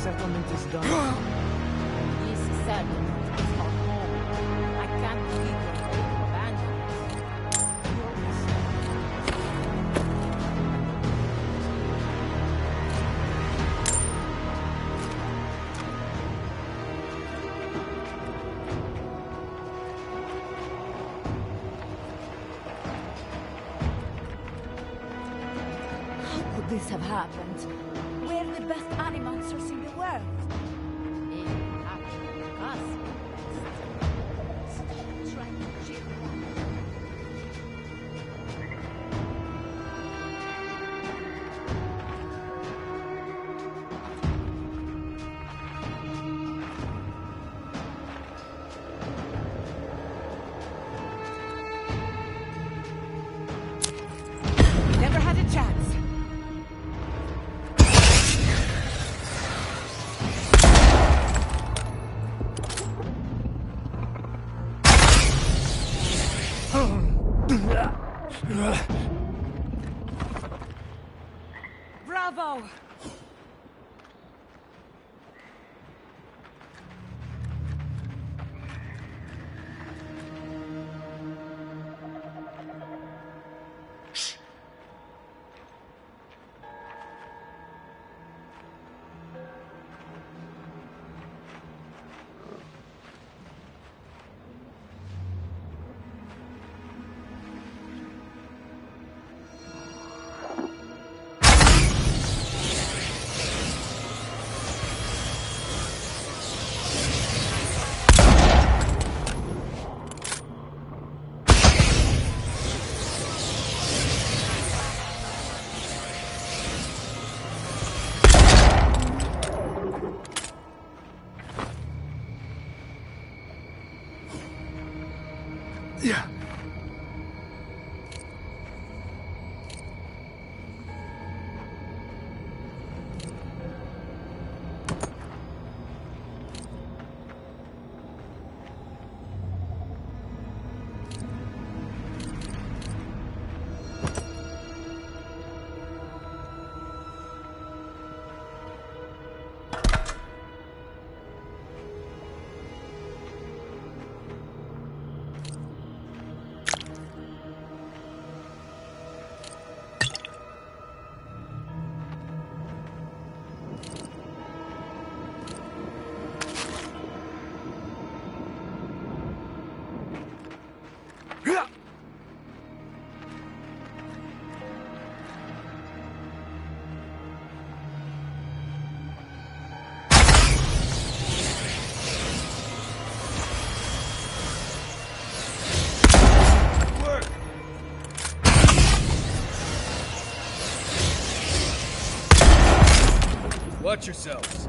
Settlement is done. This settlement is not home. I can't believe you're going to abandon us. How could this have happened? We're the best animancers in the world. It happened because stop trying to cheer me up. Never had a chance. Bravo! Yeah. about yourselves.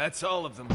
That's all of them.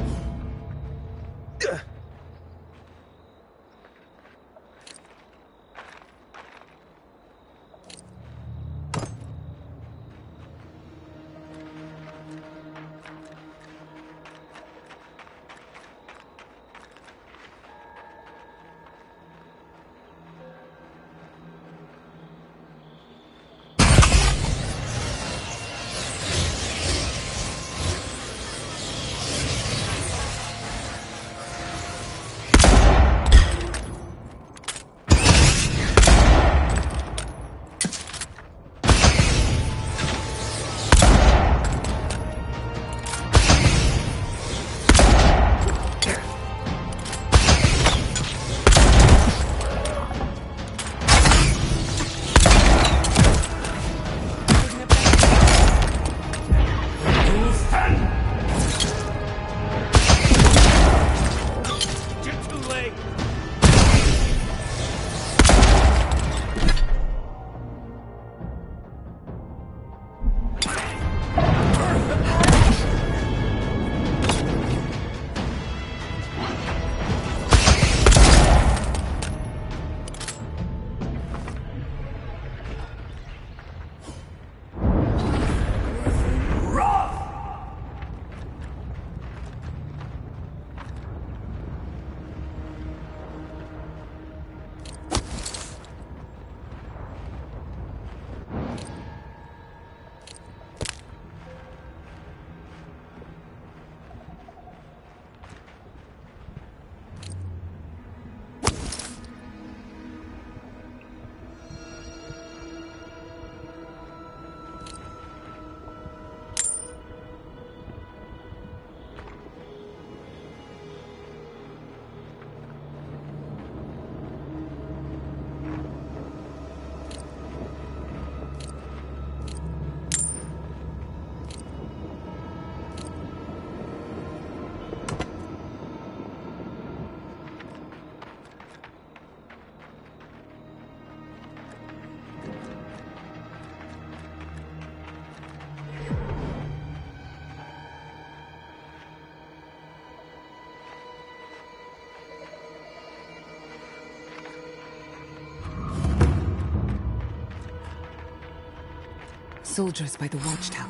soldiers by the watchtower.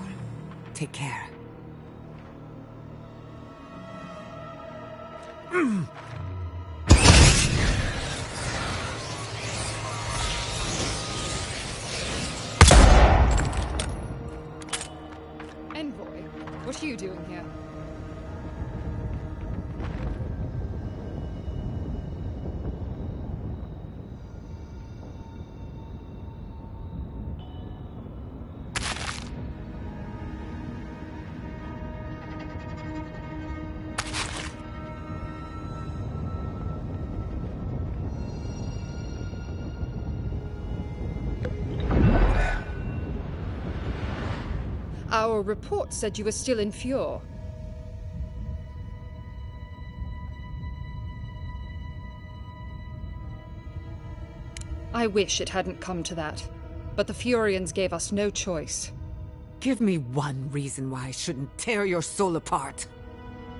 Take care. Envoy, what are you doing here? Our report said you were still in Fjord. I wish it hadn't come to that, but the Furians gave us no choice. Give me one reason why I shouldn't tear your soul apart.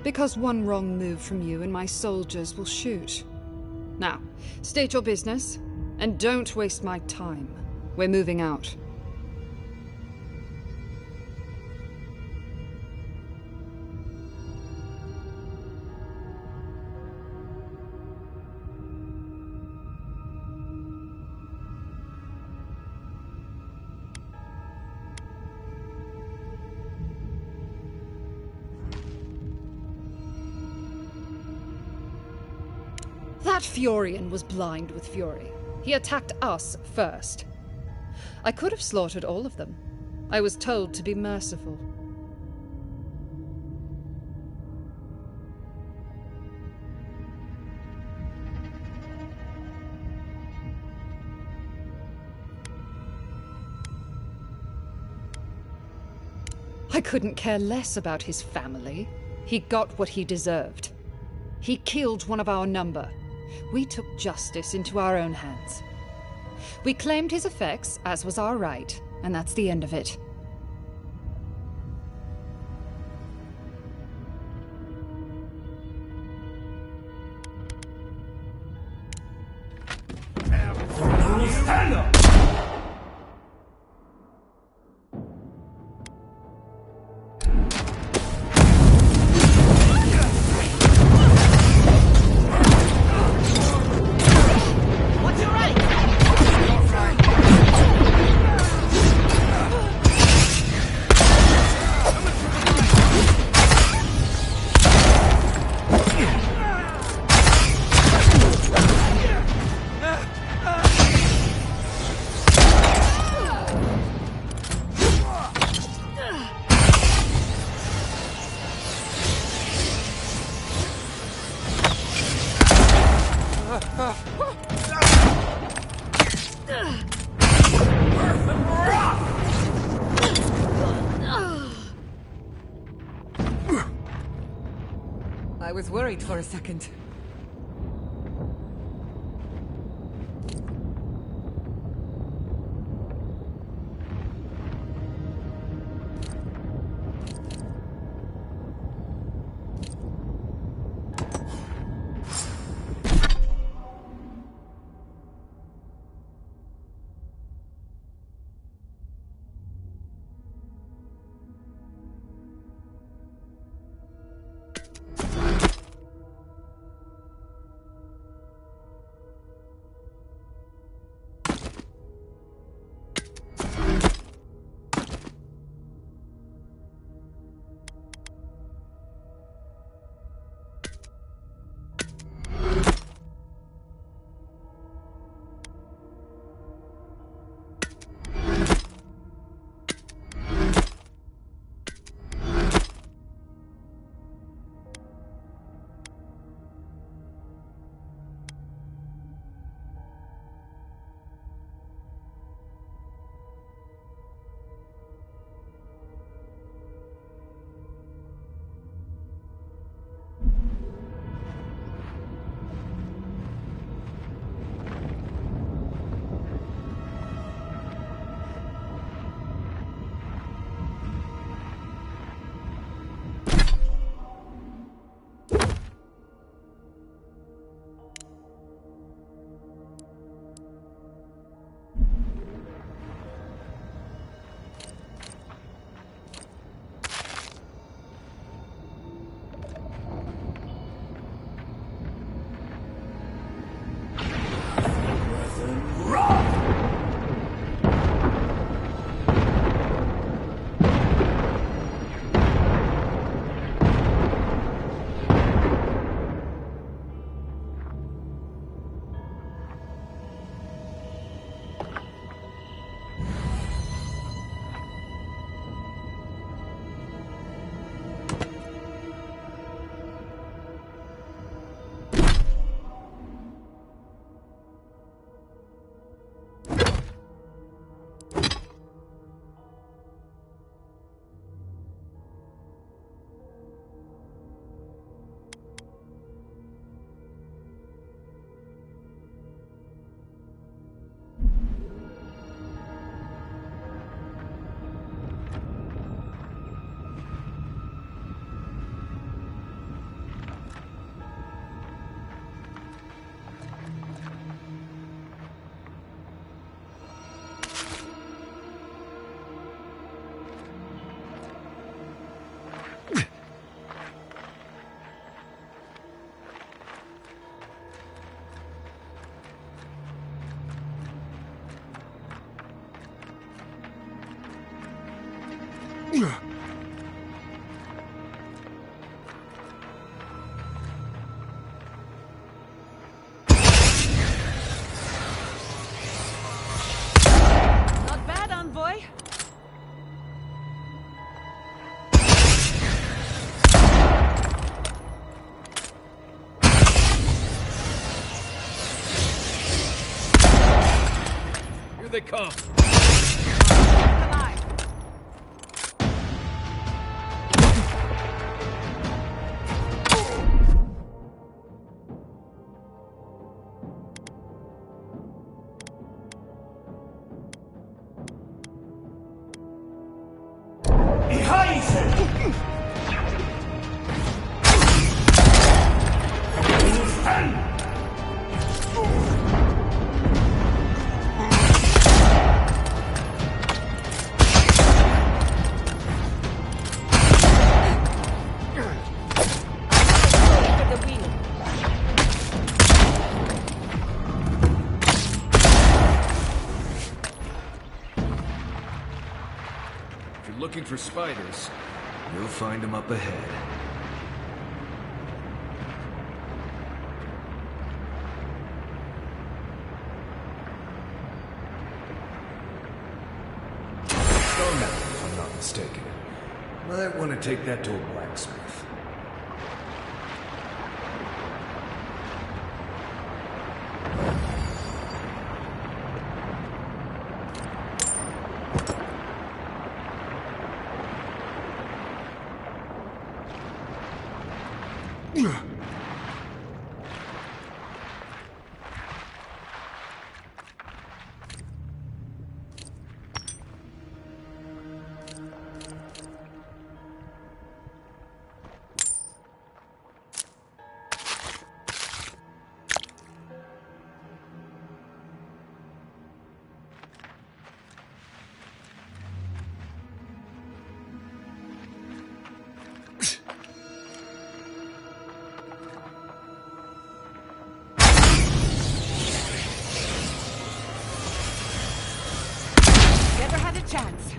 Because one wrong move from you and my soldiers will shoot. Now, state your business, and don't waste my time. We're moving out. That Furian was blind with fury. He attacked us first. I could have slaughtered all of them. I was told to be merciful. I couldn't care less about his family. He got what he deserved. He killed one of our number. We took justice into our own hands. We claimed his effects, as was our right, and that's the end of it. Stand up! I was worried for a second. they come! Looking for spiders, you'll find them up ahead. Stone metal, if I'm not mistaken. Might want to take that to a blacksmith. Never had a chance.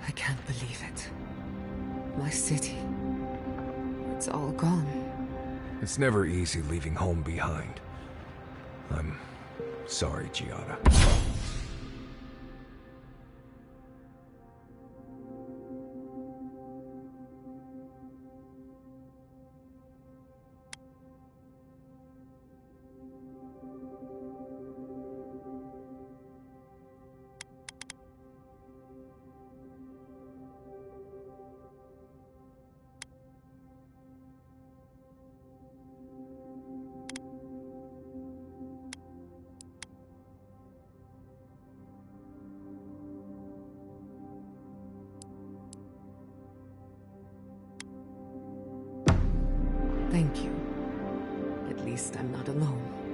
I can't believe it. My city. It's all gone. It's never easy leaving home behind. I'm sorry, Giada. least I'm not alone.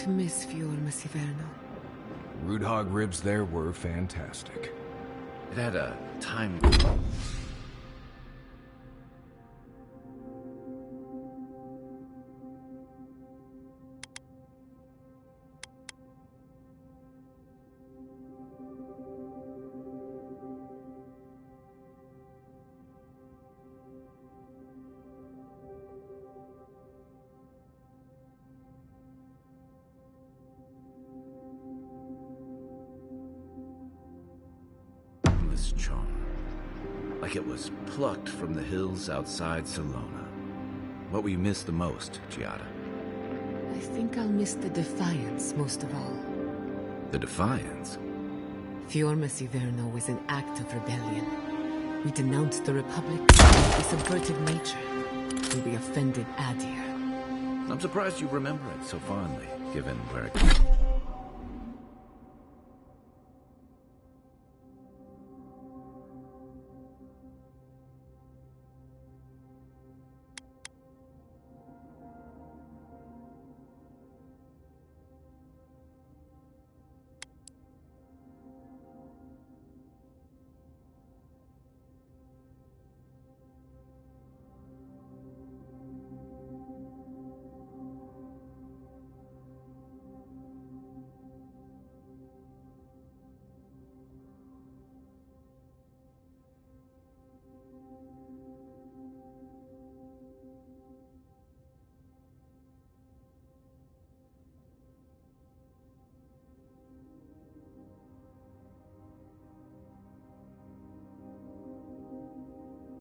To miss Fiorma Siverno. Root hog ribs there were fantastic. It had a time... charm. Like it was plucked from the hills outside Salona. What will you miss the most, Giada? I think I'll miss the Defiance most of all. The Defiance? Fiorma Siverno was an act of rebellion. We denounced the Republic for its subverted nature, and we offended Adir. I'm surprised you remember it so fondly, given where it came.